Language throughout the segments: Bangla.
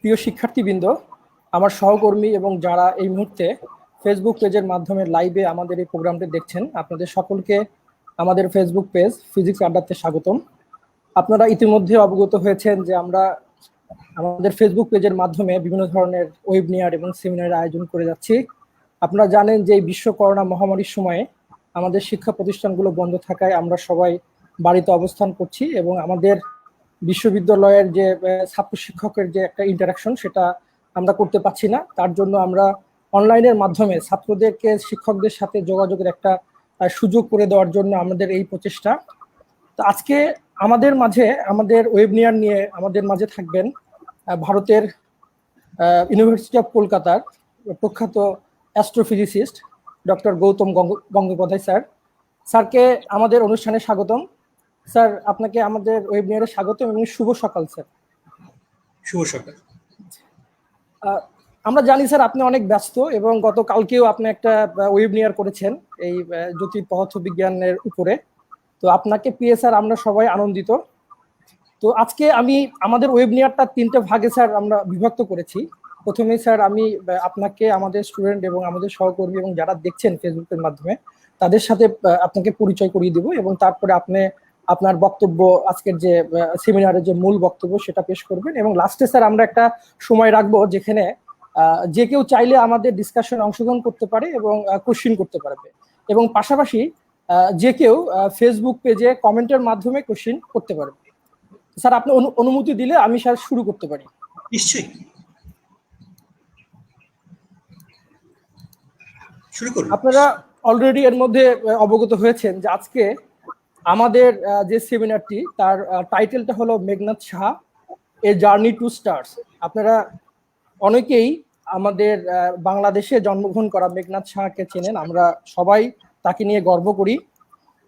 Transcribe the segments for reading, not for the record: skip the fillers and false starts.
প্রিয় শিক্ষার্থীবৃন্দ, আমার সহকর্মী এবং যারা এই মুহূর্তে ফেসবুক পেজের মাধ্যমে লাইভে আমাদের এই প্রোগ্রামটি দেখছেন, আপনাদের সকলকে আমাদের ফেসবুক পেজ ফিজিক্স আড্ডাতে স্বাগতম। আপনারা ইতিমধ্যে অবগত হয়েছেন যে আমরা আমাদের ফেসবুক পেজের মাধ্যমে বিভিন্ন ধরনের ওয়েবিনার এবং সেমিনারের আয়োজন করে যাচ্ছি। আপনারা জানেন যে এই বিশ্ব করোনা মহামারীর সময়ে আমাদের শিক্ষা প্রতিষ্ঠানগুলো বন্ধ থাকায় আমরা সবাই বাড়িতে অবস্থান করছি এবং আমাদের বিশ্ববিদ্যালয়ের যে ছাত্র শিক্ষকের যে একটা ইন্টারাকশন সেটা আমরা করতে পারছি না। তার জন্য আমরা অনলাইনের মাধ্যমে ছাত্রদেরকে শিক্ষকদের সাথে যোগাযোগের একটা সুযোগ করে দেওয়ার জন্য আমাদের এই প্রচেষ্টা। তো আজকে আমাদের মাঝে আমাদের ওয়েবিনার নিয়ে আমাদের মাঝে থাকবেন ভারতের ইউনিভার্সিটি অফ কলকাতার প্রখ্যাত astrophysicist doctor Gautam Gangopadhyay sir. স্যারকে আমাদের অনুষ্ঠানে স্বাগতম। স্যার, আপনাকে আমাদের ওয়েবিনারে স্বাগতম এবং শুভ সকাল স্যার। শুভ সকাল। আমরা জানি স্যার আপনি অনেক ব্যস্ত এবং গতকালকেও আপনি একটা ওয়েবিনার করেছেন এই জ্যোতির পদার্থ বিজ্ঞানের উপরে। তো আপনাকে পেয়ে স্যার আমরা সবাই আনন্দিত। তো আজকে আমি আমাদের ওয়েবিনারটা 3টে ভাগে স্যার আমরা বিভক্ত করেছি। প্রথমেই স্যার আমি আপনাকে আমাদের স্টুডেন্ট এবং আমাদের সহকর্মী এবং যারা দেখছেন ফেসবুকের মাধ্যমে তাদের সাথে আপনাকে পরিচয় করিয়ে দেব এবং তারপরে আপনি আপনার বক্তব্য, আজকের যে সেমিনারের যে মূল বক্তব্য সেটা পেশ করবেন এবং লাস্টে স্যার আমরা একটা সময় রাখবো যেখানে যে কেউ চাইলে আমাদের ডিসকাশনে অংশগ্রহণ করতে পারে এবং কোশ্চিন করতে পারবে এবং পাশাপাশি যে কেউ ফেসবুক পেজে কমেন্টের মাধ্যমে কোশ্চিন করতে পারবে। স্যার, আপনি অনুমতি দিলে আমি স্যার শুরু করতে পারি? নিশ্চয়ই, শুরু করুন। আপনারা অলরেডি এর মধ্যে অবগত হয়েছেন যে আজকে আমাদের যে সেমিনারটি তার টাইটেলটা হলো Meghnad Saha, a journey to stars. আপনারা অনেকেই আমাদের বাংলাদেশে জন্মগ্রহণ করা মেঘনাদ সাহাকে চেনেন, আমরা সবাই তাকে নিয়ে গর্ব করি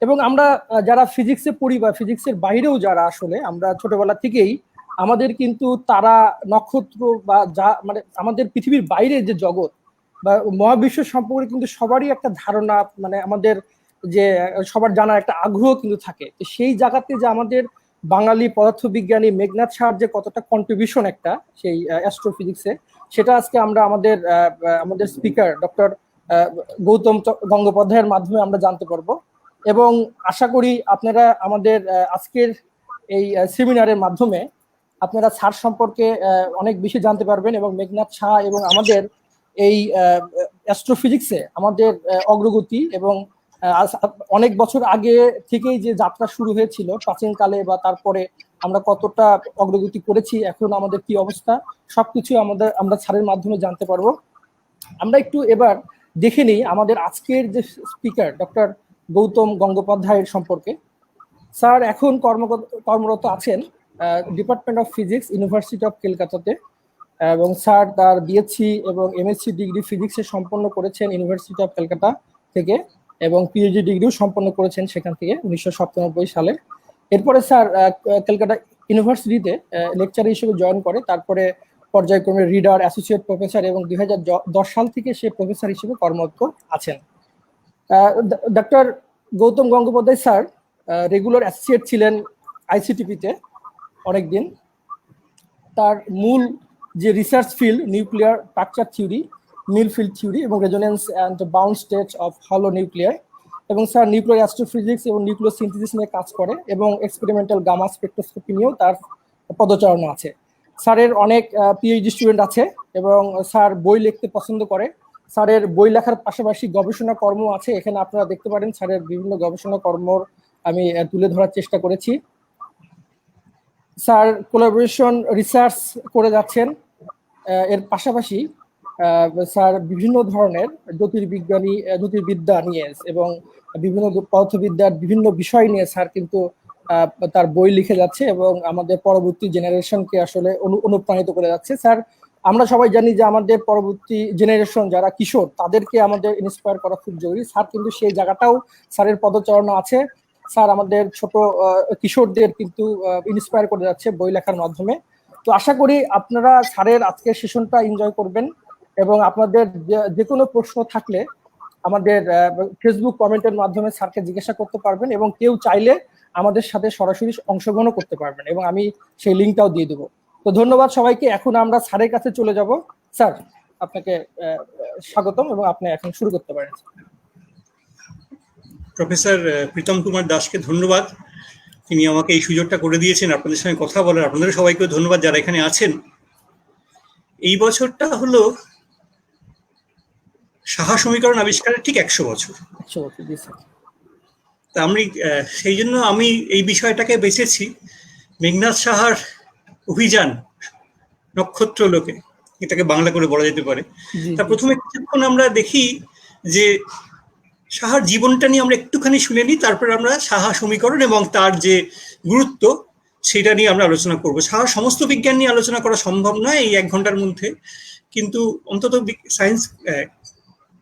এবং আমরা যারা ফিজিক্সে পড়ি বা ফিজিক্সের বাইরেও যারা আসলে আমরা ছোটবেলা থেকেই আমাদের কিন্তু তারা, নক্ষত্র বা যা মানে আমাদের পৃথিবীর বাইরে যে জগৎ বা মহাবিশ্ব সম্পর্কে কিন্তু সবারই একটা ধারণা, মানে আমাদের যে সবার জানার একটা আগ্রহ কিন্তু থাকে। তো সেই জায়গাতে যে আমাদের বাঙালি পদার্থবিজ্ঞানী মেঘনাদ সাহার যে কতটা কন্ট্রিবিউশন একটা সেই অ্যাস্ট্রোফিজিক্সে, সেটা আজকে আমরা আমাদের স্পিকার ডক্টর গৌতম গঙ্গোপাধ্যায়ের মাধ্যমে আমরা জানতে পারবো এবং আশা করি আপনারা আমাদের আজকের এই সেমিনারের মাধ্যমে আপনারা স্যার সম্পর্কে অনেক বেশি জানতে পারবেন এবং মেঘনাদ সাহা এবং আমাদের এই অ্যাস্ট্রোফিজিক্সে আমাদের অগ্রগতি এবং অনেক বছর আগে থেকেই যে যাত্রা শুরু হয়েছিল প্রাচীনকালে বা তারপরে আমরা কতটা অগ্রগতি করেছি, এখন আমাদের কি অবস্থা, সবকিছু আমরা স্যারের মাধ্যমে জানতে পারবো। আমরা একটু এবার দেখে নিই আমাদের আজকের যে স্পিকার ডক্টর গৌতম গঙ্গোপাধ্যায়ের সম্পর্কে। স্যার এখন কর্মরত আছেন department of physics, university of কলকাতাতে এবং স্যার তার বিএসসি এবং এমএসসি ডিগ্রি ফিজিক্সে সম্পন্ন করেছেন ইউনিভার্সিটি অফ কলকাতা থেকে এবং পিএইচডি ডিগ্রিও সম্পন্ন করেছেন সেখান থেকে 1997 সালে। এরপরে স্যার কলকাতা ইউনিভার্সিটিতে লেকচার হিসেবে জয়েন করে, তারপরে পর্যায়ক্রমে রিডার, অ্যাসোসিয়েট প্রফেসর এবং 2010 সাল থেকে সে প্রফেসর হিসেবে কর্মরত আছেন। Doctor Gautam Gangopadhyay sir regular associate ছিলেন আইসিটিপিতে অনেকদিন। তার মূল যে research field nuclear structure theory, mean field theory এবং resonance and bound states of হলো নিউক্লিয়ার, এবং স্যার নিউক্লিয়ার অ্যাস্ট্রোফিজিক্স এবং নিউক্লিয়ার সিনথেসিস নিয়ে কাজ করে এবং এক্সপেরিমেন্টাল গামা স্পেকট্রোস্কোপি নিয়েও তার পদচারণা আছে। স্যারের অনেক পিএইচডি স্টুডেন্ট আছে এবং স্যার বই লিখতে পছন্দ করে। স্যারের বই লেখার পাশাপাশি গবেষণা কর্ম আছে, এখানে আপনারা দেখতে পারেন স্যারের বিভিন্ন গবেষণা কর্মর আমি তুলে ধরার চেষ্টা করেছি। স্যার কোলাবোরেশন রিসার্চ করে যাচ্ছেন, এর পাশাপাশি স্যার বিভিন্ন ধরনের জ্যোতির্বিদ্যা নিয়ে এবং বিভিন্ন পদার্থবিদ্যার বিভিন্ন বিষয় নিয়ে স্যার কিন্তু তার বই লিখে যাচ্ছে এবং আমাদের পরবর্তী জেনারেশনকে আসলে অনুপ্রাণিত করে যাচ্ছে। স্যার, আমরা সবাই জানি যে আমাদের পরবর্তী জেনারেশন যারা কিশোর, তাদেরকে আমাদের ইন্সপায়ার করা খুব জরুরি। স্যার কিন্তু সেই জায়গাটাও স্যারের পদচারণা আছে। স্যার আমাদের ছোট কিশোরদের কিন্তু ইন্সপায়ার করে যাচ্ছে বই লেখার মাধ্যমে। তো আশা করি আপনারা স্যারের আজকের সেশনটা এনজয় করবেন এবং আপনাদের যে কোনো প্রশ্ন থাকলে আমাদের ফেসবুক কমেন্টের মাধ্যমে স্যারকে জিজ্ঞাসা করতে পারবেন এবং কেউ চাইলে আমাদের সাথে সরাসরি অংশগ্রহণও করতে পারবেন এবং আমি সেই লিঙ্কটাও দিয়ে দেবো। তো ধন্যবাদ সবাইকে। এখন আমরা স্যারের কাছে চলে যাব। স্যার, আপনাকে স্বাগতম এবং আপনি এখন শুরু করতে পারেন। প্রফেসর প্রীতম কুমার দাসকে ধন্যবাদ, তিনি আমাকে এই সুযোগটা করে দিয়েছেন আপনাদের সঙ্গে কথা বলার। আপনাদের সবাইকে ধন্যবাদ যারা এখানে আছেন। এই বছরটা হলো সাহা সমীকরণ আবিষ্কারের ঠিক 100 বছর। তা আমি সেই জন্য আমি এই বিষয়টাকে বেছেছি, মেঘনাদ সাহার অভিযান নক্ষত্র লোকে, এটাকে বাংলা করে বলা যেতে পারে। তা প্রথমে কিছুক্ষণ আমরা দেখি যে সাহার জীবনটা নিয়ে আমরা একটুখানি শুনে নিই, তারপর আমরা সাহা সমীকরণ এবং তার যে গুরুত্ব সেটা নিয়ে আমরা আলোচনা করব। সাহার সমস্ত বিজ্ঞান নিয়ে আলোচনা করা সম্ভব নয় এই 1 ঘন্টার মধ্যে, কিন্তু অন্তত সায়েন্স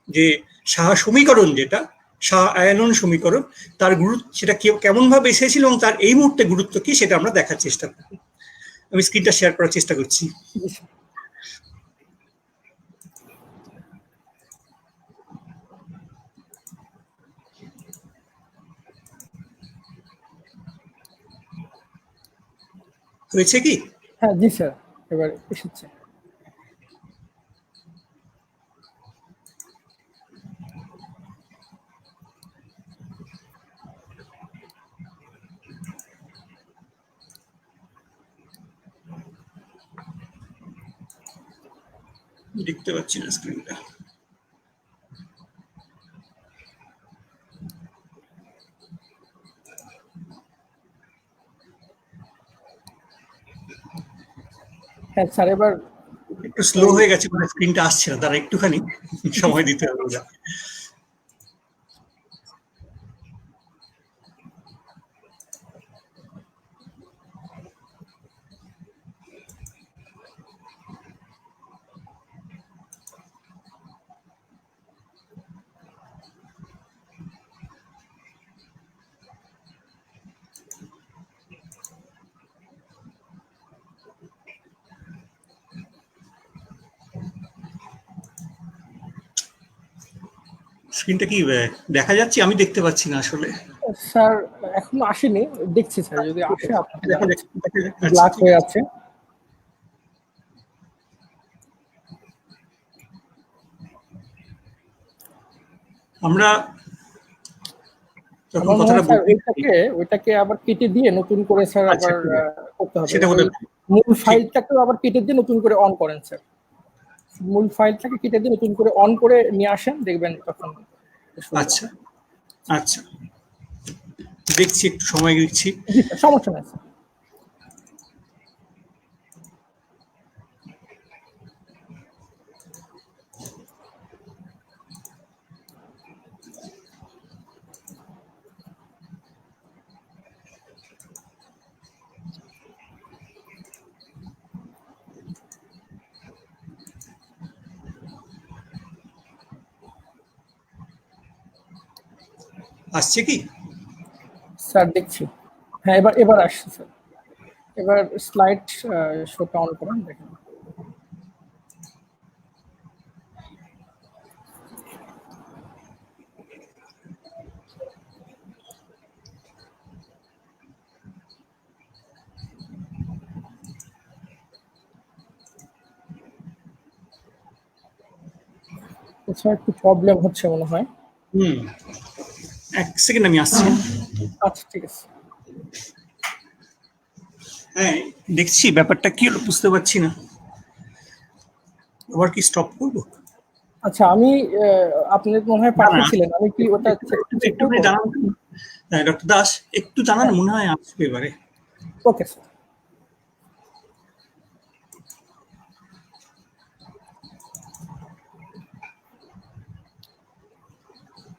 যে সাহা সমীকরণ, যেটা সাহা আয়নন সমীকরণ, তার গুরুত্ব সেটা কেমন ভাবে এসেছিল এবং তার এই মুহূর্তে গুরুত্ব কি সেটা আমরা দেখার চেষ্টা করব। আমি স্ক্রিনটা শেয়ার করার চেষ্টা করছি। হয়েছে কি? হ্যাঁ জি স্যার, এবার এসেছে। দেখতে পাচ্ছি না স্ক্রিনটা। হ্যাঁ স্যার, এবার একটু স্লো হয়ে গেছে, মানে স্ক্রিনটা আসছে না, তারা একটুখানি সময় দিতে হবে। স্ক্রিনটা কি দেখা যাচ্ছে? আমি দেখতে পাচ্ছি না আসলে। স্যার এখনো আসেনি, দেখছি স্যার, যদি আসে আপনাকে ব্ল্যাক হয়ে আছে। আমরা ওইটাকে আবার কেটে দিয়ে নতুন করে স্যার আবার করতে হবে। সেটা হতে মূল ফাইলটাকে আবার কেটে দিয়ে নতুন করে অন করেন স্যার। মূল ফাইলটাকে কেটে দিয়ে নতুন করে অন করে নিয়ে আসেন, দেখবেন তখন। আচ্ছা আচ্ছা, দেখছি, একটু সময় দিচ্ছি। সমস্যা নেই স্যার। আসছে কি স্যার? দেখছি, হ্যাঁ এবার আসছে স্যার। এবার স্লাইড শোটা অন করেন, দেখেন। স্যার একটু প্রবলেম হচ্ছে মনে হয়। 1 সেকেন্ড, আমি আসছি। আচ্ছা ঠিক আছে। হ্যাঁ দেখছি, ব্যাপারটা কি হলো বুঝতে পারছি না। আবার কি স্টপ করব? আচ্ছা, আমি আপনাদের মনে হয় পাঠিয়েছিলেন, আমি কি ওটা একটু জানান ডক্টর দাস, একটু জানান, মনে হয় আসবে এবারে। Okay sir.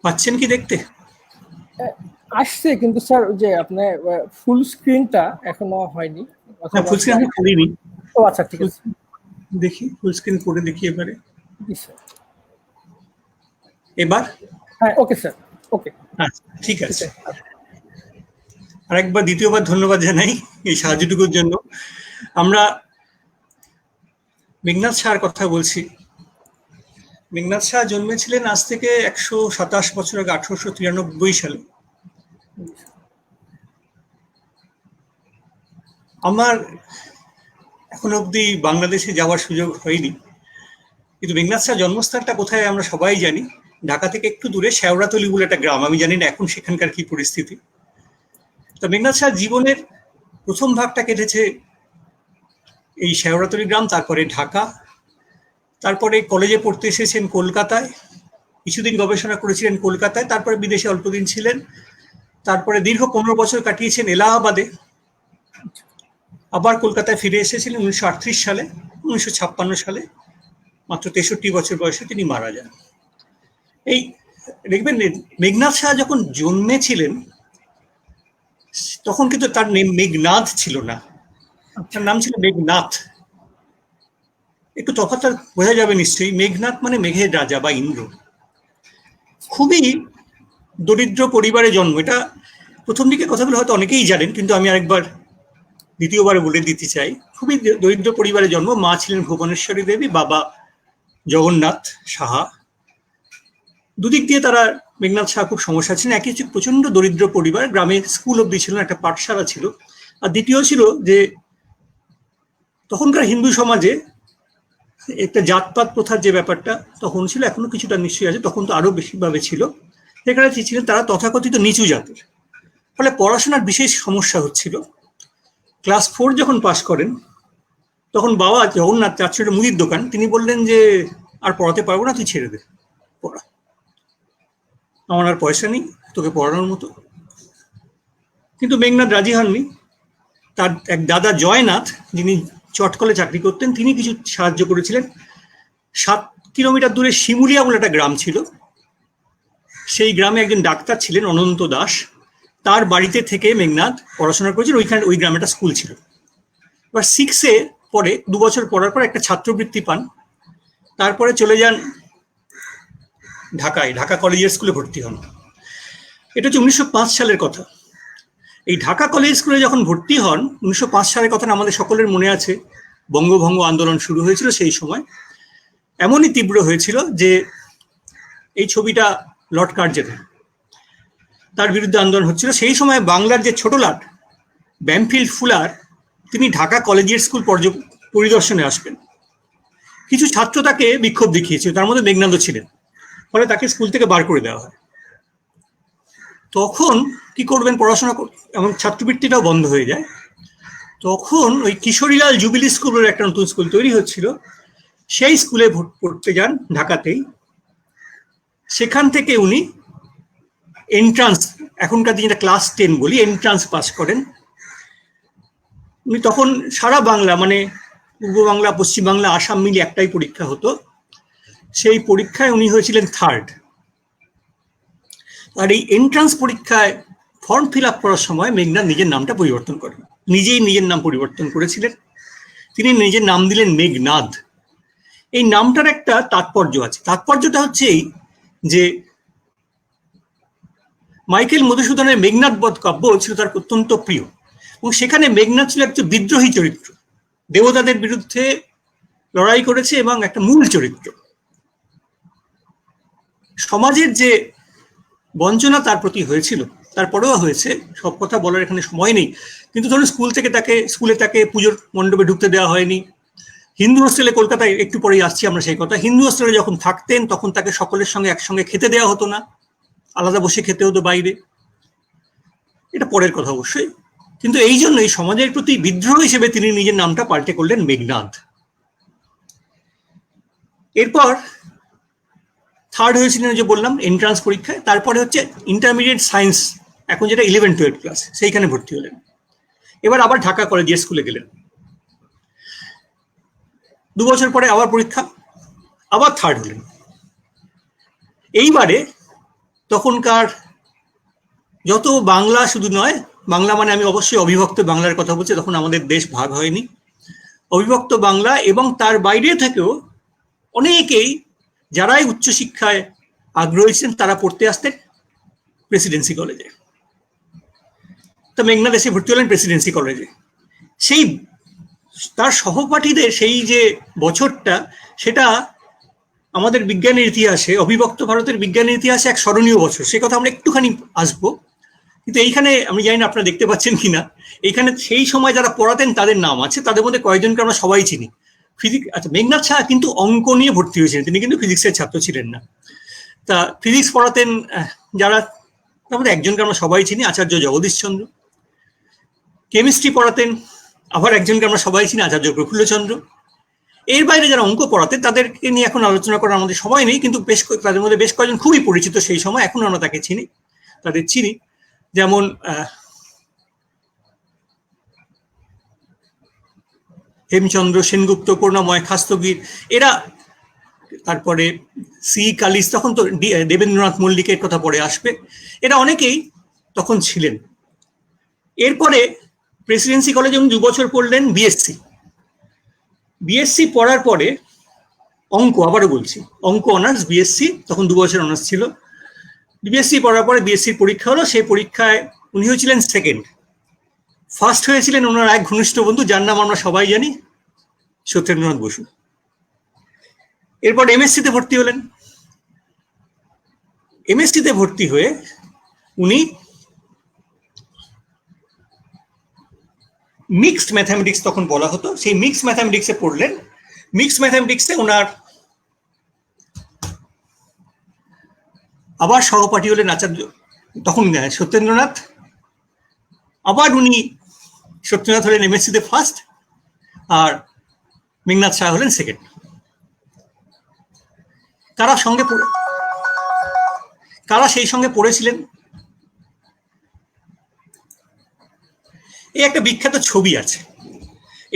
পাচ্ছেন কি দেখতে? আসছে, কিন্তু স্যার যে আপনার ফুল স্ক্রিনটা এখনো হয়নি। ফুল স্ক্রিন আমি করিনি। ও আচ্ছা ঠিক আছে, দেখি ফুল স্ক্রিন করে দেখি এবারে। জি স্যার। এবার হ্যাঁ ওকে স্যার, ওকে ঠিক আছে। আরেকবার দ্বিতীয়বার ধন্যবাদ জানাই এই সাহায্যটুকুর জন্য। আমরা মেঘনাদ সাহার কথা বলছি। মেঘনাদ সাহা জন্মেছিলেন আজ থেকে 127 বছর আগে, 1893 সালে। আমার এখনো অবধি বাংলাদেশে যাওয়ার সুযোগ হয়নি, কিন্তু মেঘনাদ শাহ জন্মস্থানটা কোথায় আমরা সবাই জানি। ঢাকা থেকে একটু দূরে শেওড়াতলি বলে একটা গ্রাম, আমি জানি না এখন সেখানকার কি পরিস্থিতি। তো মেঘনাদ শাহ জীবনের প্রথম ভাগটা কেটেছে এই শেওড়াতলি গ্রাম, তারপরে ঢাকা, তারপরে কলেজে পড়তে এসেছেন কলকাতায়, কিছুদিন গবেষণা করেছিলেন কলকাতায়, তারপরে বিদেশে অল্পদিন ছিলেন, তারপরে দীর্ঘ 15 বছর কাটিয়েছেন এলাহাবাদে, আবার কলকাতায় ফিরে এসেছিলেন 1938 সালে। 1956 সালে মাত্র 63 বছর বয়সে তিনি মারা যান। এই দেখবেন মেঘনাদ শাহ যখন জন্মেছিলেন তখন কিন্তু তার মেঘনাদ ছিল না, তার নাম ছিল মেঘনাথ। একটু তফাৎটা বোঝা যাবে নিশ্চয়ই। মেঘনাথ মানে মেঘের রাজা বা ইন্দ্র। খুবই দরিদ্র পরিবারে জন্ম। এটা প্রথম দিকে কথাগুলো হয়তো অনেকেই জানেন, কিন্তু আমি আরেকবার দ্বিতীয়বার বলে দিতে চাই। খুবই দরিদ্র পরিবারে জন্ম। মা ছিলেন ভুবনেশ্বরী দেবী, বাবা জগন্নাথ সাহা। দুদিক দিয়ে তারা মেঘনাথ শাহ খুব সমস্যা ছিলেন। একই হচ্ছে প্রচন্ড দরিদ্র পরিবার, গ্রামে স্কুল অব্দি ছিল না, একটা পাঠশালা ছিল। আর দ্বিতীয় ছিল যে তখনকার হিন্দু সমাজে একটা জাতপাত প্রথার যে ব্যাপারটা তখন ছিল, এখনো কিছুটা নিশ্চয়ই আছে, তখন তো আরো বেশিভাবে ছিল। যেখানে ছিলেন তারা তথাকথিত নিচু জাতের, ফলে পড়াশোনার বিশেষ সমস্যা হচ্ছিল। ক্লাস 4 যখন পাশ করেন তখন বাবা জগন্নাথ, চার ছিল মুদির দোকান, তিনি বললেন যে আর পড়াতে পারবো না, তুই ছেড়ে দে পড়া, আমার আর পয়সা নেই তোকে পড়ানোর মতো। কিন্তু মেঘনাথ রাজি হননি। তার এক দাদা জয়নাথ, যিনি চটকলে চাকরি করতেন, তিনি কিছু সাহায্য করেছিলেন। 7 কিলোমিটার দূরে শিমুলিয়া বলে একটা গ্রাম ছিল, সেই গ্রামে একজন ডাক্তার ছিলেন অনন্ত দাস, তার বাড়িতে থেকে মেঘনাথ পড়াশোনা করেছেন। ওই গ্রামে একটা স্কুল ছিল। এবার 6-এ পরে 2 বছর পড়ার পর একটা ছাত্রবৃত্তি পান। তারপরে চলে যান ঢাকায়, ঢাকা কলেজিয়েট স্কুলে ভর্তি হন। এটা হচ্ছে 1905 সালের কথা। এই ঢাকা কলেজ স্কুলে যখন ভর্তি হন, 1905 সালের কথা আমাদের সকলের মনে আছে, বঙ্গভঙ্গ আন্দোলন শুরু হয়েছিল সেই সময়। এমনই তীব্র হয়েছিল যে এই ছবিটা লর্ড কার্জেনের, তার বিরুদ্ধে আন্দোলন হচ্ছিল। সেই সময় বাংলার যে ছোট লাট ব্যামফিল্ড ফুলার, তিনি ঢাকা কলেজিয়েট স্কুল পরিদর্শনে আসবেন। কিছু ছাত্র তাকে বিক্ষোভ দেখিয়েছিল, তার মধ্যে মেঘনাদও ছিলেন, ফলে তাকে স্কুল থেকে বার করে দেওয়া হয়। তখন কি করবেন, পড়াশোনা এবং ছাত্রবৃত্তিটাও বন্ধ হয়ে যায়। তখন ওই কিশোরীলাল জুবিলি স্কুল বলে একটা নতুন স্কুল তৈরি হচ্ছিল, সেই স্কুলে পড়তে যান ঢাকাতেই। সেখান থেকে উনি এন্ট্রান্স, এখনকার দিনে ক্লাস 10 বলি, এন্ট্রান্স পাস করেন। উনি তখন সারা বাংলা মানে পূর্ব বাংলা, পশ্চিম বাংলা, আসাম মিলিয়ে একটাই পরীক্ষা হতো, সেই পরীক্ষায় উনি হয়েছিলেন 3rd। আর এই এন্ট্রান্স পরীক্ষায় ফর্ম ফিল আপ করার সময় মেঘনাথ নিজের নামটা পরিবর্তন করেন, নিজেই নিজের নাম পরিবর্তন করেছিলেন। তিনি নিজের নাম দিলেন মেঘনাদ। এই নামটার একটা তাৎপর্য আছে। তাৎপর্যটা হচ্ছে এই যে মাইকেল মধুসূদনের মেঘনাদ বধ কাব্য ছিল তার অত্যন্ত প্রিয়, এবং সেখানে মেঘনাদ ছিল একটা বিদ্রোহী চরিত্র, দেবতাদের বিরুদ্ধে লড়াই করেছে এবং একটা মূল চরিত্র। সমাজের যে বঞ্চনা তার প্রতি হয়েছিল, তারপরেও হয়েছে, সব কথা বলার এখানে সময় নেই। কিন্তু ধরুন স্কুলে তাকে পুজোর মণ্ডপে ঢুকতে দেওয়া হয়নি। হিন্দু হোস্টেলে, কলকাতায় একটু পরেই আসছি আমরা সেই কথা, হিন্দু হোস্টেলে যখন থাকতেন তখন তাকে সকলের সঙ্গে একসঙ্গে খেতে দেওয়া হতো না, আলাদা বসে খেতে হতো বাইরে। এটা পরের কথা অবশ্যই, কিন্তু এই জন্যই সমাজের প্রতি বিদ্রোহ হিসেবে তিনি নিজের নামটা পাল্টে করলেন মেঘনাদ। এরপর 3rd হয়েছিলেন যে বললাম এন্ট্রান্স পরীক্ষায়। তারপরে হচ্ছে ইন্টারমিডিয়েট সায়েন্স, এখন যেটা 11-12 ক্লাস, সেইখানে ভর্তি হলেন। এবার আবার ঢাকা কলেজিয়েট স্কুলে গেলেন। 2 বছর পরে আবার পরীক্ষা, আবার 3rd হলেন। এইবারে তখনকার যত বাংলা, শুধু নয় বাংলা মানে আমি অবশ্যই অবিভক্ত বাংলার কথা বলছি, তখন আমাদের দেশ ভাগ হয়নি, অবিভক্ত বাংলা এবং তার বাইরে থেকেও অনেকেই যারাই উচ্চশিক্ষায় আগ্রহী ছিলেন তারা পড়তে আসতেন প্রেসিডেন্সি কলেজে। তো মেঘনাদ এসে ভর্তি হলেন প্রেসিডেন্সি কলেজে। সেই তার সহপাঠীদের সেই যে বছরটা, সেটা আমাদের বিজ্ঞানের ইতিহাসে, অবিভক্ত ভারতের বিজ্ঞানের ইতিহাসে এক স্মরণীয় বছর। সে কথা আমরা একটুখানি আসবো। কিন্তু এইখানে আমি জানি না আপনারা দেখতে পাচ্ছেন কিনা, এইখানে সেই সময় যারা পড়াতেন তাদের নাম আছে, তাদের মধ্যে কয়েকজনকে আমরা সবাই চিনি। আচ্ছা, মেঘনাথ সাহা কিন্তু অঙ্ক নিয়ে ভর্তি হয়েছিলেন, তিনি কিন্তু ফিজিক্সের ছাত্র ছিলেন না। তা ফিজিক্স পড়াতেন যারা, তার মধ্যে একজনকে আমরা সবাই চিনি, আচার্য জগদীশ চন্দ্র। কেমিস্ট্রি পড়াতেন আবার একজনকে আমরা সবাই চিনি, আচার্য প্রফুল্লচন্দ্র। এর বাইরে যারা অঙ্ক পড়াতেন তাদেরকে নিয়ে এখন আলোচনা করার আমাদের সময় নেই, কিন্তু তাদের মধ্যে বেশ কয়েকজন খুবই পরিচিত সেই সময়, এখন আমরা তাকে চিনি, তাদের চিনি। যেমন হেমচন্দ্র সেনগুপ্ত, করুণাময় খাস্তগীর, এরা, তারপরে সি কালিস, তখন তো দেবেন্দ্রনাথ মল্লিকের কথা পরে আসবে, এরা অনেকেই তখন ছিলেন। এরপরে প্রেসিডেন্সি কলেজে উনি 2 বছর পড়লেন বিএসসি। বিএসসি পড়ার পরে অঙ্ক, আবারও বলছি, অঙ্ক অনার্স বিএসসি, তখন 2 বছর অনার্স ছিল। বিএসসি পড়ার পরে বিএসসির পরীক্ষা হলো, সেই পরীক্ষায় উনি হয়েছিলেন সেকেন্ড। ফার্স্ট হয়েছিলেন ওনার এক ঘনিষ্ঠ বন্ধু, যার নাম আমরা সবাই জানি, সত্যেন্দ্রনাথ বসু। এরপর এমএসসিতে ভর্তি হলেন। এমএসসিতে ভর্তি হয়ে উনি মিক্সড ম্যাথামেটিক্স তখন বলা হতো, সেই মিক্সড ম্যাথামেটিক্সে পড়লেন। মিক্সড ম্যাথামেটিক্সে ওনার আবার সহপাঠী হলেন আচার্য, তখন সত্যেন্দ্রনাথ। আবার উনি, সত্যেন্দ্রনাথ হলেন এমএসসিতে ফার্স্ট, আর মেঘনাথ সাহা হলেন সেকেন্ড। কারা সেই সঙ্গে পড়েছিলেন? এই একটা বিখ্যাত ছবি আছে,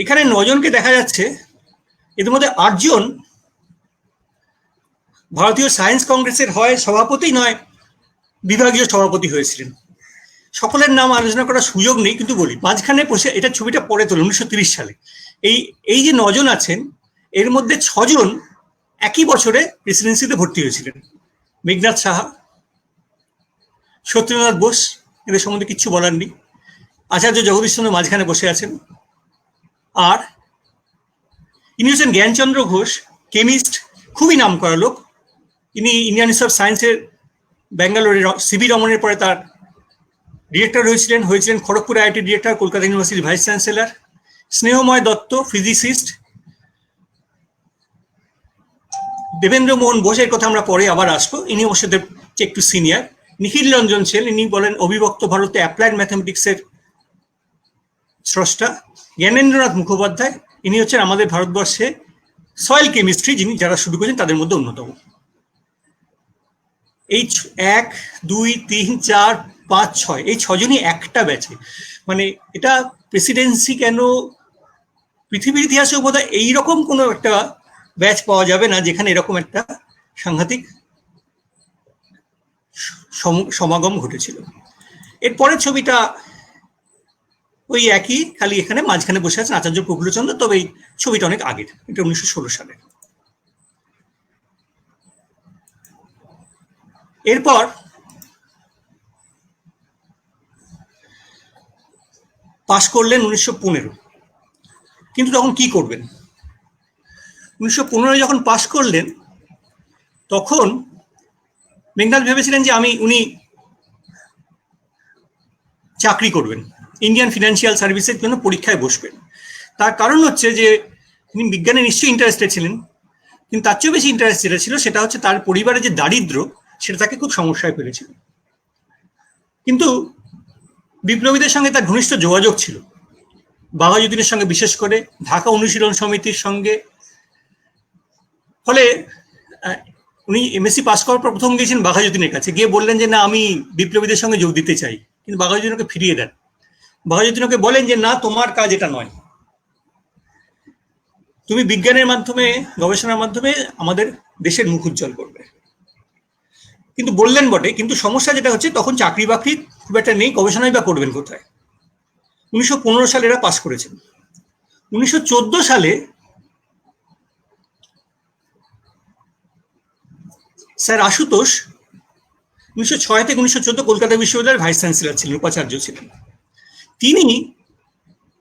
এখানে 9 জনকে দেখা যাচ্ছে, এদের মধ্যে 8 জন ভারতীয় সায়েন্স কংগ্রেসের হয় সভাপতি, নয় বিভাগীয় সভাপতি হয়েছিলেন। সকলের নাম আলোচনা করার সুযোগ নেই, কিন্তু বলি, মাঝখানে বসে, এটা ছবিটা পরে তোলে 1930 সালে। এই যে 9 জন আছেন, এর মধ্যে 6 জন একই বছরে প্রেসিডেন্সিতে ভর্তি হয়েছিলেন। মেঘনাথ সাহা, সত্যেন্দ্রনাথ বোস, এদের সম্বন্ধে কিচ্ছু বলার নেই। আচার্য জগদীশ চন্দ্র মাঝখানে বসে আছেন। আর ইনি হচ্ছেন জ্ঞানচন্দ্র ঘোষ, কেমিস্ট, খুবই নাম করা লোক। ইনি ইন্ডিয়ান ইনস্টিটিউট অফ সায়েন্সের ব্যাঙ্গালোরের সিবি রমনের পরে তার ডিরেক্টর হয়েছিলেন খড়গপুর আইআইটি ডিরেক্টর, কলকাতা ইউনিভার্সিটির vice chancellor. Snehamoy Dutta, physicist. Debendra Mohan বোসের কথা আমরা পরে আবার আসবো, ইনি অবশ্য একটু সিনিয়র। নিখিল রঞ্জন সেন, ইনি বলেন অবিভক্ত ভারতে অ্যাপ্লাইড ম্যাথামেটিক্সের স্রষ্টা। জ্ঞানেন্দ্রনাথ মুখোপাধ্যায়, ইনি হচ্ছেন আমাদের ভারতবর্ষে সয়েল কেমিস্ট্রি যারা শুরু করেছেন তাদের মধ্যে অন্যতম। এই 1, 2, 3, 4, 5, 6, এই 6 জনই একটা ব্যাচে। মানে এটা প্রেসিডেন্সি কেন, পৃথিবীর ইতিহাসেও বোধহয় এইরকম কোনো একটা ব্যাচ পাওয়া যাবে না যেখানে এরকম একটা সাংঘাতিক সমাগম ঘটেছিল। এরপরের ছবিটা ওই একই, খালি এখানে মাঝখানে বসে আছেন আচার্য প্রফুল্লচন্দ্র, তবে এই ছবিটা অনেক আগের, এটা 1916 সালের। এরপর পাশ করলেন 1915, কিন্তু তখন কি করবেন? 1915 যখন পাশ করলেন, তখন মেঘনাথ ভেবেছিলেন যে উনি চাকরি করবেন, ইন্ডিয়ান ফিনান্সিয়াল সার্ভিসের জন্য পরীক্ষায় বসবেন। তার কারণ হচ্ছে যে তিনি বিজ্ঞানে নিশ্চয়ই ইন্টারেস্টেড ছিলেন, কিন্তু তার চেয়ে বেশি ইন্টারেস্ট যেটা ছিল সেটা হচ্ছে তার পরিবারে যে দারিদ্র, সেটা তাকে খুব সমস্যায় ফেলেছিল। কিন্তু বিপ্লবীদের সঙ্গে তার ঘনিষ্ঠ যোগাযোগ ছিল, বাঘাযতীনের সঙ্গে, বিশেষ করে ঢাকা অনুশীলন সমিতির সঙ্গে। ফলে উনি এমএসসি পাস করার পর প্রথম গিয়েছেন বাঘাযতীনের কাছে, গিয়ে বললেন যে না, আমি বিপ্লবীদের সঙ্গে যোগ দিতে চাই। কিন্তু বাঘাযতীন ওকে ফিরিয়ে দেন। বাঘাযতীন ওকে বলেন যে না, তোমার কাজ এটা নয়, তুমি বিজ্ঞানের মাধ্যমে, গবেষণার মাধ্যমে আমাদের দেশের মুখ উজ্জ্বল করবে। কিন্তু বললেন বটে, কিন্তু সমস্যা যেটা হচ্ছে, তখন চাকরি বাকরি খুব একটা নেই, গবেষণাই বা করবেন কোথায়? 1915 সালে এরা পাস করেছেন। 1914 সালে স্যার আশুতোষ 1906 থেকে 1914 কলকাতা বিশ্ববিদ্যালয়ের ভাইস চ্যান্সেলর ছিলেন, উপাচার্য ছিলেন। তিনি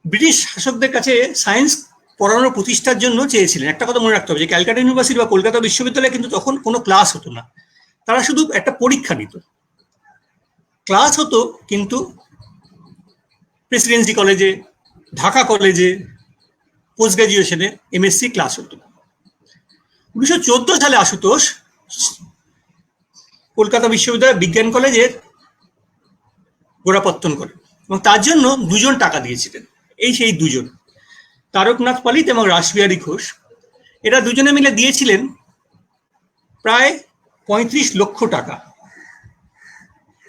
ব্রিটিশ শাসকদের কাছে সায়েন্স পড়ানোর প্রতিষ্ঠার জন্য চেয়েছিলেন। একটা কথা মনে রাখতে হবে যে ক্যালকাটা ইউনিভার্সিটি বা কলকাতা বিশ্ববিদ্যালয়ে কিন্তু তখন কোনো ক্লাস হতো না, তারা শুধু একটা পরীক্ষা নিত। ক্লাস হতো কিন্তু প্রেসিডেন্সি কলেজে, ঢাকা কলেজে, পোস্ট গ্রাজুয়েশনে, এমএসসি ক্লাস হতো। 1914 সালে আশুতোষ কলকাতা বিশ্ববিদ্যালয় বিজ্ঞান কলেজের গোড়াপত্তন করেন এবং তার জন্য দুজন টাকা দিয়েছিলেন। সেই দুজন, তারকনাথ পালিত এবং রাসবিহারী ঘোষ, এরা দুজনে মিলে দিয়েছিলেন প্রায় 35 লক্ষ টাকা।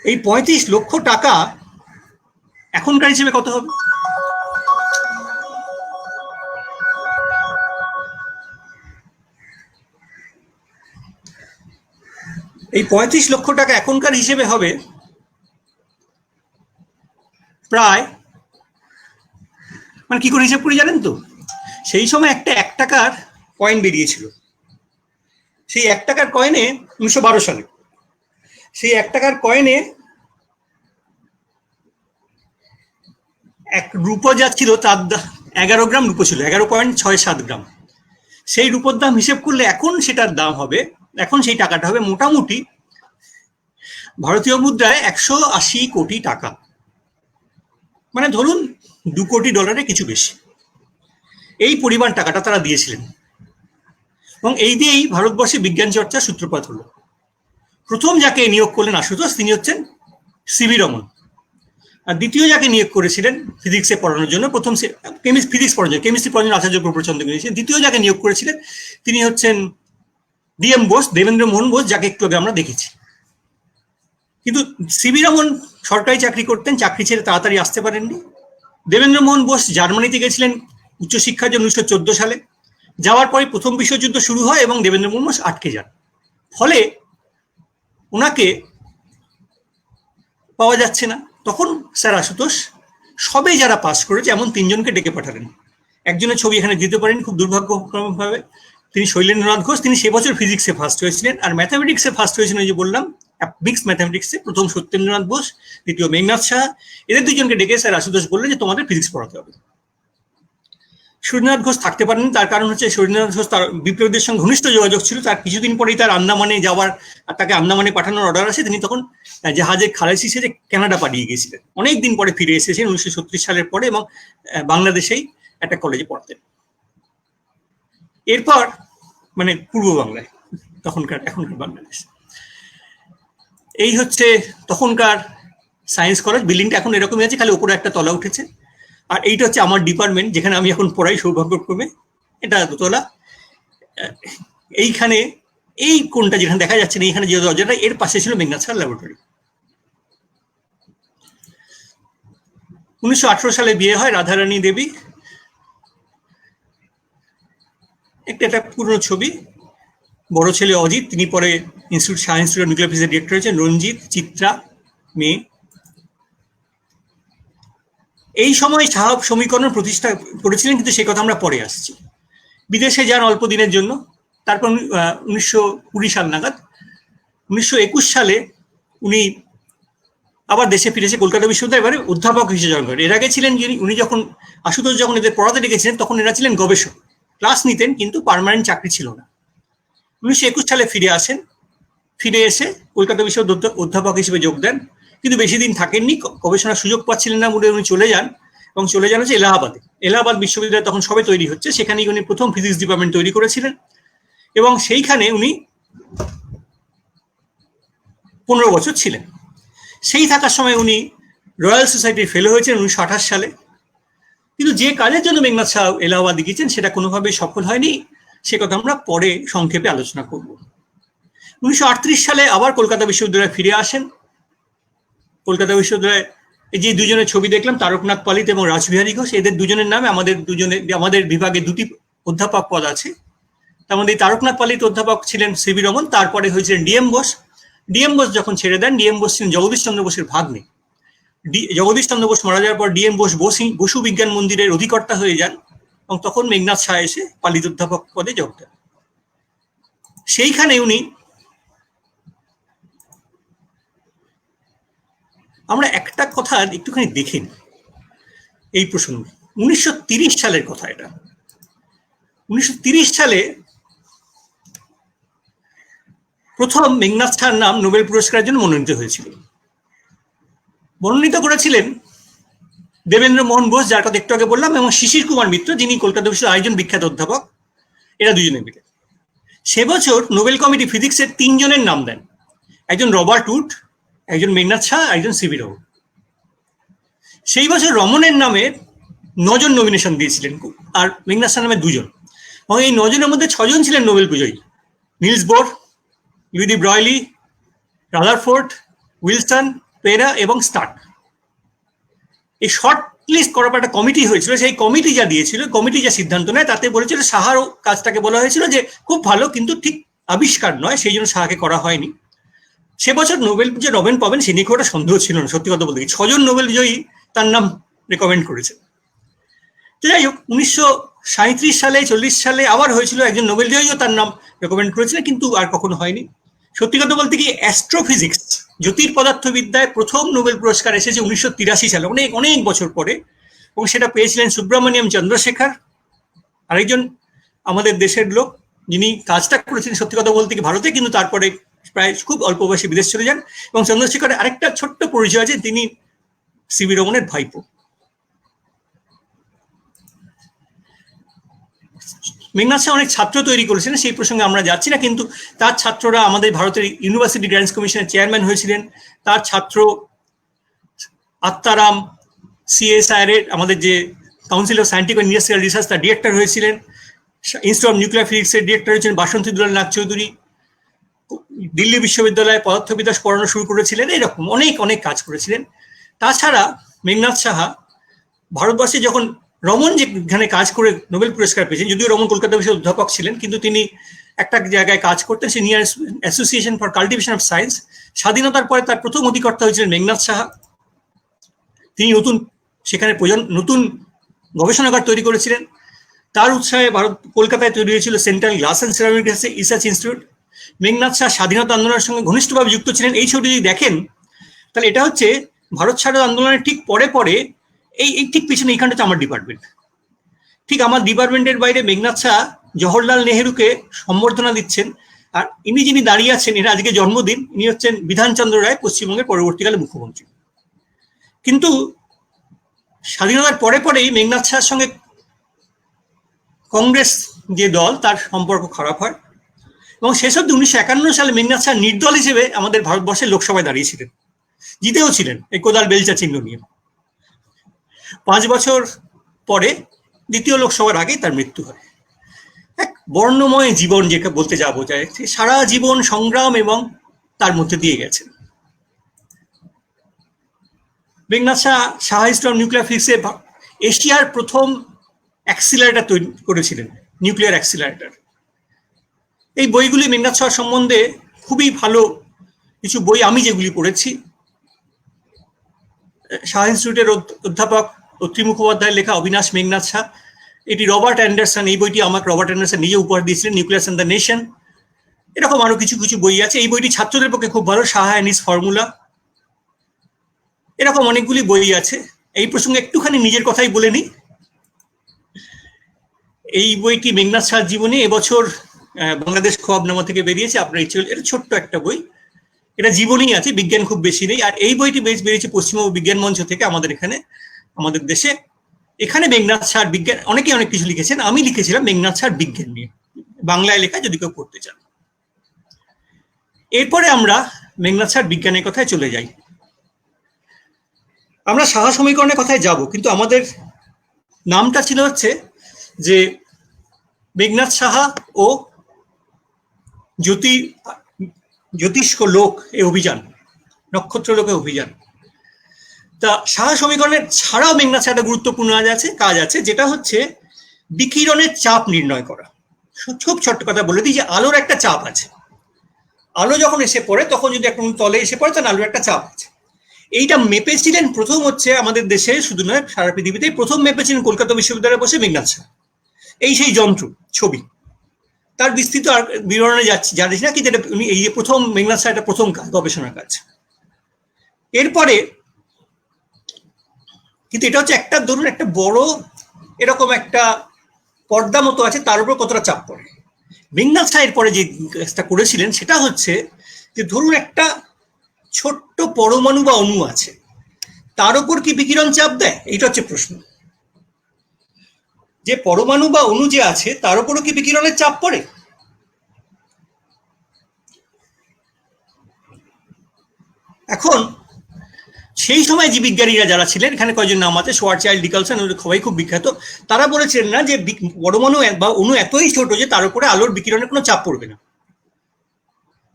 এই 35 লক্ষ টাকা এখনকার হিসেবে কত হবে? এই 35 লক্ষ টাকা এখনকার হিসেবে হবে প্রায়, মানে কি করে হিসাব করে জানেন তো? সেই সময় একটা 1 টাকার কয়েন বেরিয়েছিল। সেই 1 টাকার কয়েনে 1912 সালে সেই 1 টাকার কয়েনে এক রূপো যা ছিল তার 11 গ্রাম রূপো ছিল, 11.67 গ্রাম। সেই রূপোর দাম হিসেব করলে এখন সেটার দাম হবে, এখন সেই টাকাটা হবে মোটামুটি ভারতীয় মুদ্রায় 180 কোটি টাকা, মানে ধরুন $2 কোটি কিছু বেশি। এই পরিমাণ টাকাটা তারা দিয়েছিলেন এবং এই দিয়েই ভারতবর্ষে বিজ্ঞান চর্চার সূত্রপাত হলো। প্রথম যাকে নিয়োগ করলেন আশুতোষ, তিনি হচ্ছেন সিভি রমন। আর দ্বিতীয় যাকে নিয়োগ করেছিলেন ফিজিক্সে পড়ানোর জন্য, প্রথম ফিজিক্স পড়ানোর জন্য, কেমিস্ট্রি পড়ানোর জন্য আচার্য প্রফুল্লচন্দ্র করেছিলেন। দ্বিতীয় যাকে নিয়োগ করেছিলেন তিনি হচ্ছেন ডিএম বোস, দেবেন্দ্র মোহন বোস, যাকে একটু আগে আমরা দেখেছি। কিন্তু সিভি রমন সরকারি চাকরি করতেন, চাকরি ছেড়ে তাড়াতাড়ি আসতে পারেননি। দেবেন্দ্র মোহন বোস জার্মানিতে গেছিলেন উচ্চশিক্ষার জন্য 1914 সালে। যাওয়ার পরে প্রথম বিশ্বযুদ্ধ শুরু হয় এবং দেবেন্দ্র মোহন বোস আটকে যান। ফলে ওনাকে পাওয়া যাচ্ছে না। তখন স্যার আশুতোষ সবে যারা পাস করেছে এমন 3 জনকে ডেকে পাঠালেন। একজনের ছবি এখানে দিতে পারেন খুব দুর্ভাগ্যক্রমভাবে, তিনি শৈলেন্দ্রনাথ ঘোষ। তিনি সে বছর ফিজিক্সে ফার্স্ট হয়েছিলেন, আর ম্যাথামেটিক্সে ফার্স্ট হয়েছিলেন ওই যে বললাম মিক্সড ম্যাথামেটিক্সে, প্রথম সত্যেন্দ্রনাথ বোস, দ্বিতীয় মেঘনাথ সাহা। এদের 2 জনকে ডেকে স্যার আশুতোষ বললেন যে তোমাদের ফিজিক্স পড়াতে হবে। সূর্যনাথ ঘোষ থাকতে পারেন, তার কারণ হচ্ছে সূর্যনাথ ঘোষ তার বিপ্লবীদের সঙ্গে ঘনিষ্ঠ যোগাযোগ ছিল। তার কিছুদিন পরেই তার আন্দামানে যাওয়ার, তাকে আন্দামানে পাঠানোর অর্ডার আসে। তিনি তখন জাহাজে খালাসি সেজে কানাডা পাঠিয়ে গিয়েছিলেন। অনেকদিন পরে ফিরে এসেছেন 1936 সালের পরে এবং বাংলাদেশেই একটা কলেজে পড়তেন। এরপর মানে পূর্ব বাংলায়, এখনকার বাংলাদেশ। এই হচ্ছে তখনকার সায়েন্স কলেজ। বিল্ডিংটা এখন এরকমই আছে, খালি উপরে একটা তলা উঠেছে। আর এইটা হচ্ছে আমার ডিপার্টমেন্ট, যেখানে আমি এখন পড়াই সৌভাগ্যক্রমে। এটা দোতলা। এইখানে এই কোনটা যেখানে দেখা যাচ্ছে না, এইখানে যে দরজাটা, এর পাশে ছিল মেঘনাথ সাহার ল্যাবরেটরি। 1918 সালে বিয়ে হয় রাধারানী দেবী। একটা পুরনো ছবি। বড় ছেলে অজিত, তিনি পরে শাহ ইনস্টিটিউট অফ নিউক্লিয়ার ফিজিক্সের ডিরেক্টর হয়েছেন। রঞ্জিত, চিত্রা মেয়ে। এই সময় শাহ সমীকরণ প্রতিষ্ঠা করেছিলেন, কিন্তু সেই কথা আমরা পরে আসছি। বিদেশে যান অল্প দিনের জন্য, তারপর 1920 সাল নাগাদ 1921 সালে উনি আবার দেশে ফিরে এসে কলকাতা বিশ্ববিদ্যালয়ে এবারে অধ্যাপক হিসেবে জয়েন করেন। এর আগে ছিলেন উনি যখন আশুতোষ যখন এদের পড়াতে ডেকেছিলেন তখন এরা ছিলেন গবেষক, ক্লাস নিতেন কিন্তু পার্মানেন্ট চাকরি ছিল না। 1921 সালে ফিরে আসেন, ফিরে এসে কলকাতা বিশ্ববিদ্যালয়ের অধ্যাপক হিসেবে যোগ দেন, কিন্তু বেশি দিন থাকেননি, গবেষণার সুযোগ পাচ্ছিলেন না বলে উনি চলে যান। এবং চলে যান হচ্ছে এলাহাবাদে। এলাহাবাদ বিশ্ববিদ্যালয় তখন সবে তৈরি হচ্ছে, সেখানেই উনি প্রথম ফিজিক্স ডিপার্টমেন্ট তৈরি করেছিলেন এবং সেইখানে উনি 15 বছর ছিলেন। সেই থাকার সময় উনি রয়্যাল সোসাইটির ফেলো হয়েছেন 1928 সালে। কিন্তু যে কাজের জন্য মেঘনাথ সাহা এলাহাবাদে গিয়েছেন সেটা কোনোভাবেই সফল হয়নি, সে কথা আমরা পরে সংক্ষেপে আলোচনা করব। 1938 সালে আবার কলকাতা বিশ্ববিদ্যালয়ে ফিরে আসেন। কলকাতা বিশ্ববিদ্যালয়ে এই যে 2 জনের ছবি দেখলাম, তারকনাথ পালিত এবং রাসবিহারী ঘোষ, এদের 2 জনের নামে আমাদের বিভাগে 2টি অধ্যাপক পদ আছে। তার মধ্যে তারকনাথ পালিত অধ্যাপক ছিলেন সিভি রমন, তারপরে হয়েছিলেন ডিএম বোস। ডিএম বোস যখন ছেড়ে দেন, ডিএম বোস ছিলেন জগদীশ চন্দ্র বোসের ভাগ্নে। জগদীশ চন্দ্র বোস মারা যাওয়ার পর ডিএম বোস বসু বিজ্ঞান মন্দিরের অধিকর্তা হয়ে যান এবং তখন মেঘনাথ সাহা এসে পালিত অধ্যাপক পদে যোগ দেন। সেইখানে উনি, আমরা একটা কথা একটুখানি দেখেন এই প্রসঙ্গে। 1930 সালের কথা এটা। 1930 সালে প্রথম মেঘনাথ সাহার নাম নোবেল পুরস্কারের জন্য মনোনীত হয়েছিল। মনোনীত করেছিলেন দেবেন্দ্র মোহন বোস, যার কথা একটু আগে বললাম, এবং শিশির কুমার মিত্র, যিনি কলকাতা বিশ্ববিদ্যালয়ের আরেকজন বিখ্যাত অধ্যাপক। এরা দুজনে মিলে সে বছর নোবেল কমিটি ফিজিক্সের 3 জনের নাম দেন। একজন রবার্ট উড, একজন মেঘনাদ সাহা, একজন সিভি রমন। সেই বছর রমনের নামে 9 জন নমিনেশন দিয়েছিলেন আর মেঘনাদ সাহা নামে 2 জন, এবং এই 9 জনের মধ্যে 6 জন ছিলেন নোবেল বিজয়ী: নিলস বোর, লুইদি ব্রয়লি, রাদারফোর্ড, উইলসন, পেরা এবং স্টার্ক। এই শর্ট লিস্ট করার পর একটা কমিটি হয়েছিল। সেই কমিটি যা দিয়েছিল, কমিটি যা সিদ্ধান্ত নেয়, তাতে বলেছিল সাহার কাজটাকে বলা হয়েছিল যে খুব ভালো, কিন্তু ঠিক আবিষ্কার নয়, সেই জন্য সাহাকে করা হয়নি। সে বছর নোবেল যে রবেন পাবেন সে নিয়ে খুব একটা সন্দেহ ছিল না, সত্যি কথা বলতে। 6 জন নোবেল বিজয়ী তার নাম রেকমেন্ড করেছে। তো যাই হোক, 1937 সালে 40 সালে আবার হয়েছিল, একজন নোবেল বিজয়ীও তার নাম রেকমেন্ড করেছিলেন, কিন্তু আর কখনো হয়নি। সত্যি কথা বলতে কি, অ্যাস্ট্রোফিজিক্স, জ্যোতির্পদার্থবিদ্যায় প্রথম নোবেল পুরস্কার এসেছে 1983 সালে, অনেক অনেক বছর পরে, এবং সেটা পেয়েছিলেন সুব্রমণিয়াম চন্দ্রশেখর, আরেকজন আমাদের দেশের লোক, যিনি কাজটা করেছেন সত্যি কথা বলতে কি ভারতে, কিন্তু তারপরে প্রায় খুব অল্প বয়সে বিদেশ চলে যান। এবং চন্দ্রশেখরের আরেকটা ছোট্ট পরিচয় আছে, তিনি সিভি রমনের ভাইপো। মেঘনাদ সাহা অনেক ছাত্র তৈরি করেছিলেন, সেই প্রসঙ্গে আমরা যাচ্ছি না, কিন্তু তার ছাত্ররা আমাদের ভারতের ইউনিভার্সিটি গ্র্যান্টস কমিশনের চেয়ারম্যান হয়েছিলেন। তার ছাত্র আত্মারাম সিএসআইআর এর, আমাদের যে council of scientific and industrial research, তার ডিরেক্টর হয়েছিলেন। ইনস্টিটিউট অফ নিউক্লিয়ার ফিজিক্সের ডিরেক্টর হয়েছিলেন বাসন্তী দুলাল নাগ চৌধুরী। দিল্লি বিশ্ববিদ্যালয়ে পদার্থবিদ্যা পড়ানো শুরু করেছিলেন। এরকম অনেক অনেক কাজ করেছিলেন। তাছাড়া মেঘনাদ সাহা ভারতবর্ষে যখন রমন যেখানে কাজ করে নোবেল পুরস্কার পেয়েছেন, যদিও রমন কলকাতা বিশ্ববিদ্যালয়ের অধ্যাপক ছিলেন, কিন্তু তিনি একটা জায়গায় কাজ করতেন, senior association for cultivation of science. স্বাধীনতার পরে তার প্রথম অধিকর্তা হয়েছিলেন মেঘনাদ সাহা। তিনি সেখানে নতুন গবেষণাগার তৈরি করেছিলেন। তার উৎসাহে কলকাতায় তৈরি হয়েছিল central glass and ceramic research institute. Meghnad Saha স্বাধীনতা আন্দোলনের সঙ্গে ঘনিষ্ঠভাবে যুক্ত ছিলেন। এই ছবিটি যদি দেখেন, তাহলে এটা হচ্ছে ভারত ছাড়ো আন্দোলনের ঠিক পরে পরে, এই ঠিক পিছনে এইখানটা হচ্ছে আমার ডিপার্টমেন্ট। ঠিক আমার ডিপার্টমেন্টের বাইরে মেঘনাদ সাহা জওহরলাল নেহেরুকে সম্বর্ধনা দিচ্ছেন, আর যিনি দাঁড়িয়ে আছেন, এর আজকে জন্মদিন, ইনি হচ্ছেন বিধানচন্দ্র রায়, পশ্চিমবঙ্গের পরবর্তীকালে মুখ্যমন্ত্রী। কিন্তু স্বাধীনতার পরে পরেই মেঘনাদ সাহার সঙ্গে কংগ্রেস যে দল, তার সম্পর্ক খারাপ হয়, এবং শেষ অব্দি 1951 সালে মেঘনাদ সাহা নির্দল হিসেবে আমাদের ভারতবর্ষের লোকসভায় দাঁড়িয়েছিলেন, জিতেও ছিলেন এই কোদাল বেলচা চিহ্ন নিয়ে। 5 বছর পরে দ্বিতীয় লোকসভার আগেই তার মৃত্যু হয়। এক বর্ণময় জীবন, যেটা বলতে যা বোঝায়, সারা জীবন সংগ্রাম এবং তার মধ্যে দিয়ে গেছেন। Meghnad Saha institute of nuclear ফিজিক্সে এশিয়ার প্রথম অ্যাক্সিলারেটর তৈরি করেছিলেন, নিউক্লিয়ার অ্যাক্সিলারেটর। এই বইগুলি মেঘনাদ সাহা সম্বন্ধে খুবই ভালো কিছু বই আমি যেগুলি পড়েছি। সাহা ইনস্টিটিউটের অধ্যাপক অত্রি মুখোপাধ্যায়ের লেখা অবিনাশ মেঘনাদ সাহা, এটি রবার্ট অ্যান্ডারসন, এই বইটি আমাকে রবার্ট অ্যান্ডারসন নিজে উপহার দিয়েছিলেন, নিউক্লিয়াস অ্যান্ড দ্য নেশন। এরকম আরো কিছু কিছু বই আছে। এই বইটি ছাত্রদের পক্ষে খুব ভালো, সাহা অ্যান্ড হিজ ফর্মুলা। এরকম অনেকগুলি বই আছে। এই প্রসঙ্গে একটুখানি নিজের কথাই বলে নিই। এই বইটি মেঘনাদ সাহার জীবনী, এবছর বাংলাদেশ খোয়াবনামা থেকে বেরিয়েছে, আপনার ইচ্ছে হলে। এটা ছোট্ট একটা বই, এটা জীবনী আছে, বিজ্ঞান খুব বেশি নেই। আর এই বইটি বেরিয়েছে পশ্চিমবঙ্গ বিজ্ঞান মঞ্চ থেকে, আমাদের এখানে, আমাদের দেশে। এখানে মেঘনাদ সাহার বিজ্ঞান, অনেকে অনেক কিছু লিখেছেন, আমি লিখেছিলাম মেঘনাদ সাহার বিজ্ঞান নিয়ে, বাংলায় লেখা, যদি কেউ পড়তে চান। এরপরে আমরা মেঘনাদ সাহার বিজ্ঞানের কথায় চলে যাই। আমরা সাহা সমীকরণের কথায় যাব, কিন্তু আমাদের নামটা ছিল হচ্ছে যে মেঘনাদ সাহা ও জ্যোতিষ্ক লোক এ অভিযান, নক্ষত্র লোকে অভিযান। তা সাহা সমীকরণের ছাড়াও মেঘনাদ সাহা একটা গুরুত্বপূর্ণ কাজ আছে, যেটা হচ্ছে বিকিরণের চাপ নির্ণয় করা। খুব ছোট্ট কথা বলে দিই যে আলোর একটা চাপ আছে। আলো যখন এসে পড়ে, তখন যদি একটা তলে এসে পড়ে, তখন আলোর একটা চাপ আছে। এইটা মেপেছিলেন প্রথম হচ্ছে আমাদের দেশে, শুধু নয় সারা পৃথিবীতেই প্রথম মেপেছিলেন কলকাতা বিশ্ববিদ্যালয়ে বসে মেঘনাদ সাহা। এই সেই যন্ত্র, ছবি, তার বিস্তৃত আর বিবরণে যাচ্ছি না, কিন্তু এটা এই যে প্রথম মেঘনাদ সাহা, এটা প্রথম কাজ, গবেষণার কাজ। এরপরে কিন্তু এটা হচ্ছে একটা, ধরুন একটা বড় এরকম একটা পর্দা মতো আছে, তার উপর কতটা চাপ পড়ে। মেঘনাদ সাহা এরপরে যে কাজটা করেছিলেন সেটা হচ্ছে যে ধরুন একটা ছোট্ট পরমাণু বা অণু আছে, তার উপর কি বিকিরণ চাপ দেয়? এটা হচ্ছে প্রশ্ন। যে পরমাণু বা অণু যে আছে তার উপরও কি বিকিরণের চাপ পড়ে? এখন সেই সময় যে বিজ্ঞানীরা যারা ছিলেন, এখানে কয়েকজন নাম আছে, শোয়ারচাইল্ড, নিকলসন, সবাই খুব বিখ্যাত, তারা বলেছিলেন না যে পরমাণু বা অণু এতই ছোট যে তার উপরে আলোর বিকিরণের কোনো চাপ পড়বে না।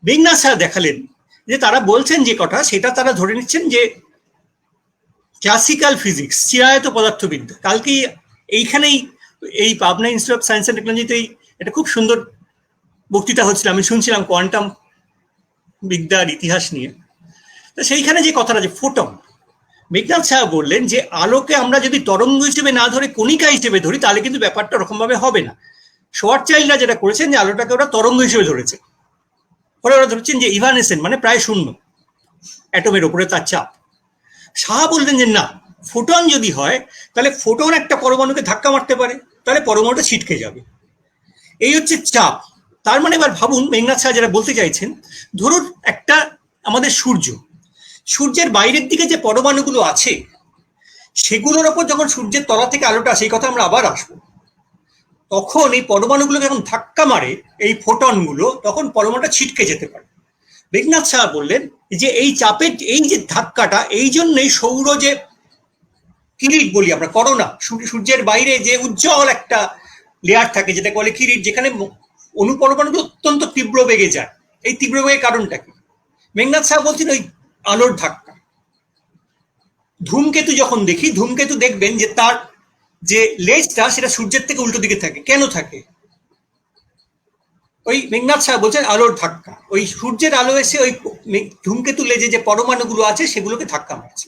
মেঘনাথ স্যার দেখালেন যে তারা বলছেন যে কথা, সেটা তারা ধরে নিচ্ছেন যে ক্লাসিক্যাল ফিজিক্স, চিরায়ত পদার্থবিদ্যা। কালকেই এইখানেই এই Pabna institute of science and টেকনোলজিতেই এটা খুব সুন্দর বক্তৃতা হচ্ছিল, আমি শুনছিলাম কোয়ান্টাম বিদ্যার ইতিহাস নিয়ে। তো সেইখানে যে কথাটা, যে ফোটন, মেঘনাথ সাহা বললেন যে আলোকে আমরা যদি তরঙ্গ হিসেবে না ধরে কণিকা হিসেবে ধরি তাহলে কিন্তু ব্যাপারটা ওরকমভাবে হবে না। শোয়ারচাইল্ডরা যেটা করেছেন যে আলোটাকে ওরা তরঙ্গ হিসেবে ধরেছে, ওরা ধরছেন যে ইভানেসেন্ট, মানে প্রায় শূন্য, অ্যাটমের ওপরে তার চাপ। সাহা বললেন যে না, ফোটন যদি হয় তাহলে ফোটন একটা পরমাণুকে ধাক্কা মারতে পারে, তাহলে পরমাণুটা ছিটকে যাবে, এই হচ্ছে চাপ। তার মানে এবার ভাবুন মেঘনাথ সাহা যারা বলতে চাইছেন, ধরুন একটা আমাদের সূর্য, সূর্যের বাইরের দিকে যে পরমাণুগুলো আছে সেগুলোর ওপর যখন সূর্যের তলা থেকে আলোটা আসে, এই কথা আমরা আবার আসবো, তখন এই পরমাণুগুলো যখন ধাক্কা মারে এই ফোটনগুলো, তখন পরমাণুটা ছিটকে যেতে পারে। মেঘনাথ সাহা বললেন যে এই চাপের এই যে ধাক্কাটা, এই জন্যই সৌর যে কিরিট বলি আমরা, করোনা, সূর্যের বাইরে যে উজ্জ্বল একটা লেয়ার থাকে যেটাকে বলে কিরিট, যেখানে অনুপরমাণুগুলো অত্যন্ত তীব্র বেগে যায়। এই তীব্র বেগের কারণটা কি? মেঘনাথ সাহা বলছেন ওই আলোর ধাক্কা। ধূমকেতু যখন দেখি, ধূমকেতু দেখবেন যে তার যে লেজটা সেটা সূর্যের থেকে উল্টো দিকে থাকে। কেন থাকে? ওই মেঘনাথ সাহা বলছেন আলোর ধাক্কা, ওই সূর্যের আলো এসে ওই ধূমকেতু লেজে যে পরমাণুগুলো আছে সেগুলোকে ধাক্কা মারছে।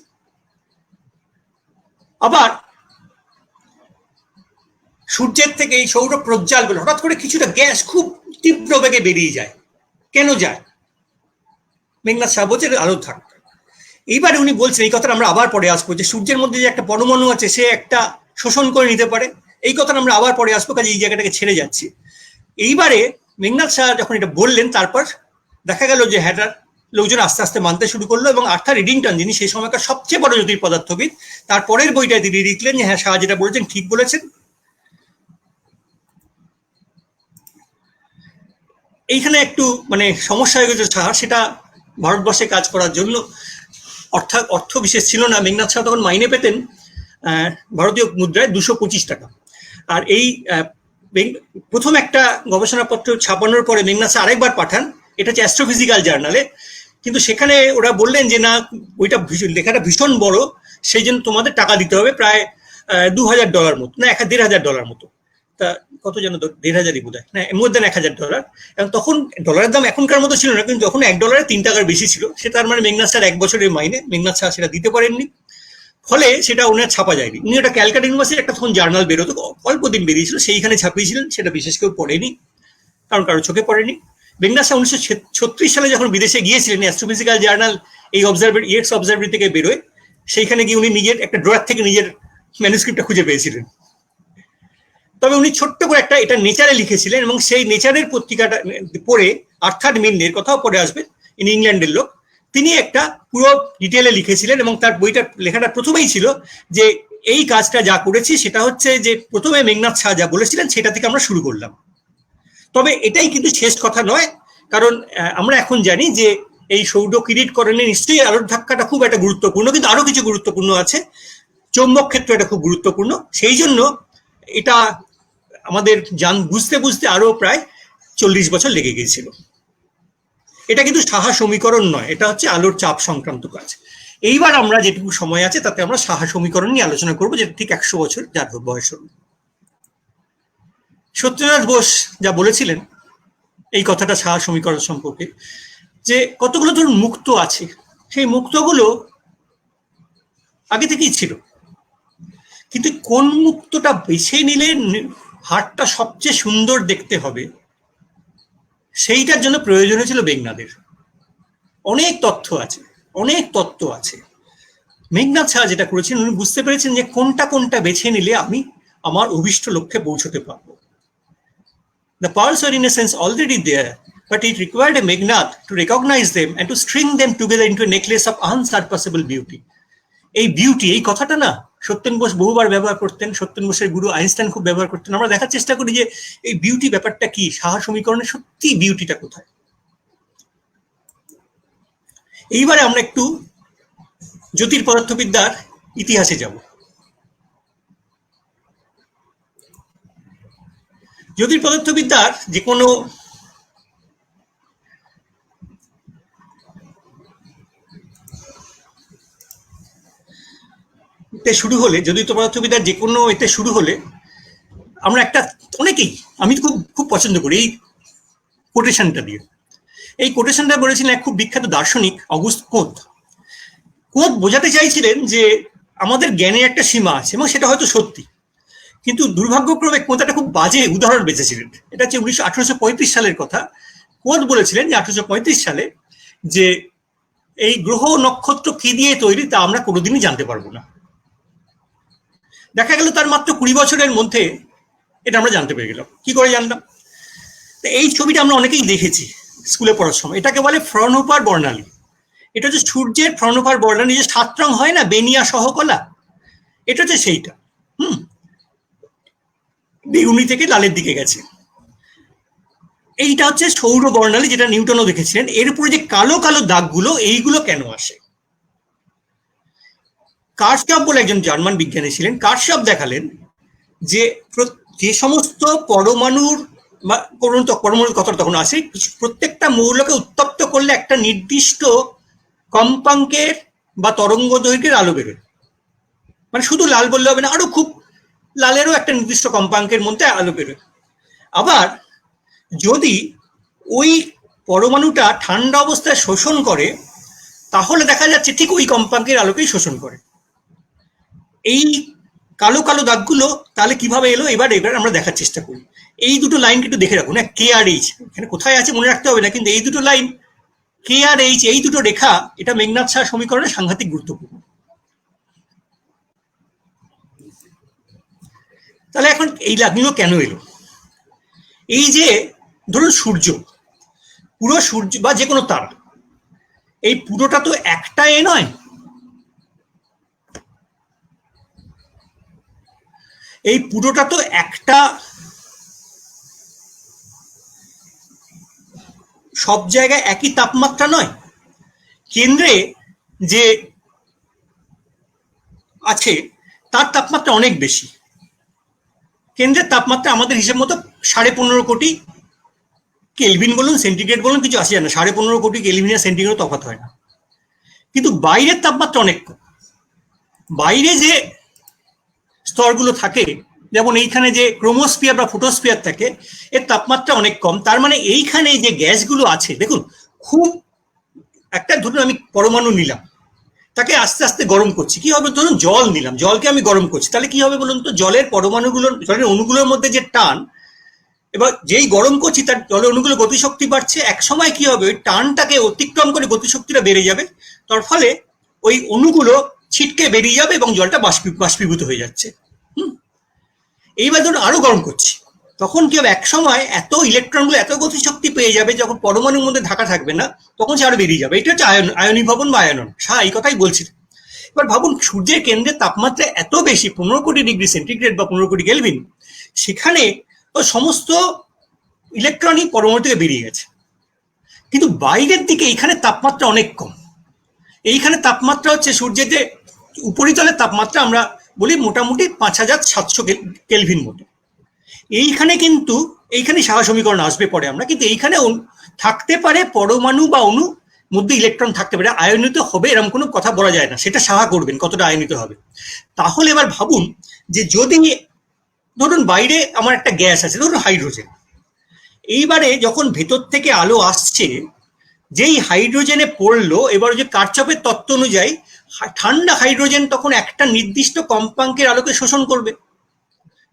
আবার সূর্যের থেকে এই সৌর প্রজ্বালগুলো হঠাৎ করে কিছুটা গ্যাস খুব তীব্র বেগে বেরিয়ে যায়। কেন যায়? মেঘনাথ সাহা বলছেন আলোর ধাক্কা। এইবারে উনি বলছেন, এই কথাটা আমরা আবার পরে আসবো, যে সূর্যের মধ্যে যে একটা পরমাণু আছে সে একটা শোষণ করে নিতে পারে, এই কথাটা আমরা আবার পরে আসবো, কাজে এই জায়গাটাকে ছেড়ে যাচ্ছি। এইবারে মেঘনাথ সাহা যখন এটা বললেন, তারপর দেখা গেল যে হ্যাঁ, লোকজন আস্তে আস্তে মানতে শুরু করলো, এবং আর্থার এডিংটন, যিনি সেই সময়কার সবচেয়ে বড় জ্যোতির পদার্থবিদ, তার পরের বইটায় তিনি লিখলেন যে হ্যাঁ, সাহা যেটা বলেছেন ঠিক বলেছেন। এইখানে একটু মানে সমস্যা হয়ে গেছে সাহা, সেটা ভারতবর্ষে কাজ করার জন্য অর্থ বিশেষ ছিল না। মেঘনাথ সাহা তখন মাইনে পেতেন ভারতীয় মুদ্রায় 225 টাকা। আর এই প্রথম একটা গবেষণাপত্র ছাপানোর পরে মেঘনাথ সাহা আরেকবার পাঠান, এটা হচ্ছে অ্যাস্ট্রোফিজিক্যাল জার্নালে, কিন্তু সেখানে ওরা বললেন যে না, ওইটা লেখাটা ভীষণ বড়, সেই জন্য তোমাদের টাকা দিতে হবে প্রায় $2000 মতো, না $1500 মতো। তা কত যেন, 1500 বোধ হয়, না মোর দেন $1000। এবং তখন ডলারের দাম এখনকার মতো ছিল না, কিন্তু তখন $1 3 টাকার বেশি ছিল। সে তার মানে মেঘনাথ সাহার 1 বছরের মাইনে, মেঘনাথ সাহা সেটা দিতে পারেননি, ফলে সেটা ওনার ছাপা যায়নি। উনি ওটা ক্যালকাটা ইউনিভার্সিটির একটা তখন জার্নাল বেরোতো, অল্প দিন বেরিয়েছিল, সেইখানে ছাপিয়েছিলেন, সেটা বিশেষ কেউ পড়েনি, কারণ কারো চোখে পড়েনি। মেঘনাথ সাহা 1936 সালে যখন বিদেশে গিয়েছিলেন, অ্যাস্ট্রোফিজিক্যাল জার্নাল এই অবজারভারি, ইএক্স অবজারভারি থেকে বেরোয়, সেইখানে গিয়ে উনি নিজের একটা ড্রয়ার থেকে নিজের ম্যানুস্ক্রিপ্টটা খুঁজে পেয়েছিলেন। তবে উনি ছোট্ট করে একটা এটা নেচারে লিখেছিলেন, এবং সেই নেচারের পত্রিকাটা পড়ে, আর্থার মিলনের কথাও পড়ে আসবে, ইনি ইংল্যান্ডের লোক, তিনি একটা পুরো ডিটেলে লিখেছিলেন, এবং তার বইটার লেখাটা প্রথমেই ছিল যে এই কাজটা যা করেছি সেটা হচ্ছে যে প্রথমে মেঘনাথ সাহা যা বলেছিলেন সেটা থেকে আমরা শুরু করলাম। তবে এটাই কিন্তু শেষ কথা নয়, কারণ আমরা এখন জানি যে এই সৌর কিরিটকরণে নিশ্চয়ই আলোর ধাক্কাটা খুব একটা গুরুত্বপূর্ণ, কিন্তু আরো কিছু গুরুত্বপূর্ণ আছে। চৌম্বক ক্ষেত্র এটা খুব গুরুত্বপূর্ণ, সেই জন্য এটা আমাদের বুঝতে বুঝতে আরো প্রায় 40 বছর লেগে গিয়েছিল। এটা কিন্তু সাহা সমীকরণ নয়, এটা হচ্ছে আলোর চাপ সংক্রান্ত কাজ। এইবার আমরা যেটুকু সময় আছে তাতে আমরা সাহা সমীকরণ নিয়ে আলোচনা করবো, যেটা ঠিক 100 বছর যার বয়স হল। সত্যনাথ বোস যা বলেছিলেন এই কথাটা সাহা সমীকরণ সম্পর্কে, যে কতগুলো ধরুন মুক্ত আছে, সেই মুক্তগুলো আগে থেকেই ছিল, কিন্তু কোন মুক্তটা বেছে নিলে হাটটা সবচেয়ে সুন্দর দেখতে হবে সেইটার জন্য প্রয়োজন হয়েছিল মেঘনাথের। অনেক তথ্য আছে, অনেক তত্ত্ব আছে। মেঘনাথ সাহা যেটা করেছেন, উনি বুঝতে পেরেছেন যে কোনটা কোনটা বেছে নিলে আমি আমার অভিষ্ট লক্ষ্যে পৌঁছতে পারবো। The pearls were in a sense already there, but it required a Meghnad to recognize them and to string them together into a necklace of unsurpassable beauty. এই বিউটি, এই কথাটা না সত্যেন বোস বহুবার ব্যবহার করতেন, সত্যেন বোসের গুরু আইনস্টাইন খুব ব্যবহার করতেন। আমরা দেখার চেষ্টা করি যে এই বিউটি ব্যাপারটা কি, সাহা সমীকরণের সত্যি বিউটিটা কোথায়। এইবারে আমরা একটু জ্যোতির্পদার্থবিদ্যার ইতিহাসে যাব। জ্যোতির্পদার্থবিদ্যার যে কোনো শুরু হলে, জ্যোতির্পদার্থবিদ্যার যে কোনো এতে শুরু হলে আমরা একটা, অনেকেই, আমি খুব খুব পছন্দ করি এই কোটেশনটা দিয়ে। এই কোটেশনটা বলেছিলেন এক খুব বিখ্যাত দার্শনিক অগুস্ত কোঁত। কোঁত বোঝাতে চাইছিলেন যে আমাদের জ্ঞানের একটা সীমা আছে এবং সেটা হয়তো সত্যি, কিন্তু দুর্ভাগ্যক্রমে কোঁত একটা খুব বাজে উদাহরণ বেঁচেছিলেন। এটা হচ্ছে 1835 সালের কথা। কোঁত বলেছিলেন যে 1835 সালে যে এই গ্রহ নক্ষত্র কি দিয়ে তৈরি তা আমরা কোনোদিনই জানতে পারবো না। দেখা গেল তার মাত্র 20 বছরের মধ্যে এটা আমরা জানতে পেরে গেলাম। কি করে জানলাম? এই ছবিটা আমরা অনেকেই দেখেছি স্কুলে পড়ার সময়। এটাকে বলে ফ্রনহোফার বর্ণালী। এটা হচ্ছে সূর্যের ফ্রনহোফার বর্ণালী, যে 7 রং হয় না, বেনিয়া সহকলা, এটা হচ্ছে সেইটা। বেগুনি থেকে লালের দিকে গেছে। এইটা হচ্ছে সৌর বর্ণালী, যেটা নিউটনও দেখেছিলেন। এর উপরে যে কালো কালো দাগগুলো, এইগুলো কেন আসে? কার্শফ বলে একজন জার্মান বিজ্ঞানী ছিলেন। কার্শফ দেখালেন যে যে সমস্ত পরমাণুর পরমাণুর কথা তখন আসে, প্রত্যেকটা মৌলকে উত্তপ্ত করলে একটা নির্দিষ্ট কম্পাঙ্কের বা তরঙ্গ দৈর্ঘ্যের আলো বেরোয়। মানে শুধু লাল বললে হবে না, আরো খুব লালেরও একটা নির্দিষ্ট কম্পাঙ্কের মধ্যে আলো বেরোয়। আবার যদি ওই পরমাণুটা ঠান্ডা অবস্থায় শোষণ করে, তাহলে দেখা যাচ্ছে ঠিক ওই কম্পাঙ্কের আলোকেই শোষণ করে। এই কালো কালো দাগগুলো তাহলে কিভাবে এলো, এবার আমরা দেখার চেষ্টা করি। এই দুটো লাইন একটু দেখে রাখুন, কে আর এইচ এখানে কোথায় আছে মনে রাখতে হবে না, কিন্তু এই দুটো লাইন কে আর এইচ, এই দুটো রেখা, এটা মেঘনাথ সাহা সমীকরণে সাংঘাতিক গুরুত্বপূর্ণ। তাহলে এখন এই লাইনগুলো কেন এলো? এই যে ধরুন সূর্য, পুরো সূর্য বা যে কোনো তারা, এই পুরোটা তো একটা এ নয়, এই পুরোটা তো একটা সব জায়গায় একই তাপমাত্রা নয়। কেন্দ্রে যে আছে তার তাপমাত্রা অনেক বেশি। কেন্দ্রের তাপমাত্রা আমাদের হিসেব মতো 15.5 কোটি কেলভিন বলুন, সেন্টিগ্রেড বলুন, কিছু আসে না। 15.5 কোটি কেলভিন আর সেন্টিগ্রেড তফাৎ হয় না। কিন্তু বাইরের তাপমাত্রা অনেক কম। বাইরে যে স্তরগুলো থাকে, যেমন এইখানে যে ক্রোমোস্ফিয়ার বা ফোটোস্ফিয়ার থাকে, এর তাপমাত্রা অনেক কম। তার মানে এইখানে যে গ্যাসগুলো আছে, দেখুন খুব একটা, ধরুন আমি পরমাণু নিলাম, তাকে আস্তে আস্তে গরম করছি। কি হবে? ধরুন জল নিলাম, জলকে আমি গরম করছি, তাহলে কি হবে বলুন তো? জলের পরমাণুগুলোর, জলের অণুগুলোর মধ্যে যে টান, এবার যেই গরম করছি তার জলের অণুগুলো গতিশক্তি বাড়ছে। এক সময় কি হবে? ওই টানটাকে অতিক্রম করে গতিশক্তিটা বেড়ে যাবে, তার ফলে ওই অণুগুলো ছিটকে বেরিয়ে যাবে এবং জলটা বাষ্পীভূত হয়ে যাচ্ছে। এইবার ধরুন আরো গরম করছি, তখন কি হবে? এক সময় এত ইলেকট্রনগুলো এত গতিশক্তি পেয়ে যাবে, যখন পরমাণুর মধ্যে ঢাকা থাকবে না, তখন সে আরো বেরিয়ে যাবে। এটা হচ্ছে আয়নীভবন বা আয়নন। এই কথাই বলছিলেন। এবার ভাবুন, সূর্যের কেন্দ্রের তাপমাত্রা এত বেশি, 15 কোটি ডিগ্রি সেন্টিগ্রেড বা 15 কোটি কেলভিন, সেখানে সমস্ত ইলেকট্রনই পরমাণু থেকে বেরিয়ে গেছে। কিন্তু বাইরের দিকে এইখানে তাপমাত্রা অনেক কম। এইখানে তাপমাত্রা হচ্ছে সূর্যের যে উপরিতলের তাপমাত্রা, আমরা বলি মোটামুটি 5700 কেলভিন মতো। এইখানে কিন্তু, এইখানে সাহা সমীকরণ আসবে পরে আমরা, কিন্তু এইখানে থাকতে পারে পরমাণু বা অণু, মধ্যে ইলেকট্রন থাকতে পারে, আয়নিত হবে এরকম কোনো কথা বলা যায় না। সেটা সাহা করবেন কতটা আয়নিত হবে। তাহলে এবার ভাবুন যে যদি ধরুন বাইরে আমার একটা গ্যাস আছে, ধরুন হাইড্রোজেন, এইবারে যখন ভেতর থেকে আলো আসছে, যেই হাইড্রোজেনে পড়লো, এবার যে কারচফের তত্ত্ব অনুযায়ী ঠান্ডা হাইড্রোজেন তখন একটা নির্দিষ্ট কম্পাঙ্কের আলোকে শোষণ করবে।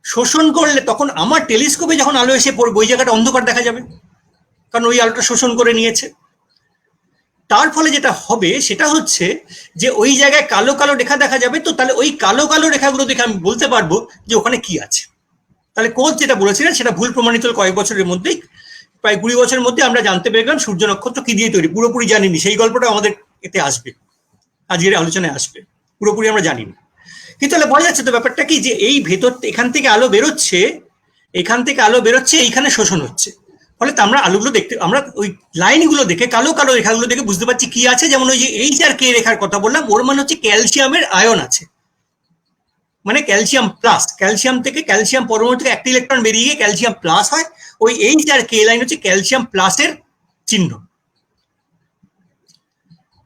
শোষণ করলে তখন আমার টেলিস্কোপে যখন আলো এসে পড়বে, ওই জায়গাটা অন্ধকার দেখা যাবে, কারণ ওই আলোটা শোষণ করে নিয়েছে। তার ফলে যেটা হবে সেটা হচ্ছে যে ওই জায়গায় কালো কালো রেখা দেখা যাবে। তো তাহলে ওই কালো কালো রেখাগুলো দেখে আমি বলতে পারবো যে ওখানে কি আছে। তাহলে কোচ যেটা বলেছিলেন সেটা ভুল প্রমাণিত হল কয়েক বছরের মধ্যেই। প্রায় 20 বছরের মধ্যে আমরা জানতে পেরেছিলাম সূর্য নক্ষত্র কি দিয়ে তৈরি। পুরোপুরি জানিনি, সেই গল্পটা আমাদের এতে আসবে, আজকের আলোচনায় আসবে। পুরোপুরি আমরা জানি না। কিন্তু তাহলে বোঝা যাচ্ছে তো ব্যাপারটা কি, যে এই ভেতর এখান থেকে আলো বেরোচ্ছে, এইখানে শোষণ হচ্ছে। ফলে আমরা আলোগুলো দেখতে, আমরা ওই লাইনগুলো দেখে, কালো কালো রেখাগুলো দেখে বুঝতে পারছি কি আছে। যেমন ওই যে এইচ আর কে রেখার কথা বললাম, ওর মানে হচ্ছে ক্যালসিয়ামের আয়ন আছে, মানে ক্যালসিয়াম প্লাস। ক্যালসিয়াম থেকে, ক্যালসিয়াম পরমাণু থেকে একটা ইলেকট্রন বেরিয়ে গিয়ে ক্যালসিয়াম প্লাস হয়। ওই এইচ আর কে লাইন হচ্ছে ক্যালসিয়াম প্লাসের চিহ্ন।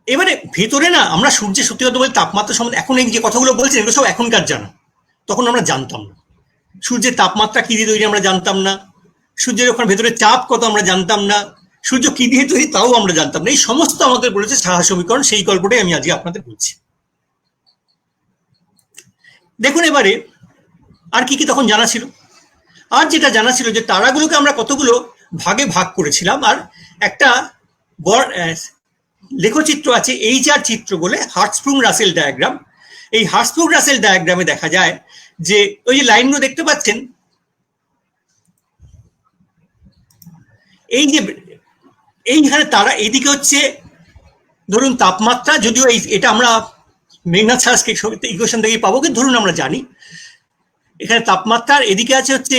এবারে ভেতরে না আমরা সূর্যের, সত্যি কথা বলতে তাপমাত্রা সম্বন্ধে এখন এই যে কথাগুলো বলছেন এগুলো সব এখনকার জানা, তখন আমরা জানতাম না। সূর্যের তাপমাত্রা কি দিয়ে তৈরি আমরা জানতাম না, সূর্যের ওখানে ভেতরে চাপ কত আমরা জানতাম না, সূর্য কি দিয়ে তৈরি তাও আমরা জানতাম না। এই সমস্ত আমাদের বলেছে সাহা সমীকরণ, সেই গল্পটাই আমি আজকে আপনাদের বলছি। দেখুন এবারে আর কি কি তখন জানা ছিল। আর যেটা জানা ছিল যে তারাগুলোকে আমরা কতগুলো ভাগে ভাগ করেছিলাম, আর একটা লেখচিত্র আছে এইচআর চিত্র বলে, হার্টস্প্রুং রাসেল ডায়াগ্রাম। এই হার্টস্প্রুং রাসেল ডায়াগ্রামে দেখা যায় যে ওই যে লাইনগুলো দেখতে পাচ্ছেন, এই যে এইখানে তারা, এইদিকে হচ্ছে ধরুন তাপমাত্রা, যদিও এটা আমরা মেঘনাথ সাহার ইকুয়েশন থেকেই পাবো, কিন্তু ধরুন আমরা জানি এখানে তাপমাত্রার, এদিকে আছে হচ্ছে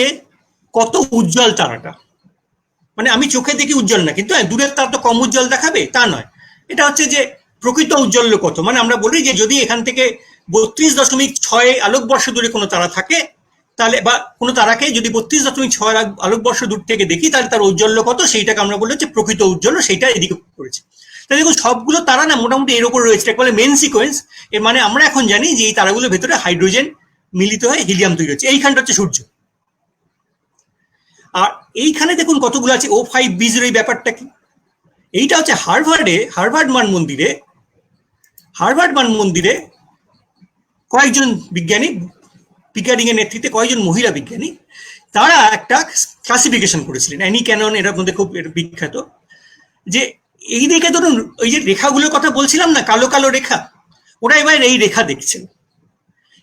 কত উজ্জ্বল তারাটা। মানে আমি চোখে দেখি উজ্জ্বল না, কিন্তু দূরের তারা তো কম উজ্জ্বল দেখাবে তা নয়, এটা হচ্ছে যে প্রকৃত উজ্জ্বল্য কত। মানে আমরা বলি যে যদি এখান থেকে 32.6 আলোকবর্ষ দূরে কোনো তারা থাকে, তাহলে বা কোনো তারাকে যদি 32.6 আলোকবর্ষ দূর থেকে দেখি, তাহলে তার ঔজ্জ্বল্য কত, সেইটাকে আমরা বলি হচ্ছে প্রকৃত উজ্জ্বল্য, সেইটা এদিকে করেছি। তাহলে দেখুন সবগুলো তারা না মোটামুটি এর উপর রয়েছে, বলে মেন সিকোয়েন্স। এর মানে আমরা এখন জানি যে এই তারাগুলোর ভেতরে হাইড্রোজেন মিলিত হয়ে হিলিয়াম তৈরি হচ্ছে। এইখানটা হচ্ছে সূর্য। আর এইখানে দেখুন কতগুলো আছে O5b0। এই ব্যাপারটা কি, এইটা হচ্ছে হার্ভার্ড মান মন্দিরে কয়েকজন বিজ্ঞানী, পিকারিং এর নেতৃত্বে কয়েকজন মহিলা বিজ্ঞানী, তারা একটা ক্লাসিফিকেশন করেছিলেন। অ্যানি ক্যানন এর মধ্যে খুব বিখ্যাত। যে এই দিকে ধরুন ওই যে রেখাগুলোর কথা বলছিলাম না, কালো কালো রেখা, ওরা এবার এই রেখা দেখছেন।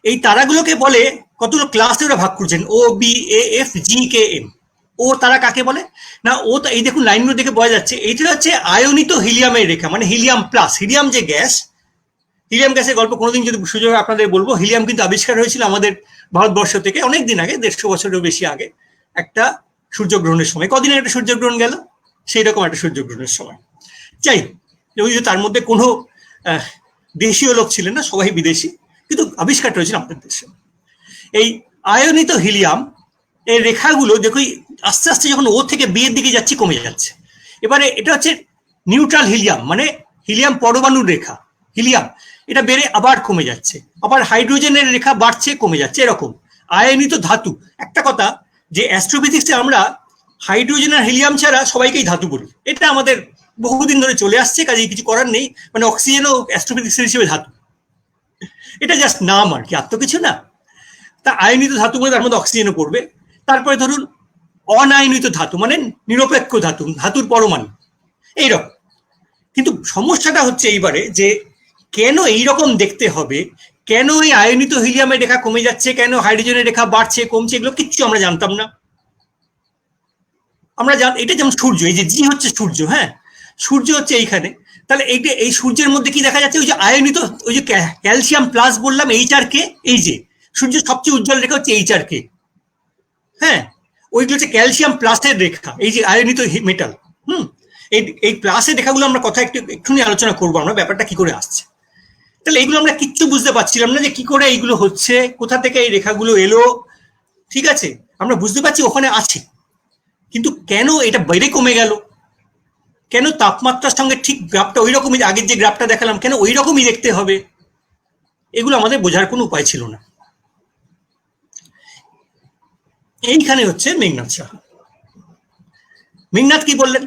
এই তারাগুলোকে বলে কতগুলো ক্লাসে ওরা ভাগ করছেন, OBAFGKM। ও তারা কাকে বলে না, ও এই দেখুন লাইনগুলো দেখে বোঝা যাচ্ছে এইটা হচ্ছে আয়নিত হিলিয়ামের রেখা, মানে হিলিয়াম প্লাস। হিলিয়াম যে গ্যাস, হিলিয়াম গ্যাসের গল্প কোনোদিন যদি সুযোগ আপনাদের বলবো। হিলিয়াম কিন্তু আবিষ্কার হয়েছিল আমাদের ভারতবর্ষ থেকে অনেকদিন আগে, 150 বছরেরও বেশি আগে, একটা সূর্যগ্রহণের সময়। কদিন একটা সূর্যগ্রহণ গেল, সেই রকম একটা সূর্যগ্রহণের সময়। যাই ওই যে তার মধ্যে কোনো দেশীয় লোক ছিলেন না, সবাই বিদেশি, কিন্তু আবিষ্কারটা হয়েছিল আমাদের দেশে। এই আয়নিত হিলিয়াম এই রেখাগুলো দেখো আস্তে আস্তে যখন ও থেকে বি এর দিকে যাচ্ছে কমে যাচ্ছে। এবারে এটা হচ্ছে নিউট্রাল হিলিয়াম, মানে হিলিয়াম পরমাণুর রেখা। হিলিয়াম এটা বেড়ে আবার কমে যাচ্ছে, আবার হাইড্রোজেনের রেখা বাড়ছে কমে যাচ্ছে, এরকম। আয়নিত ধাতু, একটা কথা যে অ্যাস্ট্রোফিজিক্সে আমরা হাইড্রোজেন আর হিলিয়াম ছাড়া সবাইকেই ধাতু বলি, এটা আমাদের বহুদিন ধরে চলে আসছে, কাজে কিছু করার নেই। মানে অক্সিজেনও অ্যাস্ট্রোফিজিক্সের হিসেবে ধাতু, এটা জাস্ট নাম আর কি, আর তো কিছু না। তা আয়নিত ধাতু বলে তার মধ্যে অক্সিজেনও পড়বে। তারপরে ধরুন অনায়নিত ধাতু, মানে নিরপেক্ষ ধাতু, ধাতুর পরমাণু, এইরকম। কিন্তু সমস্যাটা হচ্ছে এইবারে যে কেন এইরকম দেখতে হবে, কেন এই আয়নিত হিলিয়ামের রেখা কমে যাচ্ছে, কেন হাইড্রোজেনের রেখা বাড়ছে কমছে, এগুলো কিচ্ছু আমরা জানতাম না। আমরা এটা যেমন সূর্য, এই যে জি হচ্ছে সূর্য, হ্যাঁ সূর্য হচ্ছে এইখানে, তাহলে এই সূর্যের মধ্যে কি দেখা যাচ্ছে, ওই যে আয়নিত, ওই যে ক্যালসিয়াম প্লাস বললাম, HRK, এই যে সূর্যের সবচেয়ে উজ্জ্বল রেখা হচ্ছে HRK, হ্যাঁ ওইগুলো হচ্ছে ক্যালসিয়াম প্লাসের রেখা, এই যে আয়নিত মেটাল। এই প্লাসের রেখাগুলো আমরা কথা একটুখানি আলোচনা করবো, আমরা ব্যাপারটা কি করে আসছে। তাহলে এইগুলো আমরা কিচ্ছু বুঝতে পারছিলাম না যে কি করে এইগুলো হচ্ছে, কোথা থেকে এই রেখাগুলো এলো। ঠিক আছে, আমরা বুঝতে পারছি ওখানে আছে, কিন্তু কেন এটা বেড়ে কমে গেল, কেন তাপমাত্রার সঙ্গে ঠিক গ্রাফটা ওই রকমই, আগের যে গ্রাফটা দেখালাম কেন ওই রকমই দেখতে হবে, এগুলো আমাদের বোঝার কোনো উপায় ছিল না। এইখানে হচ্ছে মেঘনাথ সাহা। মেঘনাথ কি বললেন,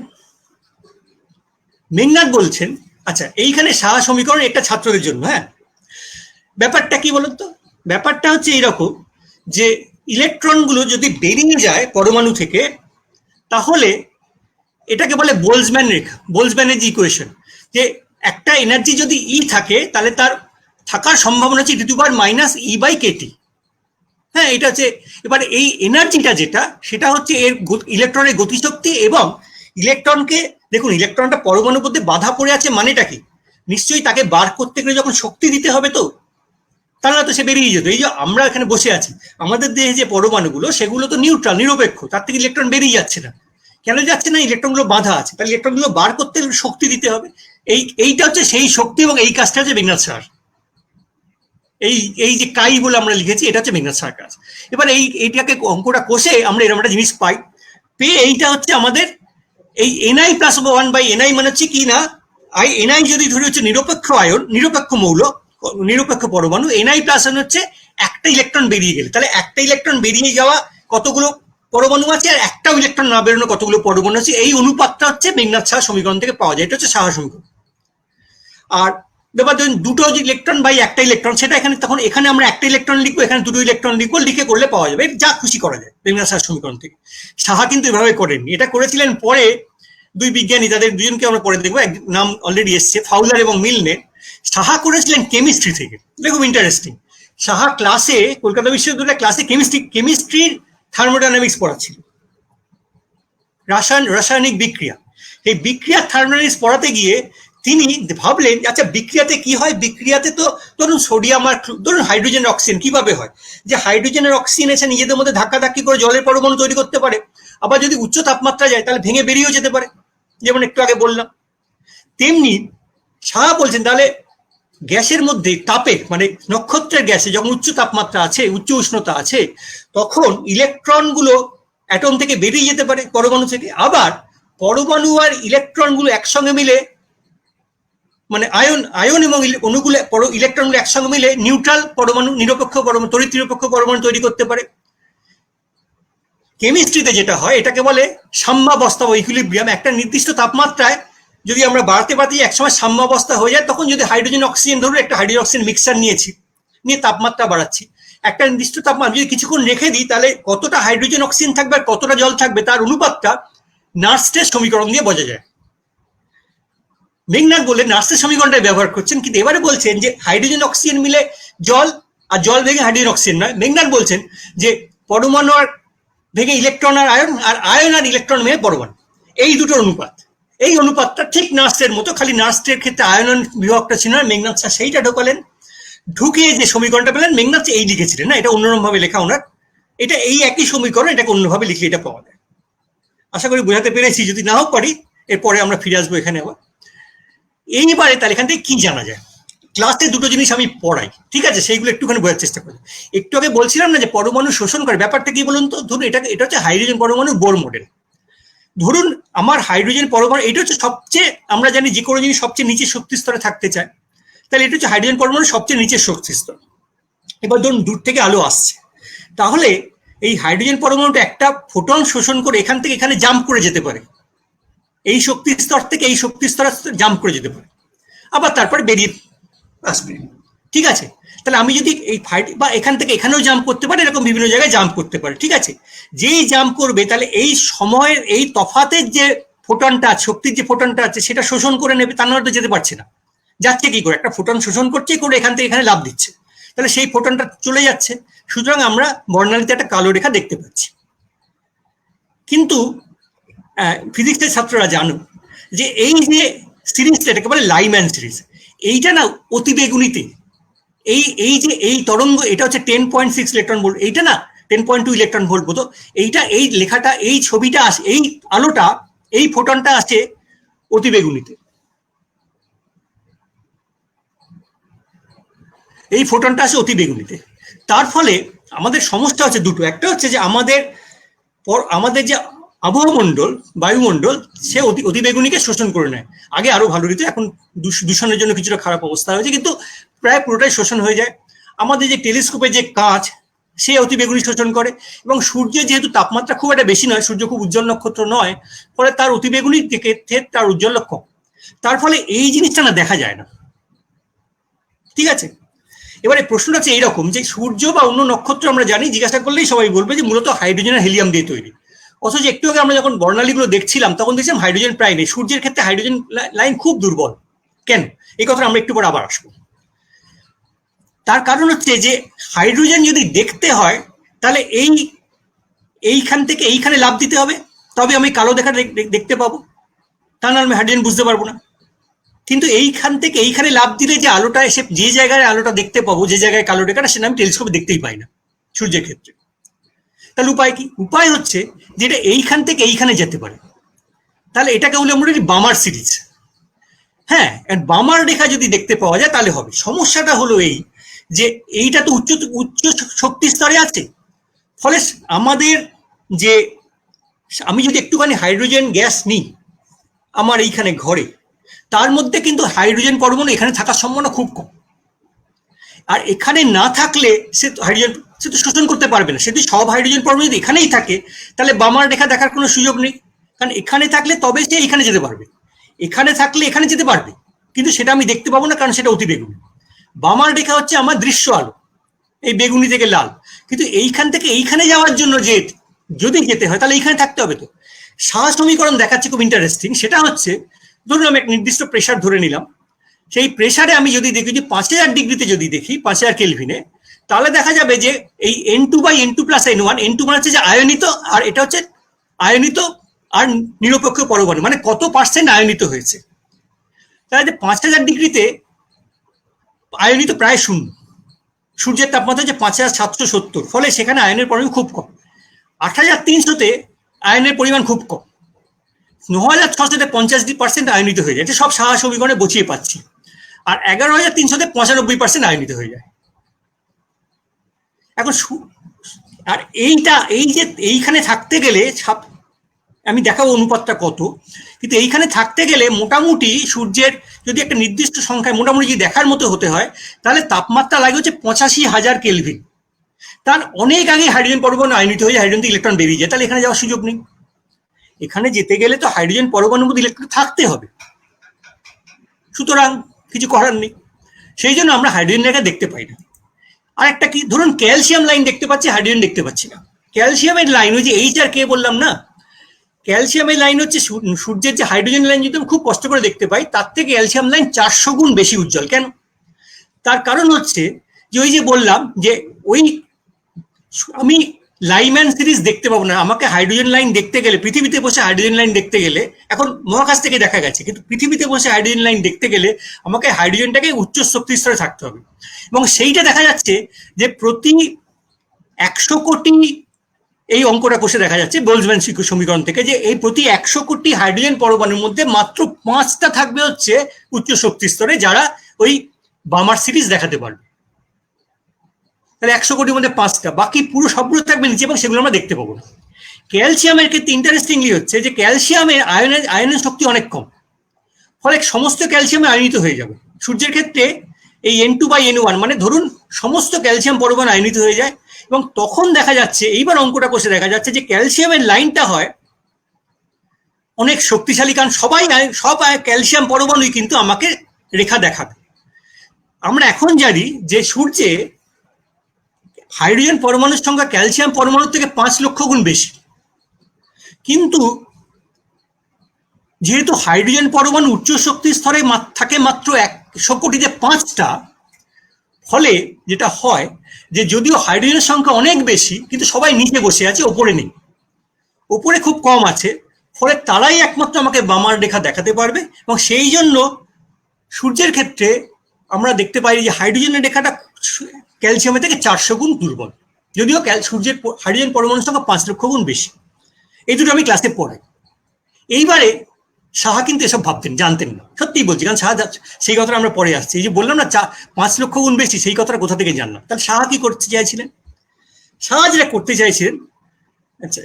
মেঘনাথ বলছেন, আচ্ছা এইখানে সাহা সমীকরণ একটা ছাত্রদের জন্য, হ্যাঁ ব্যাপারটা কি বলুন তো, ব্যাপারটা হচ্ছে এইরকম যে ইলেকট্রনগুলো যদি বেরিয়ে যায় পরমাণু থেকে, তাহলে এটাকে বলে বোলজম্যান রেখা, বোলজম্যানের যে ইকুয়েশন, যে একটা এনার্জি যদি ই থাকে তাহলে তার থাকার সম্ভাবনা হচ্ছে -E/kT। হ্যাঁ এটা হচ্ছে, এবার এই এনার্জিটা যেটা, সেটা হচ্ছে এর ইলেকট্রনের গতিশক্তি। এবং ইলেকট্রনকে দেখুন, ইলেকট্রনটা পরমাণুর মধ্যে বাধা পড়ে আছে, মানেটা কি, নিশ্চয়ই তাকে বার করতে গেলে যখন শক্তি দিতে হবে, তো তাহলে তো সে বেরিয়ে যেত। এই যে আমরা এখানে বসে আছি, আমাদের দেহে যে পরমাণুগুলো সেগুলো তো নিউট্রাল, নিরপেক্ষ, তার থেকে ইলেকট্রন বেরিয়ে যাচ্ছে না। কেন যাচ্ছে না? ইলেকট্রনগুলো বাঁধা আছে, তাহলে ইলেকট্রনগুলো বার করতে শক্তি দিতে হবে। এইটা হচ্ছে সেই শক্তি, এবং এই কাজটা হচ্ছে মেঘনাদ সাহার। এই যে কাই বলে আমরা লিখেছি, এটা হচ্ছে মেঘনাদ সাহার কাজ। এবার এইটাকে অঙ্কটা কষে আমরা এরকম একটা জিনিস পাই, পেয়ে এইটা হচ্ছে আমাদের এই এনআই প্লাস 1/ni মানে হচ্ছে কি না, এনআই যদি ধরে হচ্ছে নিরপেক্ষ আয়ন, নিরপেক্ষ মৌল, নিরপেক্ষ পরমাণু, এনআই প্লাস হচ্ছে একটা ইলেকট্রন বেরিয়ে গেলে, তাহলে একটা ইলেকট্রন বেরিয়ে যাওয়া কতগুলো পরমাণু আছে, আর একটাও ইলেকট্রন না বেরোনো কতগুলো পরমাণু আছে, এই অনুপাতটা হচ্ছে মেঘনাদ সাহা সমীকরণ থেকে পাওয়া যায়। এটা হচ্ছে সাহা সমীকরণ। আর ব্যাপার ধরুন দুটো ইলেকট্রন বাই একটা ইলেকট্রন, সেটা এখানে তখন এখানে আমরা একটা ইলেকট্রন লিখবো, এখানে দুটো ইলেকট্রন লিখবো, লিখে করলে পাওয়া যাবে। যা খুশি করা যায় মেঘনাদ সাহা সমীকরণ থেকে। সাহা কিন্তু এভাবে করেননি, এটা করেছিলেন পরে দুই বিজ্ঞানী, তাদের দুজনকে আমরা পরে দেখবো, এক নাম অলরেডি এসছে, ফাউলার এবং মিলনে। সাহা করেছিলেন কেমিস্ট্রি থেকে, খুব ইন্টারেস্টিং। সাহা ক্লাসে, কলকাতা বিশ্ববিদ্যালয়ের ক্লাসে কেমিস্ট্রির থার্মোডাইনামিক্স পড়াচ্ছিল, রাসায়নিক বিক্রিয়া। এই বিক্রিয়ার থার্মোডাইনামিক্স পড়াতে গিয়ে তিনি ভাবলেন, আচ্ছা বিক্রিয়াতে কি হয়, বিক্রিয়াতে তো ধরুন সোডিয়াম আর ধরুন হাইড্রোজেন অক্সিজেন কিভাবে হয়, যে হাইড্রোজেনের অক্সিজেন এসে নিজেদের মধ্যে ধাক্কাধাক্কি করে জলের পরমাণু তৈরি করতে পারে, আবার যদি উচ্চ তাপমাত্রা যায় তাহলে ভেঙে বেরিয়েও যেতে পারে, যেমন একটু আগে বললাম। তেমনি সাহা বলছেন তাহলে গ্যাসের মধ্যে তাপে, মানে নক্ষত্রের গ্যাসে যখন উচ্চ তাপমাত্রা আছে, উচ্চ উষ্ণতা আছে, তখন ইলেকট্রনগুলো অ্যাটম থেকে বেরিয়ে যেতে পারে, পরমাণু থেকে। আবার পরমাণু আর ইলেকট্রনগুলো একসঙ্গে মিলে, মানে আয়ন এবং অণুগুলো ইলেকট্রনগুলো একসঙ্গে মিলে নিউট্রাল পরমাণু, নিরপেক্ষ পরমাণু, তড়িৎ নিরপেক্ষ পরমাণু তৈরি করতে পারে। কেমিস্ট্রিতে যেটা হয় এটাকে বলে সাম্যাবস্থা বা ইকুইলিব্রিয়াম। একটা নির্দিষ্ট তাপমাত্রায় যদি আমরা বাড়তে একসময় সাম্যাবস্থা হয়ে যায়, তখন যদি হাইড্রোজেন অক্সিজেন, ধরুন একটা হাইড্রোজেন অক্সিজেন মিক্সার নিয়েছি, নিয়ে তাপমাত্রা বাড়াচ্ছি, একটা নির্দিষ্ট তাপমাত্রা যদি কিছুক্ষণ রেখে দিই, তাহলে কতটা হাইড্রোজেন অক্সিজেন থাকবে আর কতটা জল থাকবে তার অনুপাতটা নার্স্টের সমীকরণ দিয়ে বোঝা যায়। মেঘনাদ বলে নার্সের সমীকরণটা ব্যবহার করছেন, কিন্তু এবারে বলছেন যে হাইড্রোজেন অক্সিজেন মিলে জল, আর জল ভেঙে হাইড্রোজেন অক্সিজেন নয়। মেঘনাদ বলছেন যে পরমাণু আর ভেঙে ইলেকট্রন আর আয়ন আর ইলেকট্রন মিলে পরমাণু, এই দুটোর অনুপাত, এই অনুপাতটা ঠিক নার্সের মতো, খালি নার্সের ক্ষেত্রে আয়ন বিভক্ত ছিল না। মেঘনাদ স্যার সেইটা ঢোকালেন, ঢুকিয়ে যে সমীকরণটা পেলেন, মেঘনাদ এই লিখেছিলেন না, এটা অন্যরকম ভাবে লেখা ওনার, এটা এই একই সমীকরণ, এটাকে অন্যভাবে লিখলে এটা পাওয়া যায়। আশা করি বোঝাতে পেরেছি, যদি নাও পারি এরপরে আমরা ফিরে আসবো এখানে আবার। এইবারে তাহলে এখান থেকে কি জানা যায়, ক্লাসে দুটো জিনিস আমি পড়াই, ঠিক আছে, সেইগুলো একটুখানি বোঝার চেষ্টা করি। একটু আগে বলছিলাম না যে পরমাণু শোষণ করে, ব্যাপারটা কি বলুন তো। ধরুন এটা হচ্ছে হাইড্রোজেন পরমাণু বোর মডেল। ধরুন আমার হাইড্রোজেন পরমাণু, এটা হচ্ছে সবচেয়ে, আমরা জানি যে কোনো জিনিস সবচেয়ে নিচের শক্তি স্তরে থাকতে চায়, তাহলে এটা হচ্ছে হাইড্রোজেন পরমাণু সবচেয়ে নিচের শক্তি স্তর। এবার ধরুন দূর থেকে আলো আসছে, তাহলে এই হাইড্রোজেন পরমাণুটা একটা ফোটন শোষণ করে এখান থেকে এখানে জাম্প করে যেতে পারে, এই শক্তি স্তর থেকে এই শক্তি স্তরে জাম্প করে যেতে পারে, আবার তারপরে বেরিয়ে আসবে, ঠিক আছে। তাহলে আমি যদি এই বা এখান থেকে এখানেও জাম্প করতে পারে, এরকম বিভিন্ন জায়গায় জাম্প করতে পারে, ঠিক আছে। যেই জাম্প করবে তাহলে এই সময়ের এই তফাতের যে ফোটনটা, শক্তির যে ফোটনটা আছে সেটা শোষণ করে নেবে, তার নয় তো যেতে পারছে না। যাচ্ছে কি করে, একটা ফোটন শোষণ করছে করে এখান থেকে এখানে লাভ দিচ্ছে, তাহলে সেই ফোটনটা চলে যাচ্ছে, সুতরাং আমরা বর্ণালীতে একটা কালো রেখা দেখতে পাচ্ছি। কিন্তু ফিজিক্সের ছাত্ররা জানো যে এই যে সিরিজটা, এটাকে বলে লাইম্যান সিরিজ, এইটা না অতিবেগুনিতে, এই যে এই তরঙ্গ, এটা হচ্ছে 10.6 ইলেকট্রন ভোল্ট, এইটা না 10.2 ইলেকট্রন ভোল্ট মতো, এইটা এই লেখাটা, এই ছবিটা আসে, এই আলোটা, এই ফোটনটা আসে অতিবেগুনিতে, এই ফোটনটা আসে অতিবেগুনিতে। তার ফলে আমাদের সমস্যা হচ্ছে দুটো, একটা হচ্ছে যে আমাদের যে আবহাওয়া মণ্ডল, বায়ুমণ্ডল, সে অতিবেগুনিকে শোষণ করে নেয়। আগে আরো ভালো দিত, এখন দূষণের জন্য কিছুটা খারাপ অবস্থা হয়েছে, কিন্তু প্রায় পুরোটাই শোষণ হয়ে যায়। আমাদের যে টেলিস্কোপের যে কাঁচ, সে অতিবেগুনি শোষণ করে, এবং সূর্যের যেহেতু তাপমাত্রা খুব একটা বেশি নয়, সূর্য খুব উজ্জ্বল নক্ষত্র নয়, ফলে তার অতিবেগুনি থেকে তার উজ্জ্বল কম, তার ফলে এই জিনিসটা না দেখা যায় না, ঠিক আছে। এবারে প্রশ্নটা হচ্ছে এইরকম যে সূর্য বা অন্য নক্ষত্র আমরা জানি, জিজ্ঞাসা করলেই সবাই বলবে যে মূলত হাইড্রোজেন আর হিলিয়াম দিয়ে তৈরি, অথচ একটু আগে আমরা যখন বর্ণালীগুলো দেখছিলাম তখন দেখছিলাম হাইড্রোজেন প্রায় নেই। সূর্যের ক্ষেত্রে হাইড্রোজেন লাইন খুব দুর্বল, কেন, এই কথা আমরা একটু পরে আবার আসবো। তার কারণ হচ্ছে যে হাইড্রোজেন যদি দেখতে হয় তাহলে এইখান থেকে এইখানে লাভ দিতে হবে, তবে আমি কালো দেখা দেখতে পাবো, তা না আমি হাইড্রোজেন বুঝতে পারবো না। কিন্তু এইখান থেকে এইখানে লাফ দিলে যে আলোটা এসে যে জায়গায় আলোটা দেখতে পাবো, যে জায়গায় কালো রেখাটা, সেটা আমি টেলিস্কোপে দেখতেই পাই না সূর্যের ক্ষেত্রে। তাহলে উপায় কি? উপায় হচ্ছে যেটা এইখান থেকে এইখানে যেতে পারে। তাহলে এটাকে বলে আমরা বামার সিরিজ। হ্যাঁ, বামার রেখা যদি দেখতে পাওয়া যায় তাহলে হবে। সমস্যাটা হলো এই যে এইটা তো উচ্চ উচ্চ শক্তি স্তরে আছে, ফলে আমাদের যে আমি যদি একটুখানি হাইড্রোজেন গ্যাস নিই আমার এইখানে ঘরে, তার মধ্যে কিন্তু হাইড্রোজেন পরমাণু এখানে থাকার সম্ভাবনা খুব কম। আর এখানে না থাকলে সে হাইড্রোজেন সে তো শোষণ করতে পারবে না। সে যদি সব হাইড্রোজেন পরমাণু যদি এখানেই থাকে তাহলে বামার রেখা দেখার কোনো সুযোগ নেই, কারণ এখানে থাকলে তবে সে এখানে যেতে পারবে, এখানে থাকলে এখানে যেতে পারবে, কিন্তু সেটা আমি দেখতে পাবো না, কারণ সেটা অতি বেগুনি। বামার রেখা হচ্ছে আমার দৃশ্য আলো, এই বেগুনি থেকে লাল। কিন্তু এইখান থেকে এইখানে যাওয়ার জন্য যে যদি যেতে হয় তাহলে এইখানে থাকতে হবে। তো সাহা সমীকরণ দেখাচ্ছে খুব ইন্টারেস্টিং। সেটা হচ্ছে, ধরুন আমি এক নির্দিষ্ট প্রেশার ধরে নিলাম, সেই প্রেশারে আমি যদি দেখি যে 5000 ডিগ্রিতে যদি দেখি 5000 কেলভিনে, তাহলে দেখা যাবে যে এই N2/N2+N1, N2 মানে হচ্ছে যে আয়নিত, আর এটা হচ্ছে আয়নিত আর নিরপেক্ষ পরমাণু, মানে কত পার্সেন্ট আয়নিত হয়েছে। তাহলে 5000 ডিগ্রিতে আয়নিত প্রায় শূন্য, সূর্যের তাপমাত্রা হচ্ছে 5770, ফলে সেখানে আয়নের পরিমাণ খুব কম। 8300-তে আয়নের পরিমাণ খুব কম। 9600-তে 50% আয়নিত হয়ে যায়, এটা সব সাহা সমীকরণে বসিয়ে পাচ্ছি। আর 11300-তে 95% আয়নিত হয়ে যায়। এখন আর এই যে এইখানে থাকতে গেলে আমি দেখাবো অনুপাতটা কত, কিন্তু এইখানে থাকতে গেলে মোটামুটি সূর্যের যদি একটা নির্দিষ্ট সংখ্যায় মোটামুটি যদি দেখার মতো হতে হয়, তাহলে তাপমাত্রা লাগে হচ্ছে 85,000 কেলভিন। তার অনেক আগে হাইড্রোজেন পরমাণু আয়নিত হয়ে যায়, হাইড্রোজেন থেকে ইলেকট্রন বেরিয়ে যায়, তাহলে এখানে যাওয়ার সুযোগ নেই। এখানে যেতে গেলে তো হাইড্রোজেন পরমাণুর মধ্যে ইলেকট্রন থাকতে হবে, সুতরাং কিছু করার নেই। সেই জন্য আমরা হাইড্রোজেন রেখা দেখতে পাই না। আর একটা কি, ধরুন ক্যালসিয়াম লাইন দেখতে পাচ্ছি, হাইড্রোজেন দেখতে পাচ্ছি না। ক্যালসিয়ামের লাইন, ওই যে এইচ আর কে বললাম না, ক্যালসিয়ামের লাইন হচ্ছে সূর্যের যে হাইড্রোজেন লাইন যদি আমি খুব কষ্ট করে দেখতে পাই, তার থেকে ক্যালসিয়াম লাইন 400 গুণ বেশি উজ্জ্বল। কেন? তার কারণ হচ্ছে যে ওই যে বললাম যে ওই আমি লাইম্যান সিরিজ দেখতে পাবো না। আমাকে হাইড্রোজেন লাইন দেখতে গেলে, পৃথিবীতে বসে হাইড্রোজেন লাইন দেখতে গেলে, এখন মহাকাশ থেকে দেখা গেছে, কিন্তু পৃথিবীতে বসে হাইড্রোজেন লাইন দেখতে গেলে আমাকে হাইড্রোজেনটাকে উচ্চ শক্তি স্তরে থাকতে হবে। এবং সেইটা দেখা যাচ্ছে যে প্রতি 100 কোটি, এই অঙ্কটা কষে দেখা যাচ্ছে বোলজম্যান সমীকরণ থেকে, যে এই প্রতি 100 কোটি হাইড্রোজেন পরমাণুর মধ্যে মাত্র 5টা থাকবে হচ্ছে উচ্চ শক্তি স্তরে, যারা ওই বামার সিরিজ দেখাতে পারবে। তাহলে 100 কোটির মধ্যে 5টা, বাকি পুরো সবগুলো থাকবে নিচে, এবং সেগুলো আমরা দেখতে পাবো না। ক্যালসিয়ামের ক্ষেত্রে ইন্টারেস্টিংলি হচ্ছে যে ক্যালসিয়ামের আয়নের শক্তি অনেক কম, ফলে সমস্ত ক্যালসিয়ামে আয়নিত হয়ে যাবে। সূর্যের ক্ষেত্রে এই N2/N1, মানে ধরুন সমস্ত ক্যালসিয়াম পরমাণু আয়নিত হয়ে যায়, এবং তখন দেখা যাচ্ছে, এইবার অঙ্কটা কষে দেখা যাচ্ছে যে ক্যালসিয়ামের লাইনটা হয় অনেক শক্তিশালী, কারণ সব ক্যালসিয়াম পরমাণুই কিন্তু আমাকে রেখা দেখাবে। আমরা এখন জানি যে সূর্যে হাইড্রোজেন পরমাণুর সংখ্যা ক্যালসিয়াম পরমাণুর থেকে 5 লক্ষ গুণ বেশি, কিন্তু যেহেতু হাইড্রোজেন পরমাণু উচ্চ শক্তি স্তরে থাকে মাত্র 100 কোটিতে 5টা, ফলে যেটা হয় যে যদিও হাইড্রোজেনের সংখ্যা অনেক বেশি, কিন্তু সবাই নিচে বসে আছে, ওপরে নেই, ওপরে খুব কম আছে, ফলে তারাই একমাত্র আমাকে বামার রেখা দেখাতে পারবে। এবং সেই জন্য সূর্যের ক্ষেত্রে আমরা দেখতে পাই যে হাইড্রোজেনের রেখাটা ক্যালসিয়ামের থেকে 400 গুণ দুর্বল, যদিও সূর্যের হাইড্রোজেন পরমাণুর সংখ্যা 5 লক্ষ গুণ বেশি। এই দুটো আমি ক্লাসে পড়াই। এইবারে সাহা কিন্তু এসব ভাবতেন, জানতেন না, সত্যিই বলছি, কারণ সাহা সেই কথাটা আমরা পরে আসছি। এই যে বললাম না 5 লক্ষ গুণ বেশি, সেই কথাটা কোথা থেকে জানলাম? তাহলে সাহা কি করতে চাইছিলেন? সাহা যেটা করতে চাইছিলেন, আচ্ছা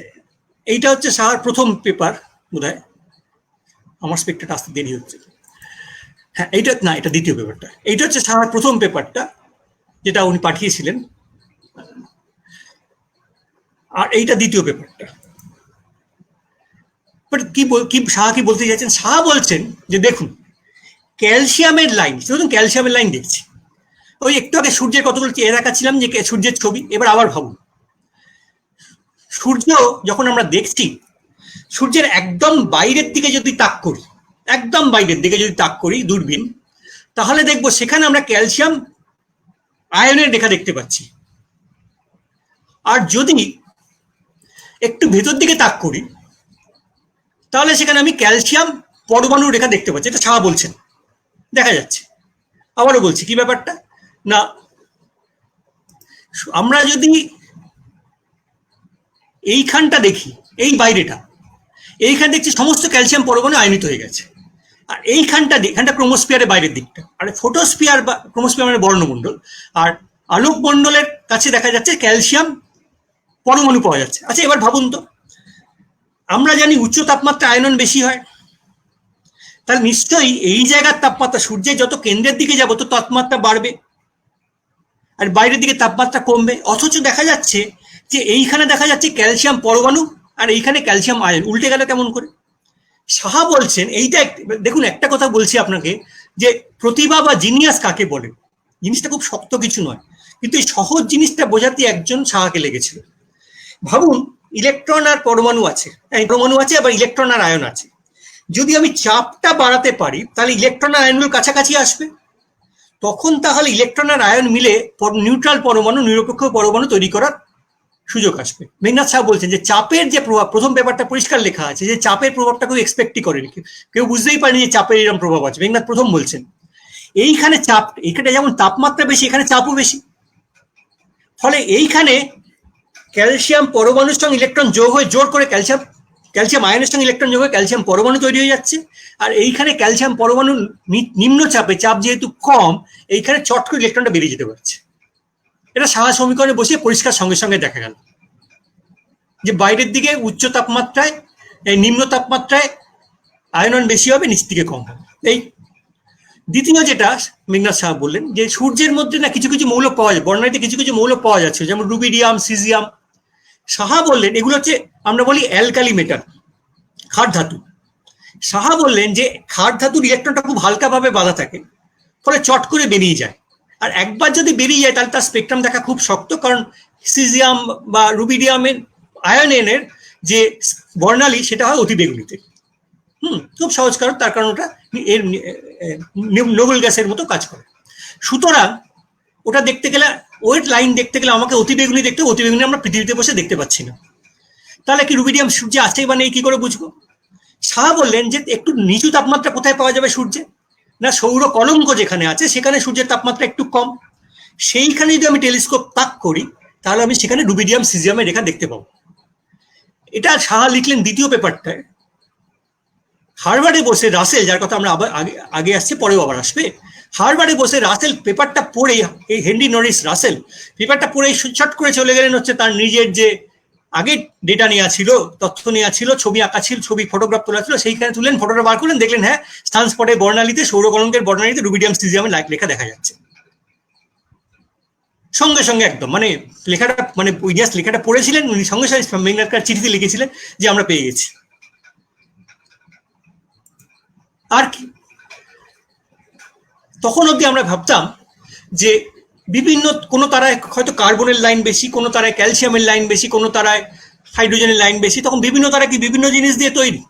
এইটা হচ্ছে সাহার প্রথম পেপার বোধহয়, আমার স্পেক্টরটা আসতে দেরি হচ্ছে। হ্যাঁ, এইটা না, এটা দ্বিতীয় পেপারটা। এইটা হচ্ছে সাহার প্রথম পেপারটা, যেটা উনি পাঠিয়েছিলেন, আর এইটা দ্বিতীয় পেপারটা। কি সাহা কি বলতে চাইছেন? সাহা বলছেন যে দেখুন, ক্যালসিয়ামের লাইন, ধরুন ক্যালসিয়ামের লাইন দেখছি, ওই একটু আগে সূর্যের কতগুলো চেয়ে দেখাচ্ছিলাম যে সূর্যের ছবি। এবার আবার ভাবুন, সূর্য যখন আমরা দেখছি, সূর্যের একদম বাইরের দিকে যদি তাক করি, একদম বাইরের দিকে যদি তাক করি দূরবীন, তাহলে দেখবো সেখানে আমরা ক্যালসিয়াম আয়নের রেখা দেখতে পাচ্ছি। আর যদি একটু ভেতর দিকে তাক করি, তাহলে সেখানে আমি ক্যালসিয়াম পরমাণু রেখা দেখতে পাচ্ছি। এটা সাহা বলছেন। দেখা যাচ্ছে। আবারও বলছি কি ব্যাপারটা না, আমরা যদি এইখানটা দেখি, এই বাইরেটা, এইখানে দেখছি সমস্ত ক্যালসিয়াম পরমাণু আয়নিত হয়ে গেছে। আর এখানটা ক্রোমোস্ফিয়ারের বাইরের দিকটা, আর ফোটোস্ফিয়ার বা ক্রোমোস্ফিয়ার মানে বর্ণমণ্ডল, আর আলোক মণ্ডলের কাছে দেখা যাচ্ছে ক্যালসিয়াম পরমাণু পাওয়া যাচ্ছে। আচ্ছা এবার ভাবুন তো, আমরা জানি উচ্চ তাপমাত্রা আয়নন বেশি হয়, তাহলে নিশ্চয়ই এই জায়গার তাপমাত্রা সূর্যের যত কেন্দ্রের দিকে যাবো তো তাপমাত্রা বাড়বে, আর বাইরের দিকে তাপমাত্রা কমবে। অথচ দেখা যাচ্ছে যে এইখানে দেখা যাচ্ছে ক্যালসিয়াম পরমাণু আর এইখানে ক্যালসিয়াম আয়ন, উল্টে গেল কেমন করে? সাহা বলছেন এইটা, দেখুন একটা কথা বলছি আপনাকে, যে প্রতিভা বা জিনিয়াস কাকে বলে, জিনিসটা খুব শক্ত কিছু নয়, কিন্তু এই সহজ জিনিসটা বোঝাতে একজন সাহাকে লেগেছিল। ভাবুন ইলেকট্রন আর পরমাণু আছে, পরমাণু আছে, আবার ইলেকট্রন আর আয়ন আছে। যদি আমি চাপটা বাড়াতে পারি তাহলে ইলেকট্রন আর আয়নগুলো কাছাকাছি আসবে, তখন তাহলে ইলেকট্রন আর আয়ন মিলে নিউট্রাল পরমাণু, নিরপেক্ষ পরমাণু তৈরি করার সুযোগ আসবে। মেঘনাথ সাহা বলছেন যে চাপের যে প্রভাব, প্রথম পেপারটা পরিষ্কার লেখা আছে যে চাপের প্রভাবটা কেউ এক্সপেক্টই করেনি, কেউ বুঝতেই পারেনি যে চাপের এরকম প্রভাব আছে। মেঘনাথ প্রথম বলছেন এইখানে চাপ, এখানে যেমন তাপমাত্রা বেশি, এখানে চাপও বেশি, ফলে এইখানে ক্যালসিয়াম পরমাণুর সঙ্গে ইলেকট্রন যোগ হয়ে জোর করে ক্যালসিয়াম আয়নের সঙ্গে ইলেকট্রন যোগ হয়ে ক্যালসিয়াম পরমাণু তৈরি হয়ে যাচ্ছে। আর এইখানে ক্যালসিয়াম পরমাণু নিম্ন চাপে, চাপ যেহেতু কম, এইখানে চট করে ইলেকট্রনটা বেরিয়ে যেতে পারছে। এটা সাহা সমীকরণে বসিয়ে পরিষ্কার সঙ্গে সঙ্গে দেখা গেল যে বাইরের দিকে উচ্চ তাপমাত্রায়, এই নিম্ন তাপমাত্রায় আয়নন বেশি হবে, নিচ দিকে কম হবে। এই দ্বিতীয় যেটা মেঘনাথ সাহা বললেন যে সূর্যের মধ্যে না কিছু কিছু মৌল পাওয়া যায়, বর্ণালীতে কিছু কিছু মৌল পাওয়া যাচ্ছে, যেমন রুবিডিয়াম, সিজিয়াম। সাহা বললেন এগুলো হচ্ছে আমরা বলি অ্যালকালি মেটাল, ক্ষার ধাতু। সাহা বললেন যে ক্ষার ধাতুর ইলেকট্রনটা খুব হালকাভাবে বাঁধা থাকে, ফলে চট করে বেরিয়ে যায়। আর একবার যদি বেরিয়ে যায় তাহলে তার স্পেকট্রাম দেখা খুব শক্ত, কারণ সিজিয়াম বা রুবিডিয়ামের আয়নের যে বর্ণালী সেটা হয় অতিবেগুনিতে। খুব সহজ কারণ, তার কারণ ওটা এর নোবেল গ্যাসের মতো কাজ করে। সুতরাং ওটা দেখতে গেলে, ওয়েট লাইন দেখতে গেলে আমাকে অতিবেগুনি দেখতে, অতিবেগুনি আমরা পৃথিবীতে বসে দেখতে পাচ্ছি না। তাহলে কি রুবিডিয়াম সূর্যে আছে বা নেই কি করে বুঝবো? সাহা বললেন যে একটু নিচু তাপমাত্রা কোথায় পাওয়া যাবে সূর্যে, না সৌর কলঙ্ক যেখানে আছে সেখানে সূর্যের তাপমাত্রা একটু কম, সেইখানে যদি আমি টেলিস্কোপ তাক করি তাহলে আমি সেখানে রুবিডিয়াম সিজিয়ামের রেখা দেখতে পাবো। এটা সাহা লিখলেন দ্বিতীয় পেপারটায়। হার্ভার্ডে বসে রাসেল, যার কথা আমরা আবার আগে আসছে, পরেও আবার আসবে, হার্ভার্ডে বসে রাসেল পেপারটা পড়ে, এই হেনরি নরিস রাসেল পেপারটা পড়ে চট করে চলে গেলেন হচ্ছে তার নিজের যে আগে ডেটা নেওয়া ছিল, তথ্য নেওয়া ছিল, ছবি আঁকা ছিল, ছবি ফটোগ্রাফ তোলা ছিল, সেইখানে তুলেন, ফটোটা বার করলেন, দেখলেন হ্যাঁ সানস্পটের বর্ণালীতে, সৌরকলঙ্কের বর্ণালীতে রুবিডিয়াম সিজিয়ামের লেখা দেখা যাচ্ছে সঙ্গে সঙ্গে একদম। মানে লেখাটা, মানে ওই জাস্ট লেখাটা পড়েছিলেন উনি, সঙ্গে সঙ্গে মেঘনাথকার চিঠিতে লিখেছিলেন যে আমরা পেয়ে গেছি। আর কি তখন অবধি আমরা ভাবতাম যে বিভিন্ন কোনো তারায় হয়তো কার্বনের লাইন বেশি, কোনো তারায় ক্যালসিয়ামের লাইন বেশি, কোনো তারায় হাইড্রোজেনের লাইন বেশি, তখন বিভিন্ন তারা কি বিভিন্ন জিনিস দিয়ে তৈরি।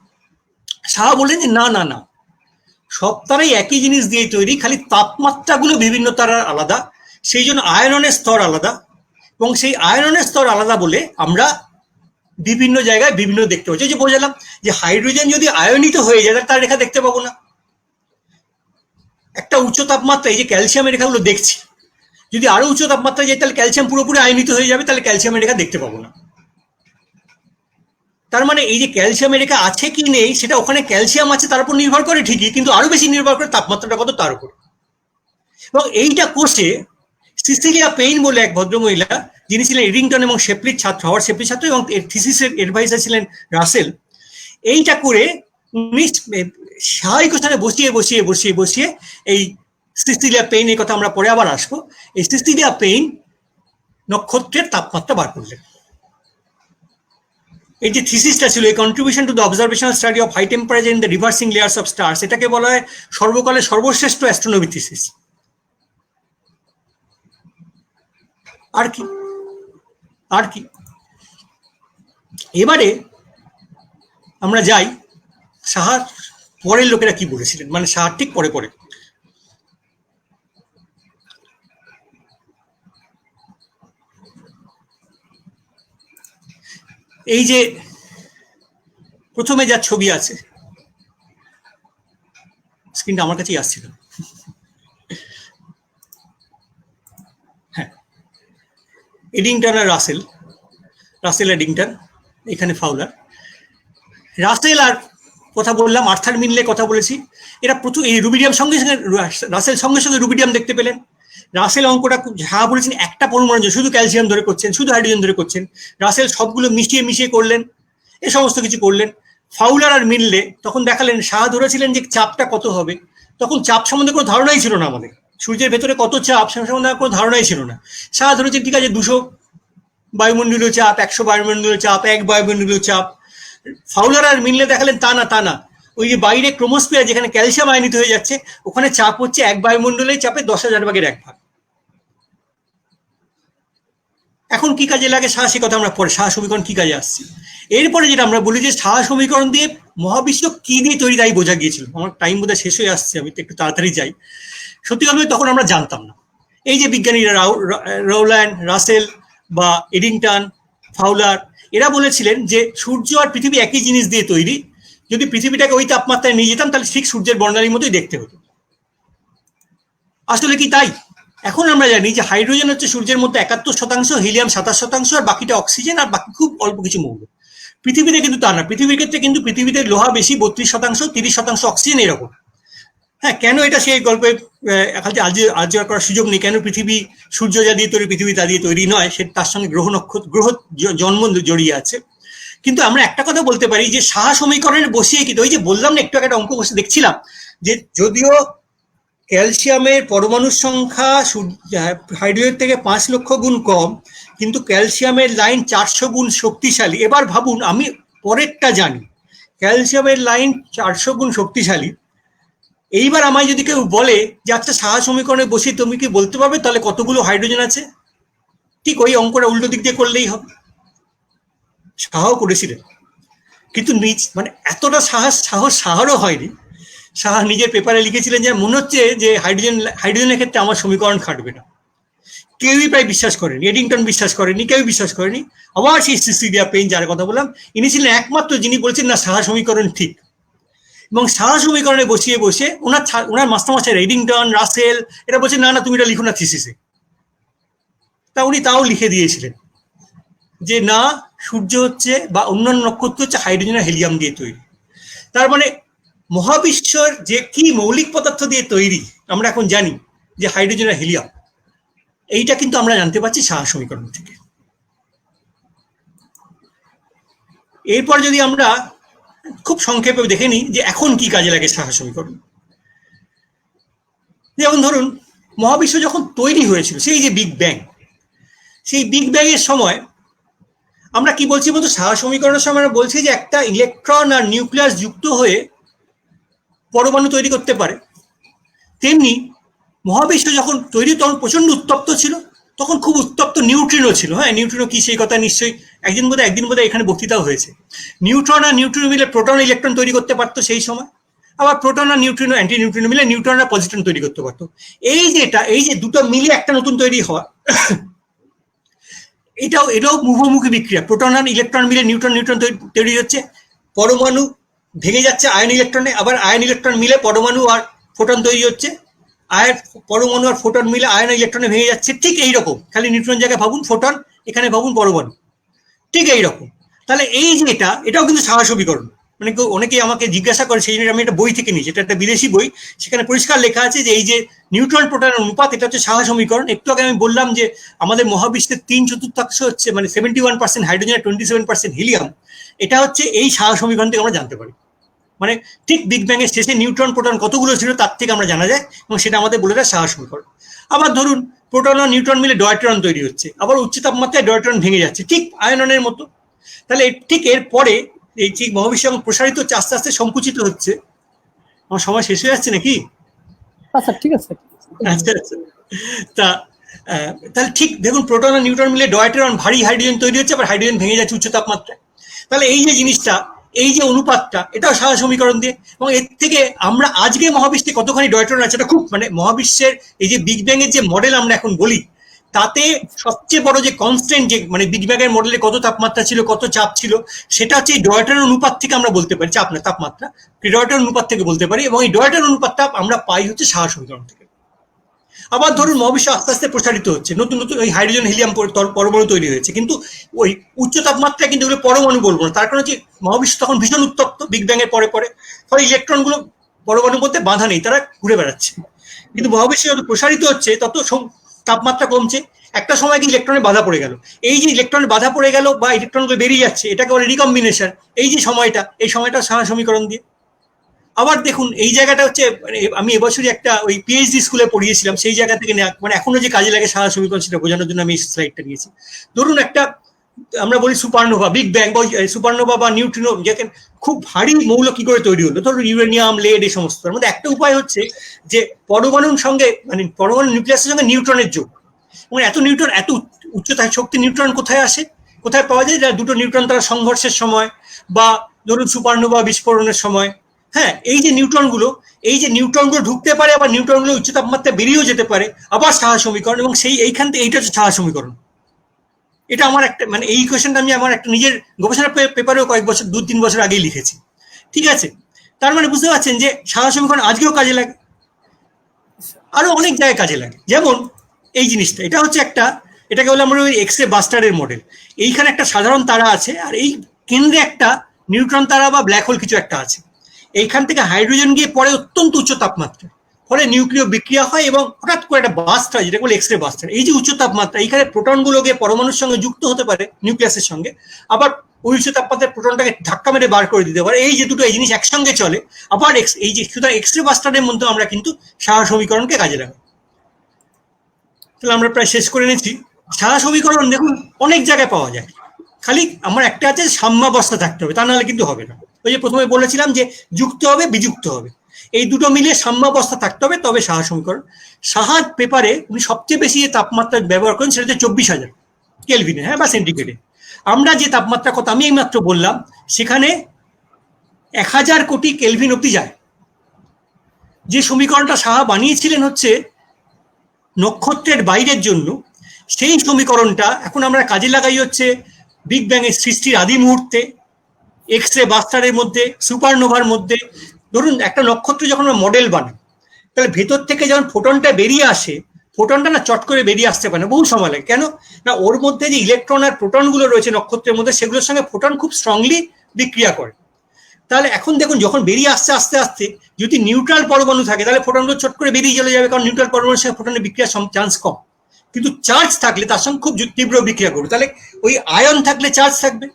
সাহা বললেন যে না না না, সব তারাই একই জিনিস দিয়ে তৈরি, খালি তাপমাত্রাগুলো বিভিন্ন তারার আলাদা, সেই জন্য আয়রনের স্তর আলাদা, এবং সেই আয়রনের স্তর আলাদা বলে আমরা বিভিন্ন জায়গায় বিভিন্ন দেখতে পাচ্ছি। যে বোঝালাম যে হাইড্রোজেন যদি আয়নিত হয়ে যায় তার রেখা দেখতে পাবো না। একটা উচ্চ তাপমাত্রা, এই যে ক্যালসিয়ামের রেখাগুলো দেখছি, যদি আরো উচ্চ তাপমাত্রায় যায় তাহলে ক্যালসিয়াম পুরোপুরি আয়নিত হয়ে যাবে, তাহলে ক্যালসিয়ামের রেখা দেখতে পাবো না। তার মানে এই যে ক্যালসিয়ামের রেখা আছে কি নেই সেটা ওখানে ক্যালসিয়াম আছে তার উপর নির্ভর করে ঠিকই, কিন্তু আরো বেশি নির্ভর করে তাপমাত্রাটা কত তার উপর। এবং এইটা কোর্সে সিসিলিয়া পেইন বলে এক ভদ্রমহিলা, যিনি ছিলেন এডিংটন এবং শেপলির ছাত্র, হওয়ার শেপলির ছাত্র, এবং থিসিসের এডভাইজার ছিলেন রাসেল, এইটা করে উনি সাহা ইকুয়েশনে বসিয়ে বসিয়ে বসিয়ে বসিয়ে এই সিসিলিয়া পেইন, এই কথা আমরা পরে আবার আসবো, এই সিসিলিয়া পেইন নক্ষত্রের তাপমাত্রা বার করলেন। এই যে থিসিসটা ছিল, এই contribution to the observational study of high temperature in the reversing layers of stars, এটাকে বলা হয় সর্বকালের সর্বশ্রেষ্ঠ অ্যাস্ট্রোনমি থিসিস। আর কি আর কি এবারে আমরা যাই সাহার পরের লোকেরা কি বলেছিলেন, মানে সাহার ঠিক পরে পরে। এই যে প্রথমে যার ছবি আছে, স্ক্রিনটা আমার কাছেই আসছিল, হ্যাঁ, এডিংটন আর রাসেল এডিংটন, এখানে ফাউলার। রাসেল আর কথা বললাম, আর্থার মিনলে কথা বলেছি। এরা প্রচুর এই রুবিডিয়াম সঙ্গে সঙ্গে, রাসেল সঙ্গে সঙ্গে রুবিডিয়াম দেখতে পেলেন। রাসেল অঙ্কটা যা বলেছেন, একটা পরমাণু শুধু ক্যালসিয়াম ধরে করছেন, শুধু হাইড্রোজেন ধরে করছেন। রাসেল সবগুলো মিশিয়ে মিশিয়ে করলেন, এ সমস্ত কিছু করলেন। ফাউলার আর মিনলে তখন দেখালেন, সাহা ধরেছিলেন যে চাপটা কত হবে। তখন চাপ সম্বন্ধে কোনো ধারণাই ছিল না আমাদের, সূর্যের ভেতরে কত চাপ সে সম্বন্ধে কোনো ধারণাই ছিল না। সাহা ধরেছেন ঠিক আছে 200 বায়ুমণ্ডলীয় চাপ, 100 বায়ুমণ্ডলীয় চাপ, 1 বায়ুমণ্ডলীয় চাপ। ফাউলার আর মিনলে দেখালেন তা না, ওই যে বাইরে ক্রোমোস্ফিয়ার যেখানে ক্যালসিয়াম আয়নিত হয়ে যাচ্ছে, ওখানে চাপ হচ্ছে 1 বায়ুমণ্ডলের চাপে 10,000 ভাগের 1 ভাগ। এখন কি কাজে লাগে সাহা, সে কথা আমরা পরে, সাহা সমীকরণ কি কাজে আসছে। এরপরে যেটা আমরা বলি যে সাহা সমীকরণ দিয়ে মহাবিশ্ব কি দিয়ে তৈরি তাই বোঝা গিয়েছিল। আমার টাইম বোধহয় শেষ হয়ে আসছে, আমি তো একটু তাড়াতাড়ি যাই। সত্যি কথা তখন আমরা জানতাম না। এই যে বিজ্ঞানীরা রাউল্যান্ড, রাসেল বা এডিংটন, ফাউলার, এরা বলেছিলেন যে সূর্য আর পৃথিবী একই জিনিস দিয়ে তৈরি। যদি পৃথিবীটাকে ওই তাপমাত্রায় নিয়ে যেতাম তাহলে ঠিক সূর্যের বর্ণালীর মতোই দেখতে হতো। আসলে কি তাই? এখন আমরা জানি যে হাইড্রোজেন হচ্ছে সূর্যের মধ্যে 71%, হিলিয়াম 27%, আর বাকিটা অক্সিজেন, আর বাকি খুব অল্প কিছু মৌল। পৃথিবীতে কিন্তু তা না। পৃথিবীর ক্ষেত্রে কিন্তু পৃথিবীতে লোহা বেশি, 32%, 30% অক্সিজেন, এরকম। হ্যাঁ, কেন এটা সেই গল্পে আলোচনা করার সুযোগ নেই। কেন পৃথিবী সূর্য যা দিয়ে তৈরি, পৃথিবী তা দিয়ে তৈরি নয়, সে তার সঙ্গে গ্রহ জন্ম জড়িয়ে আছে। কিন্তু আমরা একটা কথা বলতে পারি যে সাহা সমীকরণের বসিয়ে কিন্তু ওই যে বললাম না, একটু একটা অঙ্ক বসে দেখছিলাম যে যদিও ক্যালসিয়ামের পরমাণুর সংখ্যা হাইড্রোজেন থেকে 5 লক্ষ গুণ কম, কিন্তু ক্যালসিয়ামের লাইন 400 গুণ শক্তিশালী। এবার ভাবুন, আমি পরেরটা জানি, ক্যালসিয়ামের লাইন 400 গুণ শক্তিশালী। এইবার আমায় যদি কেউ বলে যে আচ্ছা সাহা সমীকরণে বসে তুমি কি বলতে পারবে তাহলে কতগুলো হাইড্রোজেন আছে, ঠিক ওই অঙ্কটা উল্টো দিক দিয়ে করলেই হবে। সাহাও করেছিলেন, কিন্তু মানে এতটা সাহারও হয়নি। সাহা নিজের পেপারে লিখেছিলেন যে মনে হচ্ছে যে হাইড্রোজেনের ক্ষেত্রে আমার সমীকরণ খাটবে না। কেউই প্রায় বিশ্বাস করেনি, এডিংটন বিশ্বাস করেনি, কেউ বিশ্বাস করেনি। আবার সেই সিসিলিয়া পেইন, যার কথা বললাম, ইনি ছিলেন একমাত্র যিনি বলছেন না সাহা সমীকরণ ঠিক। এবং সাহা সমীকরণে বসিয়ে বসে ওনার মাস্টারমশাই এডিংটন, রাসেল, এরা বলছে না তুমি এটা লিখো না থিসিসে। তা উনি তাও লিখে দিয়েছিলেন যে না, সূর্য হচ্ছে বা অন্যান্য নক্ষত্র হচ্ছে হাইড্রোজেন আর হিলিয়াম দিয়ে তৈরি। তার মানে মহাবিশ্বর যে কি মৌলিক পদার্থ দিয়ে তৈরি আমরা এখন জানি যে হাইড্রোজেন আর হিলিয়াম, এইটা কিন্তু আমরা জানতে পারছি সাহা সমীকরণ থেকে। এরপর যদি আমরা খুব সংক্ষেপে দেখে নিই যে এখন কি কাজে লাগে সাহা সমীকরণ। যেমন ধরুন মহাবিশ্ব যখন তৈরি হয়েছিল, সেই যে বিগ ব্যাং, সেই বিগ ব্যাং এর সময় আমরা কি বলছি বলতো, সাহা সমীকরণের সময় আমরা বলছি যে একটা ইলেকট্রন আর নিউক্লিয়াস যুক্ত হয়ে পরমাণু তৈরি করতে পারে। তেমনি মহাবিশ্ব যখন তৈরি তখন প্রচন্ড উত্তপ্ত ছিল, তখন খুব উত্তপ্ত নিউট্রিনো ছিল। হ্যাঁ, নিউট্রিনো কি সেই কথা নিশ্চয়ই একদিন বোধহয় এখানে বক্তৃতাও হয়েছে। নিউট্রন আর নিউট্রিনো মিলে প্রোটন ইলেকট্রন তৈরি করতে পারতো সেই সময়। আবার প্রোটন আর নিউট্রিনো, অ্যান্টি নিউট্রিনো মিলে নিউট্রন আর পজিট্রন তৈরি করতে পারতো। এই যে দুটো মিলে একটা নতুন তৈরি হওয়া, এটাও মুখোমুখি বিক্রিয়া। প্রোটন আর ইলেকট্রন মিলে নিউট্রন তৈরি হচ্ছে, পরমাণু ভেঙে যাচ্ছে আয়ন ইলেকট্রনে, আবার আয়ন ইলেকট্রন মিলে পরমাণু আর ফোটন তৈরি হচ্ছে, পরমাণু আর ফোটন মিলে আয়ন ইলেকট্রনে ভেঙে যাচ্ছে। ঠিক এইরকম, খালি নিউট্রন জায়গায় ভাবুন ফোটন, এখানে ভাবুন পরমাণু, ঠিক এইরকম। তাহলে এই যে এটাও কিন্তু সাহা সমীকরণ। মানে অনেকেই আমাকে জিজ্ঞাসা করে, সেই জন্য আমি একটা বই থেকে নিয়েছি, এটা একটা বিদেশি বই, সেখানে পরিষ্কার লেখা আছে যে এই যে নিউট্রন প্রোটনের অনুপাত, এটা হচ্ছে সাহা সমীকরণ। একটু আগে আমি বললাম যে আমাদের মহাবিশ্বের 3/4 হচ্ছে মানে 71% হাইড্রোজেন, 27% হিলিয়াম। এটা হচ্ছে এই সাহা সমীকরণ থেকে আমরা জানতে পারি। মানে ঠিক বিগ ব্যাং এর শেষে নিউট্রন প্রোটন কতগুলো ছিল তার থেকে আমরা জানা যায়, এবং সেটা আমাদের বলে দেয় সাহা সমীকরণ। আবার ধরুন প্রোটন আর নিউট্রন মিলে ডয়ট্রন তৈরি হচ্ছে, আবার উচ্চ তাপমাত্রায় ডয়ট্রন ভেঙে যাচ্ছে, ঠিক আয়ননের মতো। তাহলে ঠিক এর পরে এই ঠিক মহাবিশ্ব প্রসারিত হচ্ছে, আস্তে আস্তে সংকুচিত হচ্ছে। আমার সময় শেষ হয়ে যাচ্ছে নাকি? আচ্ছা, ঠিক আছে। আচ্ছা, তাহলে ঠিক দেখুন, প্রোটন আর নিউট্রন মিলে ডয়ট্রন, ভারী হাইড্রোজেন তৈরি হচ্ছে, আবার হাইড্রোজেন ভেঙে যাচ্ছে উচ্চ তাপমাত্রায়। তাহলে এই যে জিনিসটা, এই যে অনুপাতটা, এটাও সাহা সমীকরণ দিয়ে। এবং এর থেকে আমরা আজকে মহাবিশ্বে কতখানি ডয়ট্রন আছে, এটা খুব মানে মহাবিশ্বের এই যে বিগ ব্যাং এর যে মডেল আমরা এখন বলি, তাতে সবচেয়ে বড় যে কনস্ট্যান্ট, যে মানে বিগ ব্যাং এর মডেলে কত তাপমাত্রা ছিল, কত চাপ ছিল, সেটা হচ্ছে এই ডয়টের অনুপাত থেকে আমরা বলতে পারি, চাপ না তাপমাত্রা, ডয়টের অনুপাত থেকে বলতে পারি। এবং এই ডয়টের অনুপাতটা আমরা পাই হচ্ছে সাহা সমীকরণ থেকে। আবার ধরুন মহাবিশ্ব আস্তে আস্তে প্রসারিত হচ্ছে, নতুন নতুন ওই হাইড্রোজেন হিলিয়াম পরমাণু তৈরি হয়েছে, কিন্তু ওই উচ্চ তাপমাত্রায় কিন্তু ওগুলো পরমাণু বলবো না, তার কারণ হচ্ছে মহাবিশ্ব তখন ভীষণ উত্তপ্ত বিগ ব্যাং এর পরে পরে, ফলে ইলেকট্রনগুলো পরমাণুর মধ্যে বাঁধা নেই, তারা ঘুরে বেড়াচ্ছে। কিন্তু মহাবিশ্ব যত প্রসারিত হচ্ছে তত তাপমাত্রা কমছে, একটা সময় কি ইলেকট্রনের বাধা পড়ে গেল, এই যে ইলেকট্রনের বাধা পড়ে গেল বা ইলেকট্রনগুলো বেরিয়ে যাচ্ছে, এটাকে বলে রিকম্বিনেশন। এই যে সময়টা, এই সময়টা সাহা সমীকরণ দিয়ে। আবার দেখুন এই জায়গাটা হচ্ছে, আমি এবছরই একটা ওই পিএইচডি স্কুলে পড়িয়েছিলাম, সেই জায়গা থেকে মানে এখনো যে কাজে লাগে সাহা সমীকরণ, সেটা বোঝানোর জন্য আমি এই স্লাইডটা নিয়েছি। ধরুন একটা আমরা বলি সুপারনোভা, বিগ ব্যাং বা সুপারনোভা বা নিউট্রিনো, যেখানে খুব ভারী মৌল কি করে তৈরি হলো, ধরুন ইউরেনিয়াম, লেড, এই সমস্ত। তার মধ্যে একটা উপায় হচ্ছে যে পরমাণুর সঙ্গে, মানে পরমাণু নিউক্লিয়াসের সঙ্গে নিউট্রনের যোগ। এবং এত নিউট্রন, এত উচ্চতায় শক্তি নিউট্রন কোথায় আসে, কোথায় পাওয়া যায়? দুটো নিউট্রন তারা সংঘর্ষের সময়, বা ধরুন সুপারনোভা বিস্ফোরণের সময়। হ্যাঁ, এই যে নিউট্রনগুলো ঢুকতে পারে, আবার নিউট্রনগুলো উচ্চ তাপমাত্রায় বেরিয়েও যেতে পারে, আবার সাহা সমীকরণ। এবং সেই এইখান থেকে এইটা হচ্ছে সাহা সমীকরণ। এটা আমার একটা, মানে এই কোয়েশ্চেনটা আমি আমার একটা নিজের গবেষণা পেপারেও কয়েক বছর, 2-3 বছর আগেই লিখেছি। ঠিক আছে, তার মানে বুঝতে পারছেন যে সাহা সমীকরণ আজকেও কাজে লাগে, আরো অনেক জায়গায় কাজে লাগে। যেমন এই জিনিসটা, এটা হচ্ছে একটা, এটাকে বলে আমরা ওই এক্স রে বাস্টারের মডেল। এইখানে একটা সাধারণ তারা আছে, আর এই কেন্দ্রে একটা নিউট্রন তারা বা ব্ল্যাক হোল কিছু একটা আছে। এইখান থেকে হাইড্রোজেন গিয়ে পড়ে অত্যন্ত উচ্চ তাপমাত্রা, ফলে নিউক্লিয় বিক্রিয়া হয় এবং হঠাৎ করে একটা বাস্ট হয়, যেটা বলে এক্স রে বাস্টার। এই যে উচ্চ তাপমাত্রা, এইখানে প্রোটনগুলো গিয়ে পরমাণুর সঙ্গে যুক্ত হতে পারে, নিউক্লিয়াসের সঙ্গে, আবার ওই উচ্চ তাপমাত্রায় প্রোটনটাকে ধাক্কা মেরে বার করে দিতে পারে। এই যে দুটো এই জিনিস একসঙ্গে চলে, আবার এই যে সুতরাং এক্স রে বাস্টারের মধ্যে আমরা কিন্তু সাহা সমীকরণকে কাজে লাগাই। তাহলে আমরা প্রায় শেষ করে নিচ্ছি। সাহা সমীকরণ দেখুন অনেক জায়গায় পাওয়া যায়, খালি আমার একটা আছে সাম্যাবস্থা থাকতে হবে, তা নাহলে কিন্তু হবে না। ওই যে প্রথমে বলেছিলাম যে যুক্ত হবে, বিযুক্ত হবে, এই দুটো মিলিয়ে সাম্যাবস্থা থাকতে হবে, তবে সাহা সমীকরণ। সাহার পেপারে উনি সবচেয়ে বেশি যে তাপমাত্রা ব্যবহার করেন সেটা হচ্ছে 24,000 কেলভিনে, হ্যাঁ, বা সেন্টিগ্রেডে। আমরা যে তাপমাত্রার কথা আমি এইমাত্র বললাম, সেখানে 1000 কোটি কেলভিন অব্দি যায়। যে সমীকরণটা সাহা বানিয়েছিলেন হচ্ছে নক্ষত্রের বাইরের জন্য, সেই সমীকরণটা এখন আমরা কাজে লাগাই হচ্ছে বিগ ব্যাং এর সৃষ্টির আদি মুহূর্তে, এক্স রে বাস্টারের মধ্যে, সুপারনোভার মধ্যে। ধরুন একটা নক্ষত্র যখন আমরা মডেল বানাই, তাহলে ভেতর থেকে যখন ফোটনটা বেরিয়ে আসে, ফোটনটা না চট করে বেরিয়ে আসতে পারে না, বহু সময় লাগে। কেন না, ওর মধ্যে যে ইলেকট্রন আর প্রোটনগুলো রয়েছে নক্ষত্রের মধ্যে, সেগুলোর সঙ্গে ফোটন খুব স্ট্রংলি বিক্রিয়া করে। তাহলে এখন দেখুন যখন বেরিয়ে আসছে আস্তে আস্তে, যদি নিউট্রাল পরমাণু থাকে তাহলে ফোটনগুলো চট করে বেরিয়ে চলে যাবে, কারণ নিউট্রাল পরমাণুর সঙ্গে ফোটনের বিক্রিয়ার চান্স কম। কিন্তু চার্জ থাকলে তার সঙ্গে খুব তীব্র বিক্রিয়া করবে, তাহলে ওই আয়ন থাকলে চার্জ থাকবে।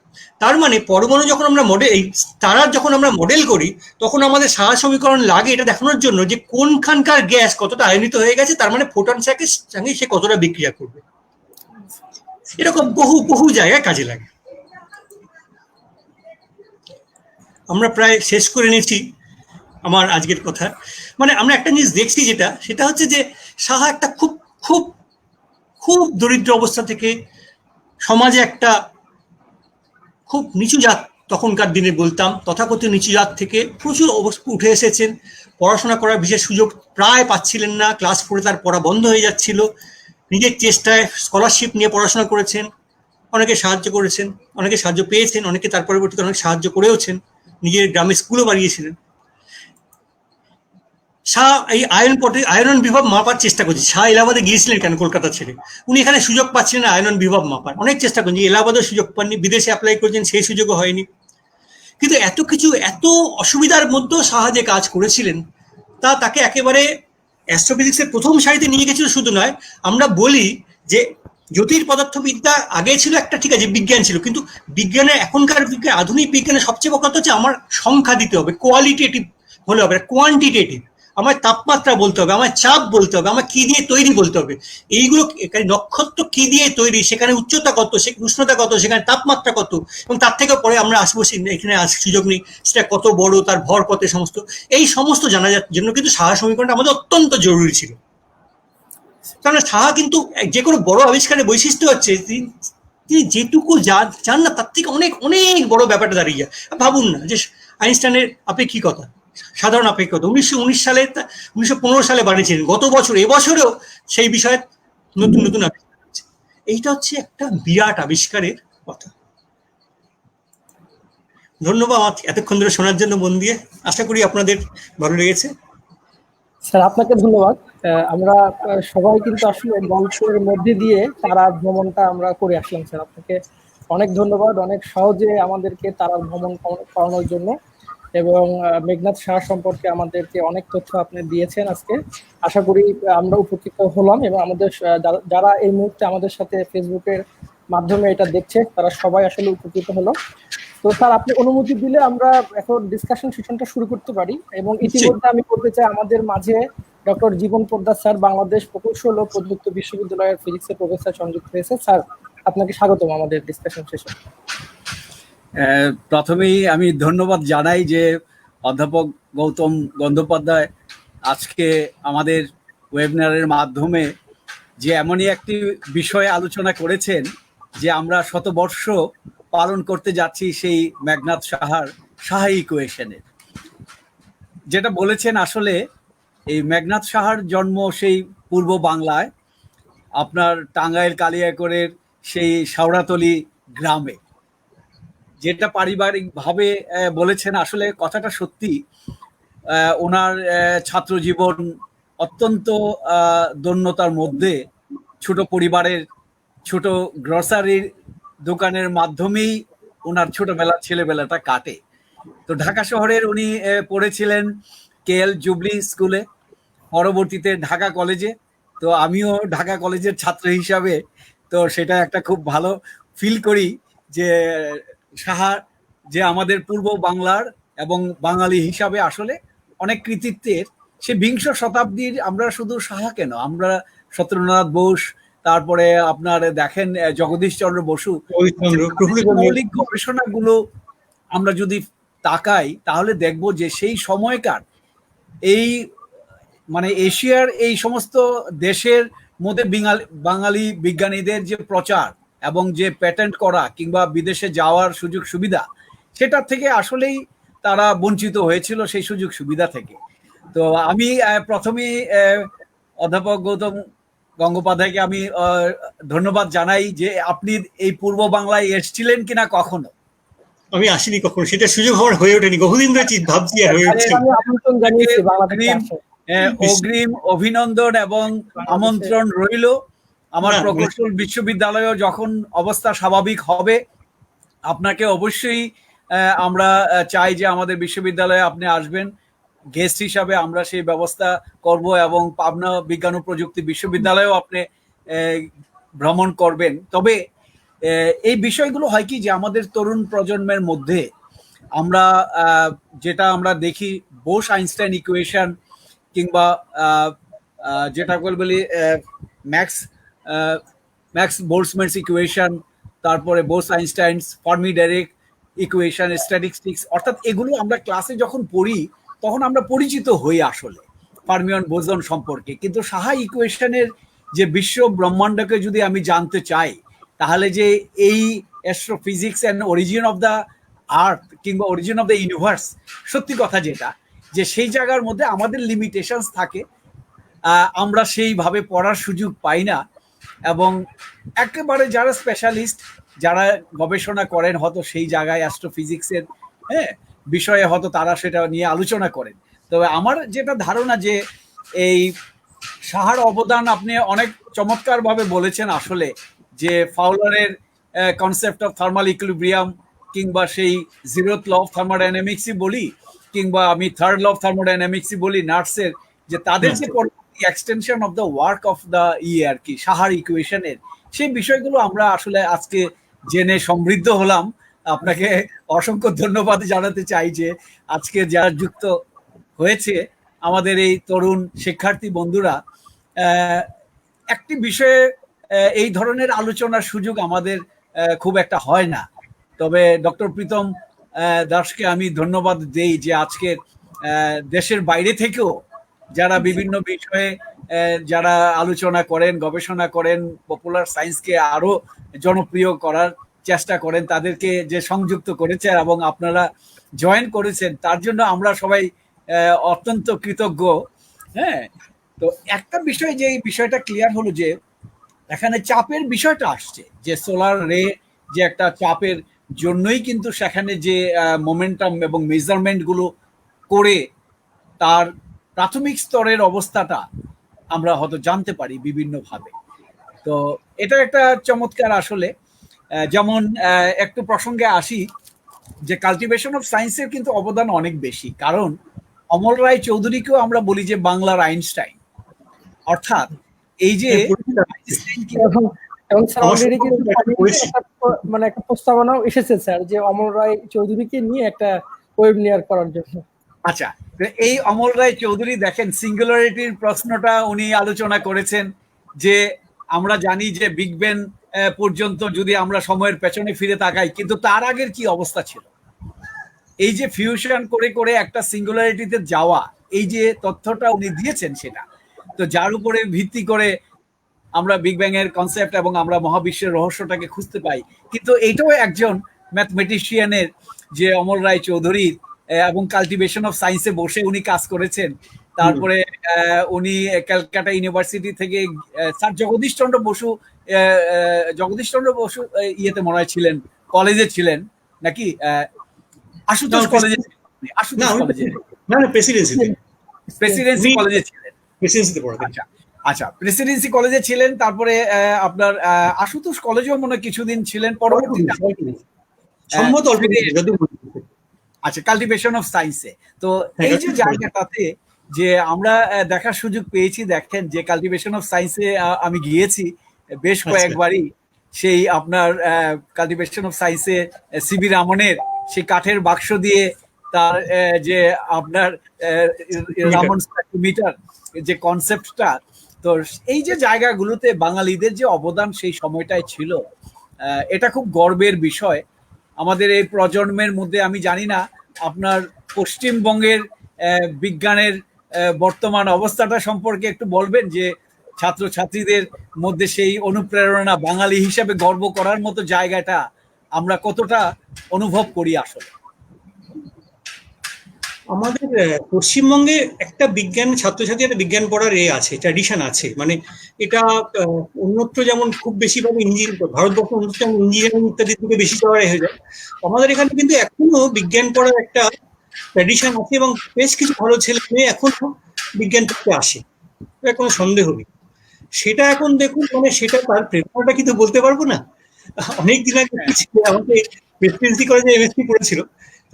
তার মানে পরমাণু যখন আমরা মডেল, এই তারার যখন আমরা মডেল করি, তখন আমাদের সাহা সমীকরণ লাগে এটা দেখানোর জন্য যে কোনখানকার গ্যাস কতটা আয়নিত হয়ে গেছে, তার মানে ফোটন সঙ্গে সে কতটা বিক্রিয়া করবে। এরকম বহু বহু জায়গায় কাজে লাগে। আমরা প্রায় শেষ করে নিয়েছি আমার আজকের কথা। মানে আমরা একটা জিনিস দেখছি, সেটা হচ্ছে যে সাহা একটা খুব খুব খুব দরিদ্র অবস্থা থেকে, সমাজে একটা খুব নিচু জাত, তখনকার দিনে বলতাম তথাকথিত নিচু জাত থেকে প্রচুর উঠে এসেছেন। পড়াশোনা করার বিশেষ সুযোগ প্রায় পাচ্ছিলেন না, ক্লাস 4 তার পড়া বন্ধ হয়ে যাচ্ছিল। নিজের চেষ্টায় স্কলারশিপ নিয়ে পড়াশোনা করেছেন, অনেকে সাহায্য করেছেন, অনেকে সাহায্য পেয়েছেন, অনেকে তার পরবর্তীতে অনেক সাহায্য করেওছেন, নিজের গ্রামে স্কুলও বানিয়েছিলেন। শাহ এই আয়নন বিভব মাপার চেষ্টা করছে। শাহ এলাহাবাদে গিয়েছিলেন কেন কলকাতা ছেড়ে? উনি এখানে সুযোগ পাচ্ছিলেন না আয়নন বিভব মাপার, অনেক চেষ্টা করছেন, এলাহাবাদের সুযোগ পাননি, বিদেশে অ্যাপ্লাই করেছেন, সেই সুযোগও হয়নি। কিন্তু এত কিছু, এত অসুবিধার মধ্যেও শাহ যে কাজ করেছিলেন, তাকে একেবারে অ্যাস্ট্রোফিজিক্সের প্রথম সারিতে নিয়ে গেছিল। শুধু নয়, আমরা বলি যে জ্যোতির পদার্থবিদ্যা আগে ছিল একটা, ঠিক আছে, বিজ্ঞান ছিল, কিন্তু বিজ্ঞানের এখনকার আধুনিক বিজ্ঞানের সবচেয়ে বড় কথা হচ্ছে আমার সংখ্যা দিতে হবে, কোয়ালিটেটিভ হলে হবে, কোয়ান্টিটেটিভ। আমার তাপমাত্রা বলতে হবে, আমার চাপ বলতে হবে, আমার কি দিয়ে তৈরি বলতে হবে। এইগুলো নক্ষত্র কি দিয়ে তৈরি, সেখানে উচ্চতা কত, উষ্ণতা কত, সেখানে তাপমাত্রা কত, এবং তার থেকে পরে আমরা আসবো, এখানে সুযোগ নেই, সেটা কত বড়, তার ভর কত, এই সমস্ত জানা যাওয়ার জন্য কিন্তু সাহা সমীকরণটা আমাদের অত্যন্ত জরুরি ছিল। কারণ সাহা কিন্তু যে কোনো বড় আবিষ্কারের বৈশিষ্ট্য হচ্ছে তিনি যেটুকু জান না, তার থেকে অনেক অনেক বড় ব্যাপারটা দাঁড়িয়ে যায়। ভাবুন না যে আইনস্টাইনের আপেক্ষিকতা, সাধারণ আপেক্ষিকতা 1919 সালে, 1915 সালে বানিয়েছিলেন, গত বছর, এবছরেও সেই বিষয়ে নতুন নতুন এইটা হচ্ছে একটা বিরাট আবিষ্কারের কথা। ধন্যবাদ এতক্ষণ ধরে শোনার জন্য মন দিয়ে। আশা করি আপনাদের ভালো লেগেছে। স্যার আপনাকে ধন্যবাদ। আমরা সবাই কিন্তু আসলে গল্পের মধ্যে দিয়ে তারা ভ্রমণটা আমরা করে আসলাম। স্যার আপনাকে অনেক ধন্যবাদ, অনেক সহজে আমাদেরকে তারা ভ্রমণ করানোর জন্য, এবং মেঘনাদ সাহা সম্পর্কে আমাদেরকে অনেক তথ্য আপনি দিয়েছেন আজকে। আশা করি আমরা উপকৃত হলাম, এবং আমাদের যারা এই মুহূর্তে আমাদের সাথে ফেসবুকের মাধ্যমে এটা দেখছে তারা সবাই আসলে উপকৃত হলো। তো স্যার আপনি অনুমতি দিলে আমরা এখন ডিসকাশন সেশনটা শুরু করতে পারি, এবং ইতিমধ্যে আমি বলতে চাই আমাদের মাঝে ডক্টর জীবন পোদ্দার স্যার বাংলাদেশ প্রকৌশল ও প্রযুক্ত বিশ্ববিদ্যালয়ের ফিজিক্সের প্রফেসর সংযুক্ত হয়েছে। স্যার আপনাকে স্বাগতম আমাদের ডিসকাশন সেশন। প্রথমেই আমি ধন্যবাদ জানাই যে অধ্যাপক গৌতম গঙ্গোপাধ্যায় আজকে আমাদের ওয়েবিনারের মাধ্যমে যে এমনই একটি বিষয়ে আলোচনা করেছেন যে আমরা শতবর্ষ পালন করতে যাচ্ছি সেই মেঘনাদ সাহার সাহা ইকুয়েশনের। যেটা বলেছেন, আসলে এই মেঘনাদ সাহার জন্ম সেই পূর্ব বাংলায়, আপনার টাঙ্গাইল কালিয়াকৈরের সেই শাওড়াতলি গ্রামে। যেটা পারিবারিকভাবে বলেছেন, আসলে কথাটা সত্যি। ওনার ছাত্র জীবন অত্যন্ত দৈন্যতার মধ্যে, ছোট পরিবারের ছোট গ্রসারির দোকানের মাধ্যমেই ওনার ছোটবেলা ছেলেবেলাটা কাটে। তো ঢাকা শহরের উনি পড়েছিলেন কেএল জুবলি স্কুলে, পরবর্তীতে ঢাকা কলেজে। তো আমিও ঢাকা কলেজের ছাত্র হিসাবে তো সেটা একটা খুব ভালো ফিল করি যে সাহা যে আমাদের পূর্ব বাংলার এবং বাঙালি হিসাবে আসলে অনেক কৃতিত্বের। সে বিংশ শতাব্দীর আমরা শুধু সাহা কেন, আমরা সত্যেন্দ্রনাথ বোস, তারপরে আপনার দেখেন জগদীশ চন্দ্র বসু, মৌলিক গবেষণাগুলো আমরা যদি তাকাই তাহলে দেখব যে সেই সময়কার এই মানে এশিয়ার এই সমস্ত দেশের মধ্যে বাঙালি বিজ্ঞানীদের যে প্রচার এবং যে প্যাটেন্ট করা কিংবা বিদেশে যাওয়ার সুযোগ সুবিধা, সেটার থেকে আসলেই তারা বঞ্চিত হয়েছিল সেই সুযোগ সুবিধা থেকে। তো আমি প্রথমেই অধ্যাপক গৌতম গঙ্গোপাধ্যায়কে আমি ধন্যবাদ জানাই যে আপনি এই পূর্ব বাংলায় এসেছিলেন কিনা কখনো। আমি আসিনি কখনো, সেটা সুযোগ আমার হয়ে ওঠেনি, বহুদিন ধরে ভাবছি আর হয়ে উঠছে। অগ্রিম অভিনন্দন এবং আমন্ত্রণ রইল। আমার প্রকৌশল বিশ্ববিদ্যালয়ে যখন অবস্থা স্বাভাবিক হবে আপনাকে অবশ্যই আমরা চাই যে আমাদের বিশ্ববিদ্যালয়ে আপনি আসবেন গেস্ট হিসাবে, আমরা সেই ব্যবস্থা করব, এবং পাবনা বিজ্ঞান ও প্রযুক্তি বিশ্ববিদ্যালয়েও আপনি ভ্রমণ করবেন। তবে এই বিষয়গুলো হয় কি যে আমাদের তরুণ প্রজন্মের মধ্যে আমরা যেটা আমরা দেখি বোস আইনস্টাইন ইকুয়েশন কিংবা যেটা বলি ম্যাক্স বোলসম্যানস ইকুয়েশন, তারপরে Bose Einstein's Fermi Dirac equation, statistics, অর্থাৎ এগুলো আমরা ক্লাসে যখন পড়ি তখন আমরা পরিচিত হই আসলে ফার্মিয়ন বোসন সম্পর্কে। কিন্তু সাহা ইকুয়েশনের যে বিশ্ব ব্রহ্মাণ্ডকে যদি আমি জানতে চাই তাহলে যে এই astrophysics and origin of the earth কিংবা অরিজিন অফ দ্য ইউনিভার্স, সত্যি কথা যেটা যে সেই জায়গার মধ্যে আমাদের লিমিটেশনস থাকে, আমরা সেইভাবে পড়ার সুযোগ পাই না। এবং একেবারে যারা স্পেশালিস্ট, যারা গবেষণা করেন হয়তো সেই জায়গায় অ্যাস্ট্রোফিজিক্সের বিষয়ে হয়তো তারা সেটা নিয়ে আলোচনা করেন। তবে আমার যেটা ধারণা যে এই সাহার অবদান আপনি অনেক চমৎকারভাবে বলেছেন আসলে, যে ফাউলারের কনসেপ্ট অফ থার্মাল ইকুইলিব্রিয়াম কিংবা সেই জিরোথ ল অফ থার্মোডাইনামিক্সই বলি কিংবা আমি থার্ড ল অফ থার্মোডাইনামিক্সই বলি নার্সের, যে তাদের যে extension of the work of the আর কি সাহার ইকুয়েশনের, সেই বিষয়গুলো আমরা আসলে আজকে জেনে সমৃদ্ধ হলাম। আপনাকে অসংখ্য ধন্যবাদ জানাতে চাই যে আজকে যারা যুক্ত হয়েছে আমাদের এই তরুণ শিক্ষার্থী বন্ধুরা, একটি বিষয়ে এই ধরনের আলোচনার সুযোগ আমাদের খুব একটা হয় না। তবে ডক্টর প্রীতম দাসকে আমি ধন্যবাদ দেই যে আজকে দেশের বাইরে থেকেও যারা বিভিন্ন বিষয়ে যারা আলোচনা করেন, গবেষণা করেন, পপুলার সায়েন্সকে আরো জনপ্রিয় করার চেষ্টা করেন, তাদেরকে যে সংযুক্ত করেছে এবং আপনারা জয়েন করেছেন তার জন্য আমরা সবাই অত্যন্ত কৃতজ্ঞ। হ্যাঁ, তো একটা বিষয় যে এই বিষয়টা ক্লিয়ার হলো যে এখানে চাপের বিষয়টা আসছে, যে সোলার রে যে একটা চাপের জন্যই কিন্তু সেখানে যে মোমেন্টাম এবং মেজারমেন্ট গুলো করে তার প্রাথমিক স্তরের অবস্থাটা আমরা হয়তো জানতে পারি বিভিন্নভাবে। তো এটা একটা চমৎকার আসলে। যেমন একটু প্রসঙ্গে আসি, যে কাল্টিভেশন অফ সায়েন্সের কিন্তু অবদান অনেক বেশি, কারণ অমল রায় চৌধুরীকেও আমরা বলি যে বাংলার আইনস্টাইন। অর্থাৎ এই যে এবং স্যার অলরেডি কিন্তু মানে একটা প্রস্তাবনাও এসেছে স্যার, যে অমল রায় চৌধুরীকে নিয়ে একটা ওয়েবিনার করার জন্য। আচ্ছা, এই অমল রায় চৌধুরী দেখেন সিঙ্গুলারিটির প্রশ্নটা উনি আলোচনা করেছেন, যে আমরা জানি যে বিগ ব্যাং পর্যন্ত যদি আমরা সময়ের পেছনে ফিরে তাকাই, কিন্তু তার আগের কি অবস্থা ছিল, এই যে ফিউশন করে করে একটা সিঙ্গুলারিটিতে যাওয়া, এই যে তথ্যটা উনি দিয়েছেন সেটা তো, যার উপরে ভিত্তি করে আমরা বিগ ব্যাং এর কনসেপ্ট এবং আমরা মহাবিশ্বের রহস্যটাকে খুঁজতে পাই। কিন্তু এইটাও একজন ম্যাথমেটিশিয়ানের, যে অমল রায় চৌধুরী, এবং কাল্টিভেশন অফ সায়েন্সে বসে উনি কাজ করেছেন। তারপরে উনি ক্যালকাটা ইউনিভার্সিটি থেকে স্যার জগদীশ চন্দ্র বসু, ইয়েতে মনে হয় ছিলেন, কলেজে ছিলেন নাকি, আশুতোষ কলেজে, আশুতোষ কলেজে, প্রেসিডেন্সি কলেজে ছিলেন। আচ্ছা আচ্ছা, প্রেসিডেন্সি কলেজে ছিলেন, তারপরে আপনার আশুতোষ কলেজেও মনে কিছুদিন ছিলেন, পরবর্তীতে আচ্ছা কাল্টিভেশন অফ সায়েন্সে। তো এই যে জায়গাটাতে যে আমরা দেখার সুযোগ পেয়েছি, দেখেন যে কাল্টিভেশন অফ সায়েন্সে আমি গিয়েছি বেশ কয়েকবারই। সেই আপনার কাল্টিভেশন অফ সায়েন্সে সিবি রামনের সেই কাঠের বাক্স দিয়ে তার যে আপনার রামন মিটার যে কনসেপ্টটা, তো এই যে জায়গাগুলোতে বাঙালিদের যে অবদান সেই সময়টায় ছিল, এটা খুব গর্বের বিষয় আমাদের এই প্রজন্মের মধ্যে। আমি জানি না আপনার পশ্চিমবঙ্গের বিজ্ঞানের বর্তমান অবস্থাটা সম্পর্কে একটু বলবেন, যে ছাত্রছাত্রীদের মধ্যে সেই অনুপ্রেরণা, বাঙালি হিসাবে গর্ব করার মতো জায়গাটা আমরা কতটা অনুভব করি আসলে। আমাদের পশ্চিমবঙ্গে একটা বিজ্ঞান ছাত্রছাত্রী একটা বিজ্ঞান পড়ার আছে, ট্র্যাডিশন আছে। মানে এটা অন্যত্র যেমন খুব বেশি ভাবে ভারতবর্ষ অন্যত্র যেমন ইঞ্জিনিয়ারিং ইত্যাদির দিকে বেশি চড়াই হয়ে যায়, আমাদের এখানে কিন্তু এখনো বিজ্ঞান পড়ার একটা ট্র্যাডিশন আছে, এবং বেশ কিছু ভালো ছেলে মেয়ে এখনো বিজ্ঞান পড়তে আসে, এটা কোনো সন্দেহ নেই। সেটা এখন দেখুন, মানে সেটা তার প্রেরণাটা কিন্তু বলতে পারবো না। অনেকদিন আগে আমাকে প্রেসিডেন্সি কলেজে এমএসসি করেছিল,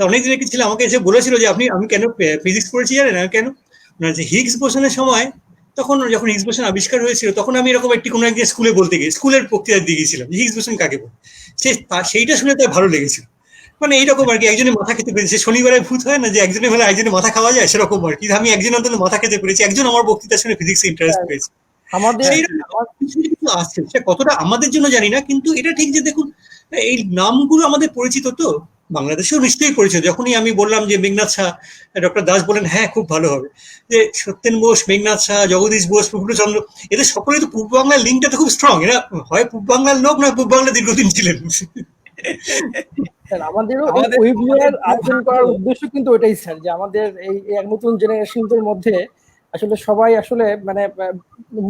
অনেকদিন আগে ছিল, আমাকে এসে বলেছিল যে আমি কেন ফিজিক্স পড়েছি জানেন কেন, যে হিগস বোসনের সময়, তখন যখন হিগস বোসন আবিষ্কার হয়েছিল, তখন আমি এরকম একটি কোনো একদিন স্কুলে বলতে গিয়ে স্কুলের বক্তৃতা দিয়ে গিয়েছিলাম হিগস বোসন কাকে বলে। সেইটা শুনে তার ভালো লেগেছিল। মানে এইরকম আর কি, একজনের মাথা খেতে পেরেছে, শনিবারে ভূত হয় না যে একজনের হলে একজনের মাথা খাওয়া যায়, সেরকম আর কি। আমি একজন অন্তত মাথা খেতে পেরেছি, একজন আমার বক্তৃতা শুনে ফিজিক্সে ইন্টারেস্ট পেয়েছে। আসছে, সে কতটা আমাদের জন্য জানি না, কিন্তু এটা ঠিক যে দেখুন এই নামগুলো আমাদের পরিচিত, তো বাংলাদেশেও নিশ্চয়ই পরিচিত। যখনই আমি বললাম যে মেঘনাদ শাহ, ডক্টর দাস বলেন হ্যাঁ খুব ভালো হবে, যে সত্যেন বোস, মেঘনাদ শাহ, জগদীশ বোস, প্রফুল্লচন্দ্র, এদের সকলে তো পূর্ব বাংলার লিঙ্কটা তো খুব স্ট্রং। এরা হয় পূর্ব বাংলার লোক, নয় পূর্ব বাংলা দীর্ঘদিন ছিলেন। আমাদেরও ওয়েবিনার আয়োজন করার উদ্দেশ্য কিন্তু ওইটাই স্যার, যে আমাদের এই এক নতুন জেনারেশনদের মধ্যে আসলে সবাই আসলে মানে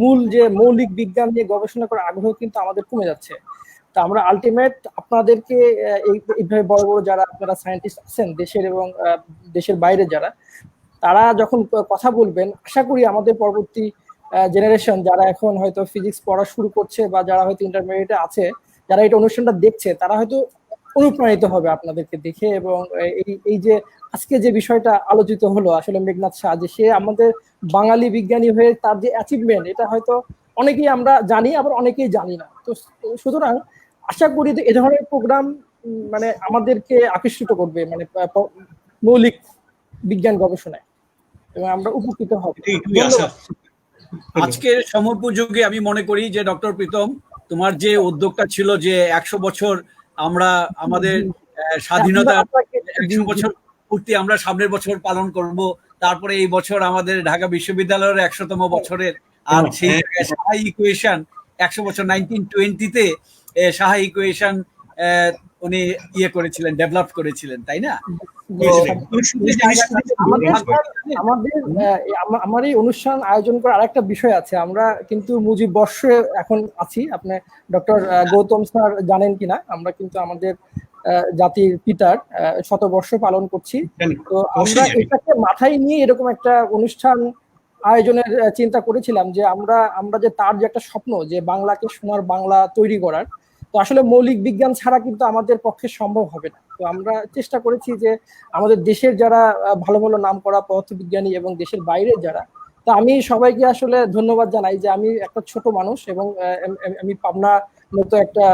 মূল যে মৌলিক বিজ্ঞান নিয়ে গবেষণা করার আগ্রহ কিন্তু আমাদের কমে যাচ্ছে। তা আমরা আলটিমেট আপনাদেরকে এইভাবে বড় বড় যারা আপনারা সায়েন্টিস্ট আছেন দেশের এবং দেশের বাইরে যারা, তারা যখন কথা বলবেন, আশা করি আমাদের পরবর্তী জেনারেশন যারা এখন হয়তো ফিজিক্স পড়া শুরু করছে বা যারা হয়তো ইন্টারমিডিয়েটে আছে, যারা এটা অনুষ্ঠানটা দেখছে, তারা হয়তো অনুপ্রাণিত হবে আপনাদেরকে দেখে। এবং এই যে আজকে যে বিষয়টা আলোচিত হলো আসলে মেঘনাদ শাহ, যে সে আমাদের বাঙালি বিজ্ঞানী হয়ে তার যে অ্যাচিভমেন্ট, এটা হয়তো অনেকেই আমরা জানি, আবার অনেকেই জানি না। তো সুতরাং আশা করি যে এ ধরনের প্রোগ্রাম মানে আমাদেরকে আকর্ষিত করবে মানে মৌলিক বিজ্ঞান গবেষণায়, এবং আমরা উপকৃত হব। আজকের সময়োপযোগী আমি মনে করি যে ডক্টর প্রীতম, তোমার যে উদ্যোগটা ছিল যে 100 বছর আমরা আমাদের স্বাধীনতা 100 বছর পূর্তি আমরা সামনের বছর পালন করব, তারপরে এই বছর আমাদের ঢাকা বিশ্ববিদ্যালয়ের 100তম বছরের, আর সেই সাহা ইকুয়েশন 100 বছর 1920-তে সাহা ইকুয়েশন উনি ইয়ে করেছিলেন, ডেভেলপ করেছিলেন, তাই না? আমার এই অনুষ্ঠান আয়োজন করার আরেকটা বিষয় আছে। আমরা কিন্তু মুজিব বর্ষে এখন আছি, আপনি ডক্টর গৌতম স্যার জানেন কিনা, আমরা কিন্তু আমাদের জাতির পিতার শতবর্ষ পালন করছি। তো আমরা এটাকে মাথায় নিয়ে এরকম একটা অনুষ্ঠান আয়োজনের চিন্তা করেছিলাম, যে আমরা যে তার যে একটা স্বপ্ন, যে বাংলাকে সোনার বাংলা তৈরি করার, তো আসলে মৌলিক বিজ্ঞান ছাড়া কিন্তু আমাদের পক্ষে সম্ভব হবে না। তো আমরা চেষ্টা করেছি যে আমাদের দেশের যারা ভালো ভালো নাম করা পদার্থবিজ্ঞানী এবং দেশের বাইরের যারা, তো আমি সবাইকে আসলে ধন্যবাদ জানাই যে আমি একটা ছোট মানুষ এবং আমি পাবনা মতো একটা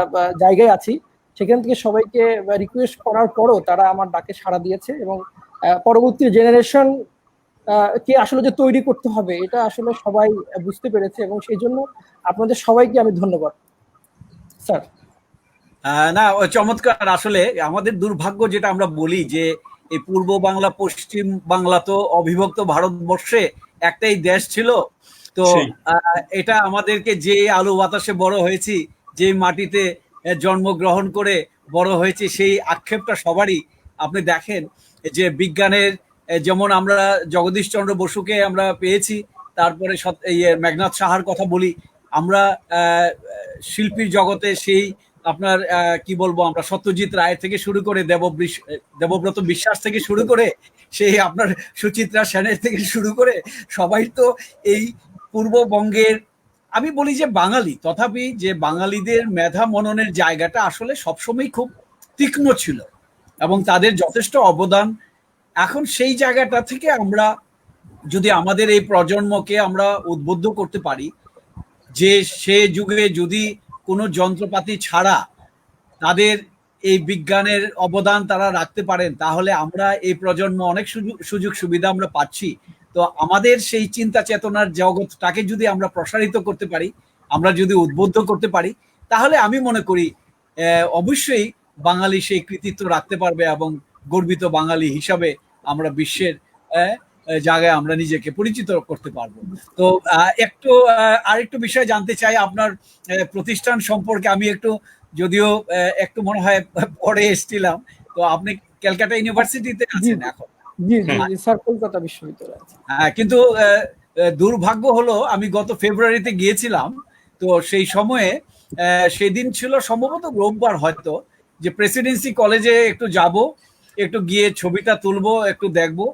জায়গায় আছি, সেখান থেকে সবাইকে রিকোয়েস্ট করার পরও তারা আমার ডাকে সাড়া দিয়েছে এবং পরবর্তী জেনারেশন কে আসলে যে তৈরি করতে হবে এটা আসলে সবাই বুঝতে পেরেছে, এবং সেই জন্য আপনাদের সবাইকে আমি ধন্যবাদ স্যার। না, চমৎকার। আসলে আমাদের দুর্ভাগ্য যেটা আমরা বলি যে এই পূর্ব বাংলা পশ্চিম বাংলা তো অবিভক্ত ভারতবর্ষে একটাই দেশ ছিল। তো এটা আমাদেরকে যে আলো বাতাসে বড় হয়েছি, যে মাটিতে জন্মগ্রহণ করে বড় হয়েছে, সেই আক্ষেপটা সবারই। আপনি দেখেন যে বিজ্ঞানের যেমন আমরা জগদীশ চন্দ্র বসুকে আমরা পেয়েছি, তারপরে মেঘনাদ সাহার কথা বলি, আমরা শিল্পীর জগতে সেই আপনার কি বলবো, আমরা সত্যজিৎ রায় থেকে শুরু করে দেবব্রত বিশ্বাস থেকে শুরু করে সেই আপনার সুচিত্রা সেনের থেকে শুরু করে সবাই তো এই পূর্ববঙ্গের, আমি বলি যে বাঙালি, তথাপি যে বাঙালিদের মেধা মননের জায়গাটা আসলে সবসময় খুব তীক্ষ্ণ ছিল এবং তাদের যথেষ্ট অবদান। এখন সেই জায়গাটা থেকে আমরা যদি আমাদের এই প্রজন্মকে আমরা উদ্বুদ্ধ করতে পারি যে সে যুগে যদি কোনো যন্ত্রপাতি ছাড়া তাদের এই বিজ্ঞানের অবদান তারা রাখতে পারেন, তাহলে আমরা এই প্রজন্ম অনেক সুযোগ সুবিধা আমরা পাচ্ছি। তো আমাদের সেই চিন্তা চেতনার জগৎটাকে যদি আমরা প্রসারিত করতে পারি, আমরা যদি উদ্বুদ্ধ করতে পারি, তাহলে আমি মনে করি অবশ্যই বাঙালি সেই কৃতিত্ব রাখতে পারবে এবং গর্বিত বাঙালি হিসাবে আমরা বিশ্বের জায়গায় আমরা নিজেকে পরিচিত করতে পারবো। তো আরেকটু বিষয় জানতে চাই আপনার প্রতিষ্ঠান সম্পর্কে। আমি একটু, যদিও একটু মনে হয় পরে এসেছিলাম, তো আপনি ক্যালকাটা ইউনিভার্সিটিতে আছেন এখন? জি জি স্যার, কলকাতা বিশ্ববিদ্যালয়। হ্যাঁ, কিন্তু দুর্ভাগ্য হলো আমি গত ফেব্রুয়ারিতে গিয়েছিলাম, তো সেই সময়ে সেদিন ছিল সম্ভবত রোববার হয়তো, যে প্রেসিডেন্সি কলেজে একটু যাব, একটু গিয়ে ছবিটা তুলবো, একটু দেখবো,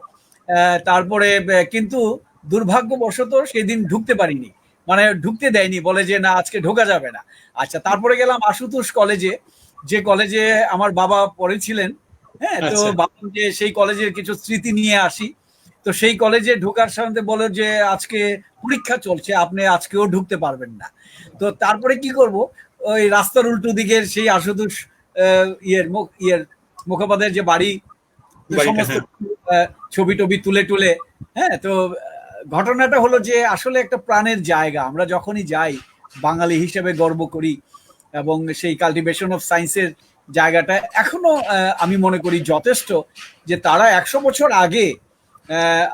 তারপরে কিন্তু দুর্ভাগ্যবশত সেদিন ঢুকতে পারিনি, মানে ঢুকতে দেয়নি, বলে যে না আজকে ঢোকা যাবে না। আচ্ছা, তারপরে গেলাম আশুতোষ কলেজে, যে কলেজে আমার বাবা পড়েছিলেন। হ্যাঁ, তো ভাবলাম যে সেই কলেজের কিছু স্মৃতি নিয়ে আসি। তো সেই কলেজে ঢোকার সাথে বলে যে আজকে পরীক্ষা চলছে, আপনি আজকেও ঢুকতে পারবেন না। তো তারপরে কি করব, ওই রাস্তার উল্টো দিকের সেই আশুতোষ মুখোপাধ্যায়ের যে বাড়ি, সমস্ত ছবি টবি তুলে টুলে, হ্যাঁ। তো ঘটনাটা হলো যে আসলে একটা প্রাণের জায়গা, আমরা যখনই যাই বাঙালি হিসেবে গর্ব করি, এবং সেই কাল্টিভেশন অফ সায়েন্সের জায়গাটা এখনো আমি মনে করি যথেষ্ট, যে তারা 100 বছর আগে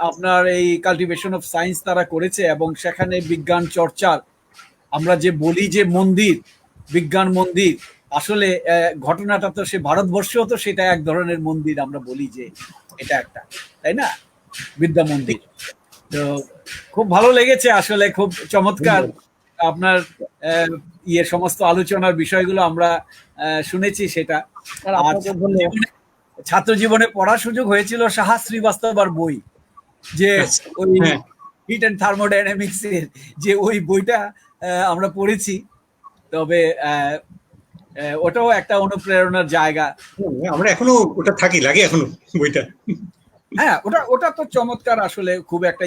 আপনার এই কাল্টিভেশন অফ সায়েন্স তারা করেছে, এবং সেখানে বিজ্ঞান চর্চার আমরা যে বলি যে মন্দির, বিজ্ঞান মন্দির, আসলে ঘটনাটা তো সে ভারতবর্ষেও তো সেটা এক ধরনের মন্দির, আমরা বলি যে এটা একটা, তাই না, বিদ্যা মন্দির। তো খুব ভালো লেগেছে আসলে, খুব চমৎকার আপনার সমস্ত আলোচনার বিষয়গুলো আমরা শুনেছি সেটা। ছাত্র জীবনে পড়ার সুযোগ হয়েছিল সাহা শ্রীবাস্তবার বই, যে ওই হিট এন্ড থার্মোডাইনামিক্স এর যে ওই বইটা আমরা পড়েছি। তবে ওটাও একটা অনুপ্রেরণার জায়গা, আমরা এখনো ওটা থাকি লাগে এখনো বইটা। হ্যাঁ, ওটা তো চমৎকার আসলে, খুব একটা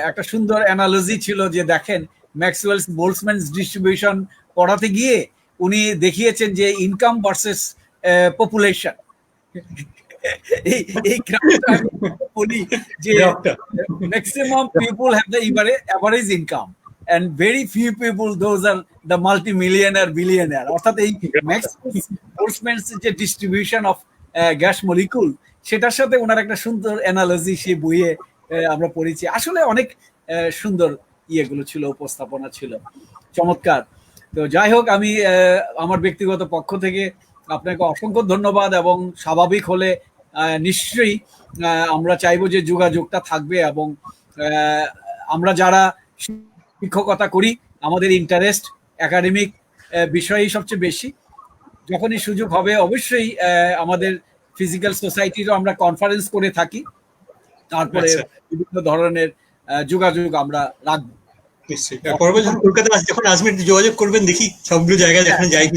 একটা সুন্দর অ্যানালজি ছিল, যে দেখেন ম্যাক্সওয়েলস বোলসম্যানস ডিস্ট্রিবিউশন পড়াতে গিয়ে উনি দেখিয়েছেন যে ইনকাম ভার্সেস পপুলেশন, এই গ্রাফটা বলি যে maximum people have the average income and very few people those are the multi-millionaire billionaire, অর্থাৎ এই ম্যাক্সওয়েলস যে ডিস্ট্রিবিউশন অফ গ্যাস মলিকুল, সেটার সাথে ওনার একটা সুন্দর অ্যানালজি সেই বইয়ে আমরা পড়েছি। আসলে অনেক সুন্দর ইয়েগুলো ছিল, উপস্থাপনা ছিল চমৎকার। তো যাই হোক, আমি আমার ব্যক্তিগত পক্ষ থেকে আপনাকে অসংখ্য ধন্যবাদ। এবং স্বাভাবিক হলে নিশ্চয়ই আমরা চাইবো যে যোগাযোগটা থাকবে, এবং আমরা যারা শিক্ষকতা করি আমাদের ইন্টারেস্ট একাডেমিক বিষয়েই সবচেয়ে বেশি। যখনই সুযোগ হবে অবশ্যই আমাদের ফিজিক্যাল সোসাইটিরও আমরা কনফারেন্স করে থাকি, তারপরে বিভিন্ন ধরনের যোগাযোগ আমরা রাখবো। নিশ্চয়ই পরবর্তী যখন কলকাতা যখন আসবেন যোগাযোগ করবেন, দেখি সবগুলো জায়গায় যখন যাই।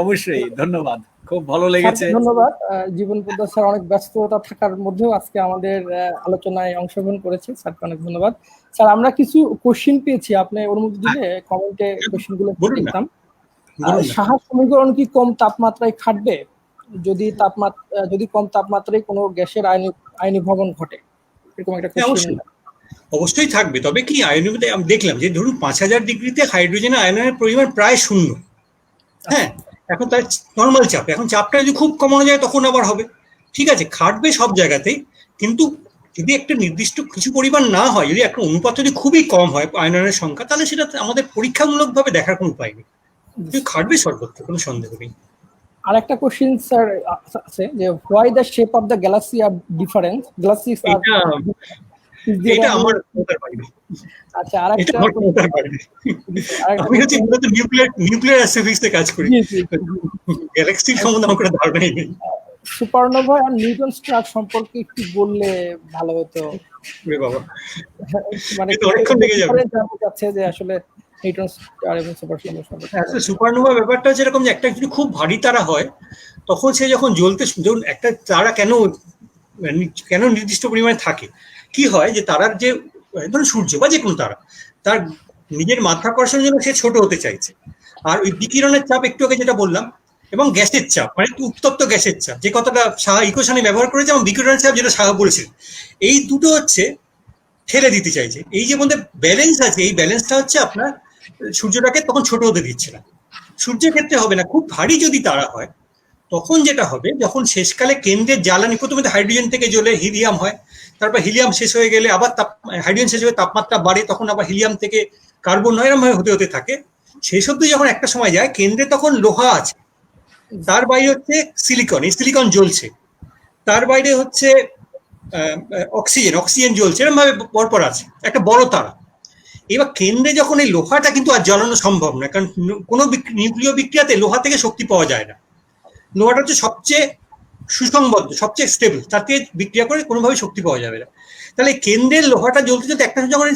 অবশ্যই, ধন্যবাদ, খুব ভালো লেগেছে। ধন্যবাদ। জীবন পোদ্দার স্যার অনেক ব্যস্ততা থাকার মধ্যেও আজকে আমাদের আলোচনায় অংশগ্রহণ করেছে, স্যারকে অনেক ধন্যবাদ। স্যার আমরা কিছু কোশ্চিন পেয়েছি, আপনি অনুমতি দিলে কমেন্টে কোশ্চিন গুলো দেখতাম। সাহা সমীকরণ কি কম তাপমাত্রায় খাটবে যদি কম তাপমাত্রায় কোনো গ্যাসের আয়নীভবন ঘটে? এরকম একটা কোশ্চিন। অবশ্যই থাকবে, তবে কি আয়নীভূত আমি দেখলাম যে ধরুন 5000 ডিগ্রিতে হাইড্রোজেন আয়নের পরিমাণ প্রায় 0। হ্যাঁ, এখন তার নর্মাল চাপ, এখন চাপটা যদি খুব কমানো যায় তখন আবার হবে। ঠিক আছে, খাটবে সব জায়গাতেই, কিন্তু যদি একটা নির্দিষ্ট কিছু পরিমাণ না হয়, যদি একটা অনুপাত যদি খুবই কম হয় আয়নের সংখ্যা, তাহলে সেটা আমাদের পরীক্ষামূলকভাবে দেখার কোনো উপায় নেই। খাটবে সর্বত্র, কোনো সন্দেহ নেই। আর একটা কোশ্চেন স্যার আছে যে why the shape of the galaxy আর ডিফারেন্ট গ্যালাক্সিস আর এটা আমার কথার বাইরে। আচ্ছা, আরেকটা আমি হচ্ছে মূলত নিউক্লিয়ার অ্যাস্ট্রোফিজিক্সে কাজ করি, গ্যালাক্সির সম্বন্ধে আমার কোনো ধারণাই নেই। সুপারনোভা আর নিউটন স্টার সম্পর্কে একটু বললে ভালো হতো। বাবা, মানে অনেকক্ষণ লেগে যাবে। জানতে চাচ্ছে যে আসলে নিউটন স্টার এবং সুপারনোভা সম্পর্কে। আসলে সুপারনোভা ব্যাপারটা যেরকম যে একটা যদি খুব ভারী তারা হয়, তখন সে যখন জ্বলতে, যখন একটা তারা কেন নির্দিষ্ট পরিমাণে থাকে, কি হয় যে তারার যে ধরুন সূর্য বা যে কোনো তারা, তার নিজের মাধ্যাকর্ষণের জন্য সে ছোট হতে চাইছে। আর ওই বিকিরণের চাপ একটু আগে যেটা বললাম, এবং গ্যাসের চাপ, মানে উত্তপ্ত গ্যাসের চাপ, যে কথাটা সাহা ইকুয়েশনে ব্যবহার করেছে, এবং বিকিরণের চাপ যেটা সাহা বলেছিল, এই দুটো হচ্ছে ঠেলে দিতে চাইছে। এই যে মধ্যে ব্যালেন্স আছে, এই ব্যালেন্সটা হচ্ছে আপনার সূর্যটাকে তখন ছোট হতে দিচ্ছে না। সূর্যের ক্ষেত্রে হবে না। খুব ভারী যদি তারা হয়, তখন যেটা হবে, যখন শেষকালে কেন্দ্রের জ্বালানি প্রথমে হাইড্রোজেন থেকে জ্বলে হিলিয়াম হয়, তারপর হিলিয়াম শেষ হয়ে গেলে আবার হাইড্রোজেন শেষ হয়ে তাপমাত্রা বাড়ে, তখন আবার হিলিয়াম থেকে কার্বন হয়, এরকম হতে হতে থাকে। শেষ অব্দি যখন একটা সময় যায়, কেন্দ্রে তখন লোহা আছে, তার বাইরে হচ্ছে সিলিকন, এই সিলিকন জ্বলছে, তার বাইরে হচ্ছে অক্সিজেন জ্বলছে, এরকম ভাবে পরপর আছে একটা বড় তারা। এবার কেন্দ্রে যখন এই লোহাটা কিন্তু আর জ্বালানো সম্ভব না, কারণ কোনো নিউক্লিয় বিক্রিয়াতে লোহা থেকে শক্তি পাওয়া যায় না। লোহাটা হচ্ছে সবচেয়ে সুসংবদ্ধ, সবচেয়ে স্টেবল, তার থেকে বিক্রিয়া করে কোনোভাবে শক্তি পাওয়া যাবে না। তাহলে কেন্দ্রের লোহাটা জ্বলতে জ্বলতে একটা যখন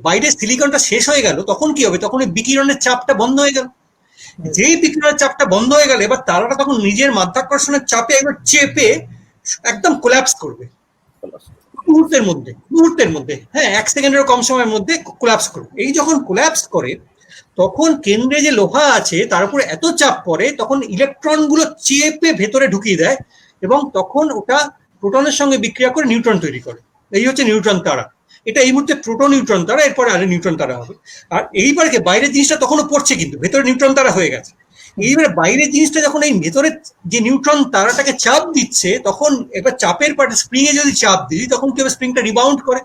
বাইরের সিলিকনটা শেষ হয়ে গেল, তখন কি হবে? তখন ওই বিকিরণের চাপটা বন্ধ হয়ে গেল। যেই বিকিরণের চাপটা বন্ধ হয়ে গেল, এবার তারাটা তখন নিজের মাধ্যাকর্ষণের চাপে একবার চেপে একদম কোল্যাপস করবে মুহূর্তের মধ্যে, হ্যাঁ 1 সেকেন্ডেরও কম সময়ের মধ্যে কোল্যাপস করবে। এই যখন কোল্যাপস করে, তখন কেন্দ্রে যে লোহা আছে তার উপরে এত চাপ পড়ে, তখন ইলেকট্রন গুলো চেপে ভেতরে ঢুকিয়ে দেয়, এবং তখন ওটা প্রোটনের সঙ্গে বিক্রিয়া করে নিউট্রন তৈরি করে। এই হচ্ছে নিউট্রন তারা। এটা এই মুহূর্তে প্রোটো নিউট্রন তারা, এরপরে আরে নিউট্রন তারা হবে। আর এইবারকে বাইরের জিনিসটা তখনও পড়ছে, কিন্তু ভেতরে নিউট্রন তারা হয়ে গেছে। এইবারে বাইরের জিনিসটা যখন এই ভেতরে যে নিউট্রন তারাটাকে চাপ দিচ্ছে, তখন এবার চাপের পার্টে স্প্রিং এ যদি চাপ দিই, তখন কি হবে? স্প্রিংটা রিবাউন্ড করে।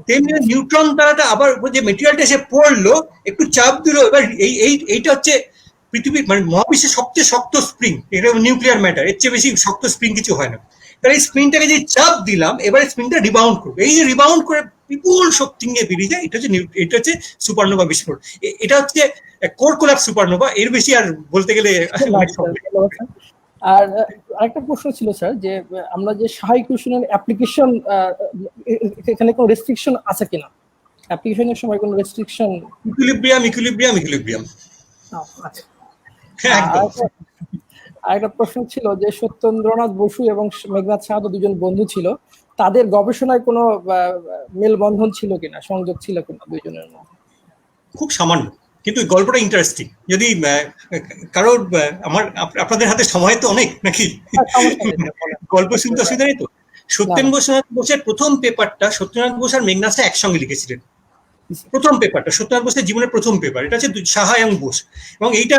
তেমনি নিউট্রন তারাটা আবার যে মেটেরিয়ালটা এসে পড়লো, একটু চাপ দিল, এবার এইটা হচ্ছে পৃথিবীর মানে মহাবিশ্বের সবচেয়ে শক্ত স্প্রিং, এটা নিউক্লিয়ার ম্যাটার, এর চেয়ে বেশি শক্ত স্প্রিং কিছু হয় না। তাহলে এই স্প্রিংটাকে যে চাপ দিলাম, এবারে স্প্রিংটা রিবাউন্ড করবে। এই যে রিবাউন্ড করে বিপুল শক্তি নিয়ে বেরিয়ে যায়, এটা হচ্ছে সুপারনোভা বিস্ফোরণ। এটা হচ্ছে কোর কোলাপস সুপারনোভা, এর বেশি আর বলতে গেলে। আর আরেকটা প্রশ্ন ছিল স্যার, যে আমরা যে সাহা ইকুয়েশনের অ্যাপ্লিকেশন, এখানে কোনো রেস্ট্রিকশন আছে কিনা? অ্যাপ্লিকেশনের সময় কোনো রেস্ট্রিকশন? ইকুইলিব্রিয়াম। আচ্ছা, আরেকটা প্রশ্ন ছিল যে সত্যেন্দ্রনাথ বসু এবং মেঘনাদ সাহা দুজন বন্ধু ছিল, তাদের গবেষণায় কোনো মেলবন্ধন ছিল কিনা, সংযোগ ছিল কিনা দুইজনের মধ্যে? খুব সামান্য, কিন্তু গল্পটা ইন্টারেস্টিং। যদি কারোর আপনাদের হাতে সময় তো অনেক নাকি, গল্প শুনতে অসুবিধা নেই তো। সত্যেন্দ্রনাথ বোসের প্রথম পেপারটা সত্যেন্দ্রনাথ বোস আর মেঘনাদ সাহা একসঙ্গে লিখেছিলেন। প্রথম পেপারটা সত্যেন্দ্রনাথ বোসের জীবনের প্রথম পেপার, এটা হচ্ছে সাহা এবং বোস। এবং এইটা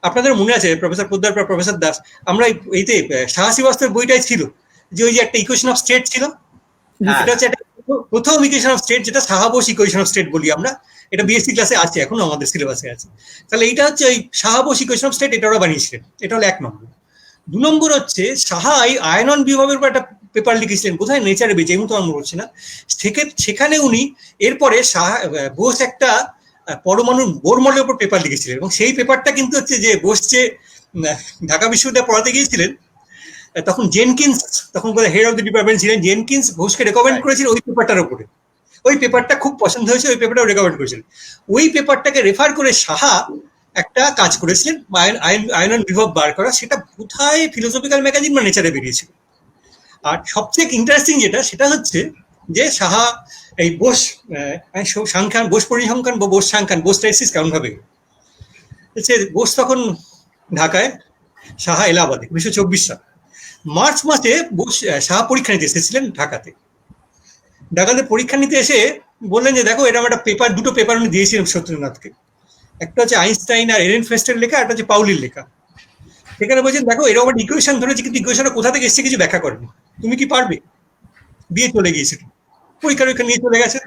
আপনাদের মনে আছে, প্রফেসর পোদ্দার, প্রফেসর দাস, আমরা এইতে সাহা শ্রীবাস্তবের বইটাই ছিল যে ওই যে একটা ইকুয়েশন অফ স্টেট ছিল, এটা হচ্ছে একটা প্রথম ইকুয়েশন অফ স্টেট, যেটা Saha Bose equation of state বলি আমরা, এটা বিএসসি ক্লাসে আছে, এখনো আমাদের সিলেবাসে আছে। তাহলে এইটা হচ্ছে ওই Saha Bose equation of state, এটা ওরা বানিয়েছিলেন। এটা হলো 1 নম্বর। 2 নম্বর হচ্ছে সাহা আয়নন বিভবের উপর একটা পেপার লিখেছিলেন, কোথায় নেচারে বেঁচে, এই মতো আমরা বলছি না, সেখানে উনি এরপরে বোস একটা পরমাণু বোর মডেলের উপর পেপার লিখেছিলেন, এবং সেই পেপারটা কিন্তু হচ্ছে যে বোস যে ঢাকা বিশ্ববিদ্যালয়ে পড়াতে গিয়েছিলেন, তখন জেনকিন্স, তখন হেড অফ দ্য ডিপার্টমেন্ট ছিলেন জেনকিন্স, ঘোষকে রেকমেন্ড করেছিল ওই পেপারটার উপরে। ওই পেপারটা খুব পছন্দ হয়েছে, ওই পেপারটাও রেকমেন্ড করেছিলেন। ওই পেপারটাকে রেফার করে সাহা একটা কাজ করেছিলেন, আয়নন বিভব বার করা, সেটা কোথায় ফিলোসফিক্যাল ম্যাগাজিন বা নেচারে বেরিয়েছিল। আর সবচেয়ে ইন্টারেস্টিং যেটা, সেটা হচ্ছে যে সাহা এই বোস সাংখ্যান, বোস পরিসংখ্যান বা বোস সাংখ্যান, বোস টাইসিস কেমন ভাবে, বোস তখন ঢাকায়, সাহা এলাহাবাদে, 1924 সাল মার্চ মাসে সাহা পরীক্ষা নিতে এসেছিলেন ঢাকাতে। পরীক্ষা নিতে এসে বললেন যে দেখো, এরকম একটা পেপার, দুটো পেপার উনি দিয়েছিলেন সত্যেন্দ্রনাথকে, একটা হচ্ছে আইনস্টাইন আর এরেনফেস্টের লেখা, একটা হচ্ছে পাউলির লেখা। সেখানে বলছেন দেখো, এরকম একটা ইকুয়েশন ধরেছি, কিন্তু ইকুয়েশনটা কোথা থেকে এসছে কিছু ব্যাখ্যা করেনি, তুমি কি পারবে? দিয়ে চলে গিয়েছিল, পরীক্ষা নিয়ে চলে গেছে।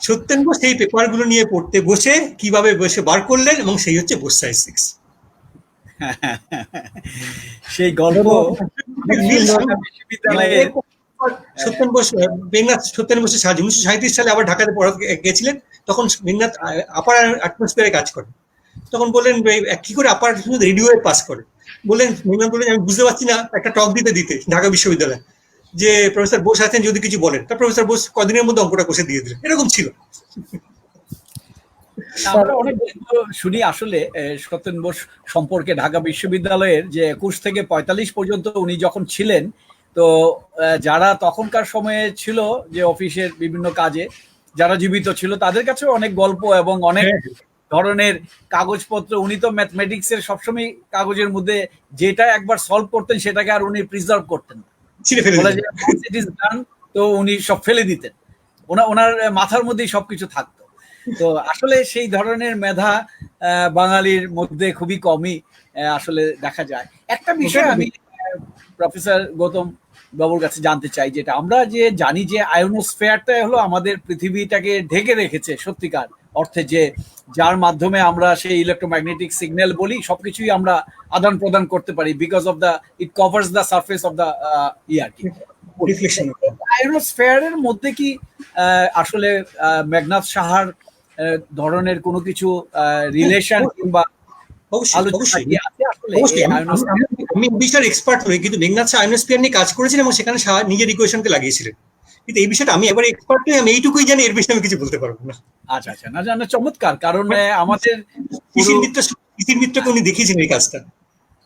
সত্যেন্দ্র সেই পেপারগুলো নিয়ে পড়তে বসে কিভাবে বসে বার করলেন, এবং সেই হচ্ছে বোস স্ট্যাটিস্টিক্স। সেই গল্প বিশ্ববিদ্যালয়ের সত্যেন বোস, মেঘনাথ সত্যেন বোসের সাহায্যে 1937 সালে আবার ঢাকাতে পড়াতে গেছিলেন। তখন মেঘনাথ আপার অ্যাটমসফিয়ারে কাজ করেন। তখন বললেন কি করে আপার রেডিওয়ে পাস করে, বললেন মেঘনাথ বললেন আমি বুঝতে পারছি না, একটা টক দিতে ঢাকা বিশ্ববিদ্যালয়ে, যে প্রফেসর বোস আছেন যদি কিছু বলেন, তা প্রফেসর বোস কদিনের মধ্যে অঙ্কটা কষে দিয়ে দিলেন। এরকম ছিল। আমরা অনেক শুনি আসলে সত্যেন বোস সম্পর্কে ঢাকা বিশ্ববিদ্যালয়ের, যে 21 থেকে 45 পর্যন্ত উনি যখন ছিলেন, তো যারা তখনকার সময়ে ছিল যে অফিসের বিভিন্ন কাজে যারা জীবিত ছিল, তাদের কাছে অনেক গল্প এবং অনেক ধরনের কাগজপত্র, উনি তো ম্যাথমেটিক্স এর সবসময় কাগজের মধ্যে যেটা একবার সলভ করতেন সেটাকে আর উনি প্রিজার্ভ করতেন না, তো উনি সব ফেলে দিতেন, ওনার মাথার মধ্যেই সবকিছু থাকতো। তো আসলে সেই ধরনের মেধা বাঙালির মধ্যে খুবই কমই আসলে দেখা যায়। একটা বিষয় আমি প্রফেসর গৌতম বাবুর কাছে জানতে চাই, যেটা আমরা যে জানি যে আয়োনোস্ফিয়ারটা হলো আমাদের পৃথিবীটাকে ঢেকে রেখেছে সত্যিকার অর্থে, যে যার মাধ্যমে আমরা সেই ইলেকট্রোম্যাগনেটিক সিগন্যাল বলি সবকিছুই আমরা আদান প্রদান করতে পারি, because of the it covers the surface of the আয়োনোস্ফিয়ারের মধ্যে কি আসলে মেঘনাথ সাহার ধরনের কোনো কিছু রিলেশন কিংবা আমি বিষয়ের এক্সপার্ট নই, কিন্তু মেঘনাথ শাহ আয়োনোস্ফিয়ার নিয়ে কাজ করেছিলেন এবং সেখানে নিজের ইকুয়েশনকে লাগিয়েছিলেন, কিন্তু এই বিষয়টা আমি এবার এক্সপার্ট নই, আমি এইটুকুই জানি, এর বিষয়ে আমি কিছু বলতে পারবো না। আচ্ছা আচ্ছা, না জানা চমৎকার, কারণ আমাদের কৃষির মিত্রকে উনি দেখিয়েছেন এই কাজটা।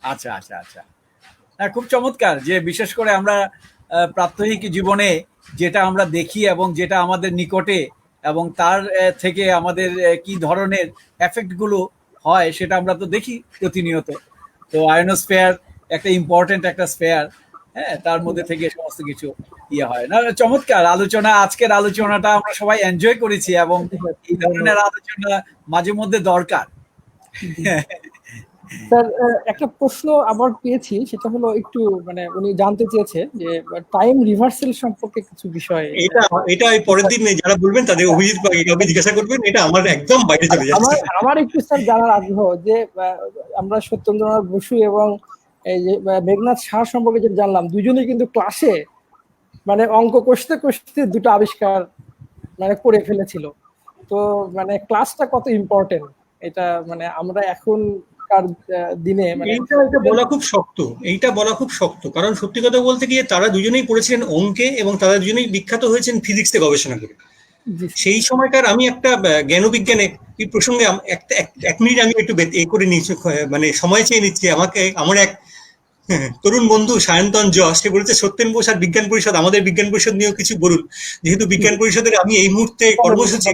আচ্ছা আচ্ছা আচ্ছা, হ্যাঁ খুব চমৎকার, যে বিশেষ করে আমরা প্রাত্যহিক জীবনে যেটা আমরা দেখি এবং যেটা আমাদের নিকটে, এবং তার থেকে আমাদের কি ধরনের এফেক্ট গুলো হয় সেটা আমরা তো দেখি প্রতিনিয়ত। তো আয়োনোস্ফিয়ার একটা ইম্পর্টেন্ট একটা স্ফিয়ার, হ্যাঁ, তার মধ্যে থেকে সমস্ত কিছু ইয়ে হয় না। চমৎকার আলোচনা, আজকের আলোচনাটা আমরা সবাই এনজয় করেছি, এবং এই ধরনের আলোচনা মাঝে মধ্যে দরকার। স্যার, একটা প্রশ্ন আবার পেয়েছি, সেটা হলো একটু মানে উনি জানতে চেয়েছে যে টাইম রিভার্সাল সম্পর্কে কিছু বিষয়। এটা পরের দিন যারা বলবেন তাদের অভিজিৎ বা কাউকে জিজ্ঞাসা করবেন, এটা আমার একদম বাইরে চলে যাচ্ছে। আমার একটু স্যার জানার আগ্রহ যে আমরা সত্যেন্দ্রনাথ বসু এবং এই যে মেঘনাথ সাহা সম্পর্কে যেটা জানলাম, দুজনেই কিন্তু ক্লাসে মানে অঙ্ক কষতে কষতে দুটো আবিষ্কার মানে করে ফেলেছিল। তো মানে ক্লাসটা কত ইম্পর্টেন্ট, এটা মানে আমরা এখন দিনে এইটা বলা খুব শক্ত, কারণ সত্যি কথা বলতে গিয়ে তারা দুজনেই পড়েছিলেন অঙ্কে, এবং তারা দুজনেই বিখ্যাত হয়েছেন ফিজিক্সে গবেষণা করে। সেই সময়কার আমি একটা জ্ঞানবিজ্ঞানে এই প্রসঙ্গে এক মিনিট আমি একটু এ করে নিচ্ছি, মানে সময় চেয়ে নিচ্ছি। আমার এক তরুণ বন্ধু সায়ন্তন যশ, সে বলেছে সত্যেন বোস আর বিজ্ঞান পরিষদ, আমাদের বিজ্ঞান পরিষদ নিয়েও কিছু বলুন, যেহেতু বিজ্ঞান পরিষদের আমি এই মুহূর্তে কর্মসূচি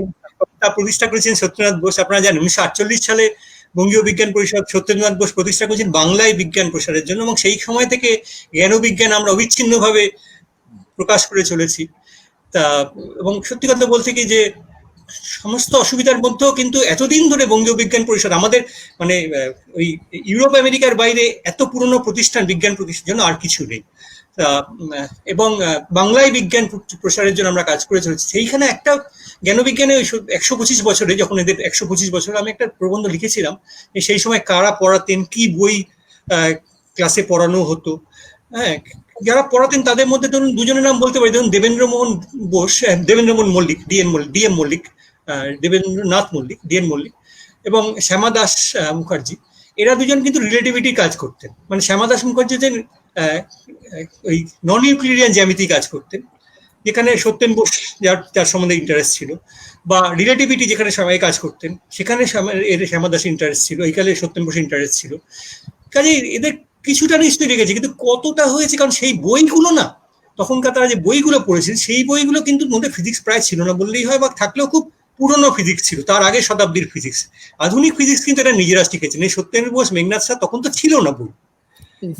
প্রতিষ্ঠা করেছেন সত্যেন্দ্রনাথ বোস। আপনারা জানেন 1948 সালে বঙ্গীয় বিজ্ঞান পরিষদ সত্যেন্দ্রনাথ বোস প্রতিষ্ঠা করেছেন বাংলায় বিজ্ঞান প্রসারের জন্য, এবং সেই সময় থেকে জ্ঞানবিজ্ঞান আমরা অবিচ্ছিন্নভাবে প্রকাশ করে চলেছি। তা এবং সত্যি কথা বলতে কি যে সমস্ত অসুবিধার মধ্যেও কিন্তু এতদিন ধরে বঙ্গীয় বিজ্ঞান পরিষদ আমাদের মানে ওই ইউরোপ আমেরিকার বাইরে এত পুরনো প্রতিষ্ঠান, বিজ্ঞান প্রতিষ্ঠান জন্য আর কিছু নেই। এবং বাংলায় বিজ্ঞান প্রসারের জন্য আমরা কাজ করে চলেছি। সেইখানে একটা জ্ঞানবিজ্ঞানে 125 বছরে, যখন এদের 125 বছরে, আমি একটা প্রবন্ধ লিখেছিলাম যে সেই সময় কারা পড়াতেন, কি বই ক্লাসে পড়ানো হতো। হ্যাঁ, যারা পড়াতেন তাদের মধ্যে ধরুন দুজনের নাম বলতে পারি। ধরুন দেবেন্দ্রমোহন বোস, দেবেন্দ্রমোহন মল্লিক, ডিএম মল্লিক, দেবেন্দ্রনাথ মল্লিক, ডিএন মল্লিক, এবং শ্যামা দাস মুখার্জি। এরা দুজন কিন্তু রিলেটিভিটি কাজ করতেন। মানে শ্যামা দাস মুখার্জি যে ওই নন ইউক্লিডিয়ান জ্যামিতি কাজ করতেন, যেখানে সত্যেন বোস যার সম্বন্ধে ইন্টারেস্ট ছিল, বা রিলেটিভিটি যেখানে সবাই কাজ করতেন সেখানে শ্যামা দাসের ইন্টারেস্ট ছিল, এইখানে সত্যেন বোসের ইন্টারেস্ট ছিল। কাজে এদের কিছুটা নিশ্চয়ই লেগেছে, কিন্তু কতটা হয়েছে, কারণ সেই বইগুলো না, তখনকার তারা যে বইগুলো পড়েছিল সেই বইগুলো কিন্তু মধ্যে ফিজিক্স প্রায় ছিল না বললেই হয়, বা থাকলেও খুব পুরনো ফিজিক্স ছিল, তার আগে শতাব্দীর ফিজিক্স। আধুনিক ফিজিক্স কিন্তু এটা নিজেরা শিখেছেন। এই সত্যেন বোস, মেঘনাদ শাহ তখন তো ছিল না বই।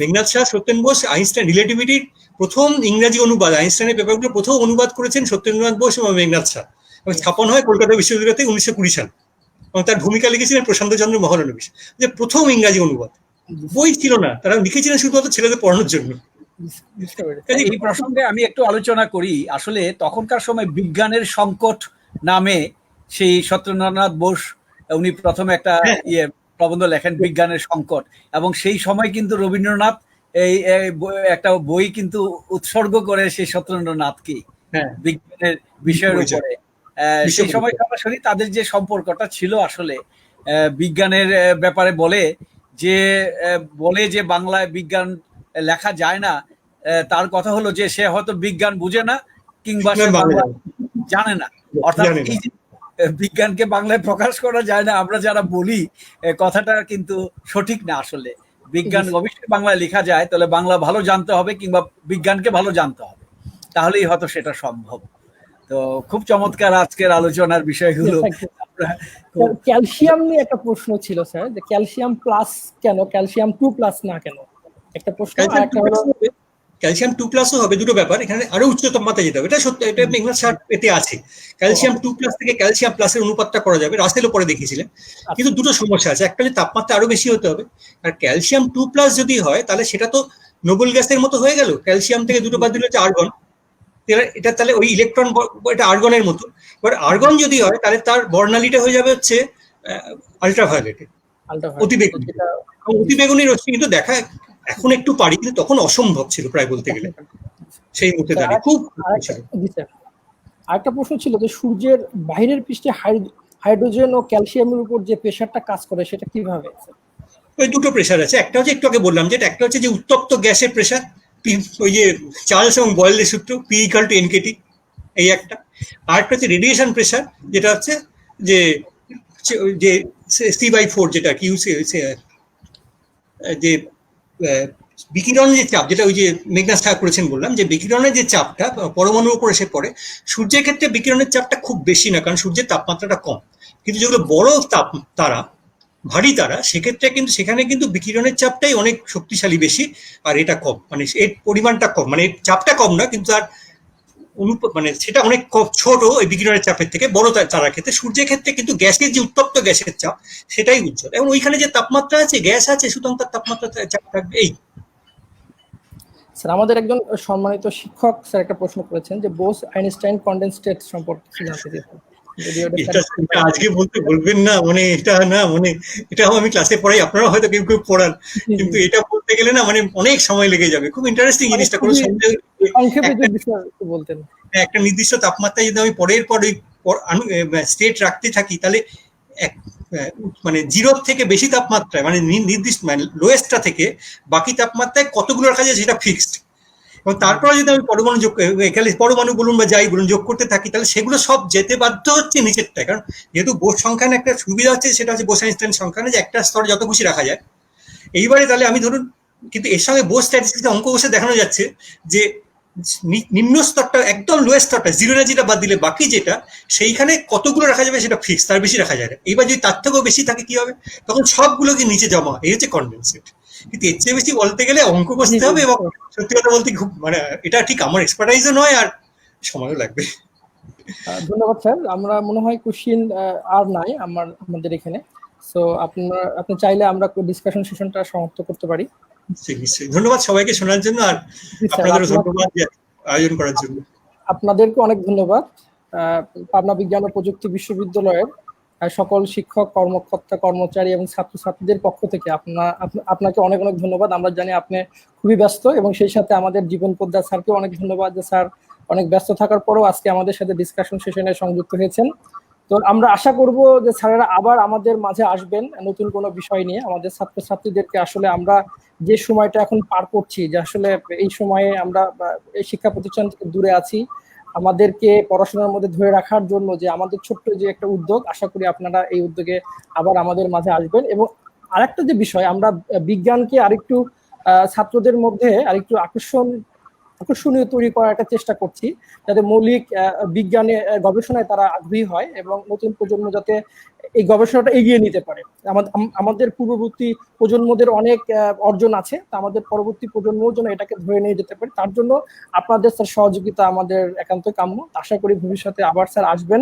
মেঘনাদ শাহ, সত্যেন বোস আইনস্টাইন রিলেটিভিটির প্রথম ইংরাজি অনুবাদ, আইনস্টাইনের পেপারগুলো প্রথম অনুবাদ করেছেন সত্যেন্দ্রনাথ বোস এবং মেঘনাদ শাহ, এবং স্থাপন হয় কলকাতা বিশ্ববিদ্যালয়তে 1920 সাল। এবং তার ভূমিকা লিখেছিলেন প্রশান্ত চন্দ্র মহলানবিশ, যে প্রথম ইংরাজি অনুবাদ। বই ছিল না, তারা লিখেছিলেন শুধুমাত্র ছেলেদের পড়ানোর জন্য। এই প্রসঙ্গে আমি একটু আলোচনা করি। আসলে তখনকার সময় বিজ্ঞানের সংকট নামে সেই সত্যেন্দ্রনাথ বোস উনি প্রথমে একটা প্রবন্ধ লেখেন, বিজ্ঞানের সংকট, এবং সেই সময় কিন্তু রবীন্দ্রনাথ এই একটা বই কিন্তু উৎসর্গ করে সেই সত্যেন্দ্রনাথকে বিজ্ঞানের বিষয়ের উপরে। সেই সময় সরাসরি তাদের যে সম্পর্কটা ছিল, আসলে বিজ্ঞানের ব্যাপারে বলে যে বাংলায় বিজ্ঞান লেখা যায় না, তার কথা হলো যে সে হয়তো বিজ্ঞান বুঝে না, কিংবা সে বাংলা জানে না। অর্থাৎ এই যে বিজ্ঞানকে বাংলায় প্রকাশ করা যায় না, আমরা যারা বলি, কথাটা কিন্তু সঠিক না। আসলে বিজ্ঞান অবশ্যই বাংলায় লেখা যায়, তাহলে বাংলা ভালো জানতে হবে কিংবা বিজ্ঞানকে ভালো জানতে হবে, তাহলেই হয়তো সেটা সম্ভব। তো খুব চমৎকার আজকের আলোচনার বিষয়গুলো। ক্যালসিয়াম নিয়ে একটা প্রশ্ন ছিল স্যার, যে ক্যালসিয়াম প্লাস কেন, ক্যালসিয়াম 2+ না কেন, একটা প্রশ্ন। ক্যালসিয়াম 2+ হবে, দুটো ব্যাপার। এখানে আরো উচ্চ তাপমাত্রা যেতে হবে, এটা সত্যি, এটা মেঘনাদ শাহ এতে আছে। ক্যালসিয়াম 2+ থেকে ক্যালসিয়াম প্লাসের অনুপাতটা করা যাবে, রাসেলও পরে দেখিয়েছিলেন। কিন্তু দুটো সমস্যা আছে, একটা যে তাপমাত্রা আরো বেশি হতে হবে, আর ক্যালসিয়াম 2+ যদি হয় তাহলে সেটা তো নোবেল গ্যাসের মতো হয়ে গেল। ক্যালসিয়াম থেকে দুটো বাদ দিলে হচ্ছে আর্গন, এটা তাহলে ওই ইলেকট্রন, এটা আর্গনের মতো। এবার আর্গন যদি হয় তাহলে তার বর্ণালীটা হয়ে যাবে হচ্ছে আল্ট্রাভায়োলেটে, অতিবেগুনি রশ্মি। কিন্তু দেখা এখন একটু পারি, কিন্তু তখন অসম্ভব ছিল প্রায় বলতে গেলে সেই মুহূর্তে দাঁড়িয়ে। খুব আরেকটা প্রশ্ন ছিল যে সূর্যের বাইরের পৃষ্ঠে হাইড্রোজেন ও ক্যালসিয়ামের উপর যে প্রেসারটা কাজ করে সেটা কিভাবে? ওই দুটো প্রেসার আছে, একটা হচ্ছে একটু আগে বললাম, যেটা একটা হচ্ছে যে উত্তপ্ত গ্যাসের প্রেসার, ওই যে চার্লস এবং বয়েলের সূত্র, P=NKT, এই একটা। আর একটা হচ্ছে রেডিয়েশন প্রেসার, যেটা হচ্ছে যে C/4, যেটা কি যে বিকিরণের যে চাপ, যেটা ওই যে মেঘনাদ শাহ করেছেন বললাম, যে বিকিরণের যে চাপটা পরমাণুর উপর এসে পড়ে, সূর্যের ক্ষেত্রে বিকিরণের চাপটা খুব বেশি না, কারণ সূর্যের তাপমাত্রাটা কম। কিন্তু যেগুলো বড় তারা, ভারী তারা, সেক্ষেত্রে কিন্তু সেখানে কিন্তু বিকিরণের চাপটাই অনেক শক্তিশালী বেশি, আর এটা কম, মানে এর পরিমাণটা কম, মানে চাপটা কম না, কিন্তু তার মানে সেটা অনেক ছোট ওই বিকিরণের চাপের থেকে। বড় তারার ক্ষেত্রে, সূর্যের ক্ষেত্রে কিন্তু গ্যাসের যে উত্তপ্ত গ্যাসের চাপ সেটাই উজ্জ্বল, এবং ওইখানে যে তাপমাত্রা আছে, গ্যাস আছে, সুতরাং তার তাপমাত্রা চাপ থাকবে। এই স্যার, আমাদের একজন সম্মানিত শিক্ষক স্যার একটা প্রশ্ন করেছেন যে বোস আইনস্টাইন কনডেনসেট সম্পর্কে জানতে চাইছেন। আজকে বলতে বলবেন না, মানে এটা না, মানে এটাও আমি ক্লাসে পড়াই, আপনারা হয়তো কেউ কেউ পড়ান, কিন্তু এটা বলতে গেলে না মানে অনেক সময় লেগে যাবে। খুব ইন্টারেস্টিং জিনিসটা, কোনো বলতেন একটা নির্দিষ্ট তাপমাত্রায় যদি আমি পরের পর স্টেট রাখতে থাকি, তাহলে মানে 0 থেকে বেশি তাপমাত্রায়, মানে নির্দিষ্ট মানে লোয়েস্টটা থেকে বাকি তাপমাত্রায় কতগুলো রাখা যায় সেটা ফিক্সড। এবং তারপরে যদি আমি পরমাণু যোগ, এখানে পরমাণু বলুন বা যাই বলুন, যোগ করতে থাকি, তাহলে সেগুলো সব যেতে বাধ্য হচ্ছে নিচেরটায়। কারণ যেহেতু বোস সংখ্যানে একটা সুবিধা হচ্ছে, সেটা হচ্ছে বোস আইনস্টাইন সংখ্যানে, যে একটা স্তরে যত খুশি রাখা যায়। এইবারে তাহলে আমি ধরুন, কিন্তু এর সঙ্গে বোস স্ট্যাটিস্টিক্সে অঙ্ক বসে দেখানো যাচ্ছে যে নিম্ন স্তরটা, একদম লোয়েস্ট স্তরটা, 0 এনার্জিটা বাদ দিলে বাকি যেটা, সেইখানে কতগুলো রাখা যাবে সেটা ফিক্স, তার বেশি রাখা যায় না। এইবার যদি তার থেকেও বেশি থাকে কি হবে, তখন সবগুলোকে নিচে জমা, এই হচ্ছে কনডেনসেট। কিন্তু এর চেয়ে বেশি বলতে গেলে অঙ্ক বসতে হবে, এবং সত্যি কথা বলতে খুব মানে এটা ঠিক আমার এক্সপার্টাইজও নয়, আর সময়ও লাগবে। ধন্যবাদ স্যার। আমরা মনে হয় কোশ্চিন আর নাই আমাদের এখানে, সো আপনি চাইলে আমরা ডিসকাশন সেশনটা সমাপ্ত করতে পারি। নিশ্চয়ই নিশ্চয়ই ধন্যবাদ সবাইকে শোনার জন্য, আর জি স্যার, আপনাদেরও ধন্যবাদ যে আয়োজন করার জন্য। আপনাদেরকে অনেক ধন্যবাদ। পাবনা বিজ্ঞান ও প্রযুক্তি বিশ্ববিদ্যালয়ের সকল শিক্ষক, কর্মকর্তা, কর্মচারী এবং ছাত্রছাত্রীদের পক্ষ থেকে আপনাকে অনেক অনেক ধন্যবাদ। আমরা জানি আপনি খুবই ব্যস্ত, এবং সেই সাথে আমাদের জীবন পোদ্দার স্যারকে অনেক ধন্যবাদ যে স্যার অনেক ব্যস্ত থাকার পরেও আজকে আমাদের সাথে ডিসকাশন সেশনে সংযুক্ত হয়েছেন। তো আমরা আশা করব যে স্যারেরা আবার আমাদের মাঝে আসবেন নতুন কোনো বিষয় নিয়ে। আমাদের ছাত্রছাত্রীদেরকে আসলে আমরা যে সময়টা এখন পার করছি, যে আসলে এই সময়ে আমরা এই শিক্ষা প্রতিষ্ঠান থেকে দূরে আছি, আমাদেরকে পড়াশোনার মধ্যে ধরে রাখার জন্য যে আমাদের ছোট্ট যে একটা উদ্যোগ, আশা করি আপনারা এই উদ্যোগে আবার আমাদের মাঝে আসবেন। এবং আরেকটা যে বিষয়, আমরা বিজ্ঞানকে আরেকটু ছাত্রদের মধ্যে আরেকটু আকর্ষণীয় তৈরি করার একটা চেষ্টা করছি, যাতে মৌলিক বিজ্ঞানে গবেষণায় তারা আগ্রহী হয় এবং নতুন প্রজন্ম যাতে এই গবেষণাটা এগিয়ে নিতে পারে। আমাদের পূর্ববর্তী প্রজন্মদের অনেক অর্জন আছে, তা আমাদের পরবর্তী প্রজন্মও যেন এটাকে ধরে নিয়ে যেতে পারে, তার জন্য আপনাদের স্যার সহযোগিতা আমাদের একান্ত কাম্য। আশা করি ভবিষ্যতে আবার স্যার আসবেন,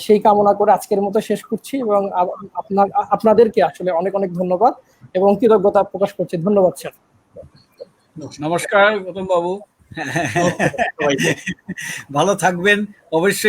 সেই কামনা করে আজকের মতো শেষ করছি, এবং আপনাদেরকে আসলে অনেক অনেক ধন্যবাদ এবং কৃতজ্ঞতা প্রকাশ করছি। ধন্যবাদ স্যার। নমস্কার গৌতম বাবু, ভালো থাকবেন অবশ্যই।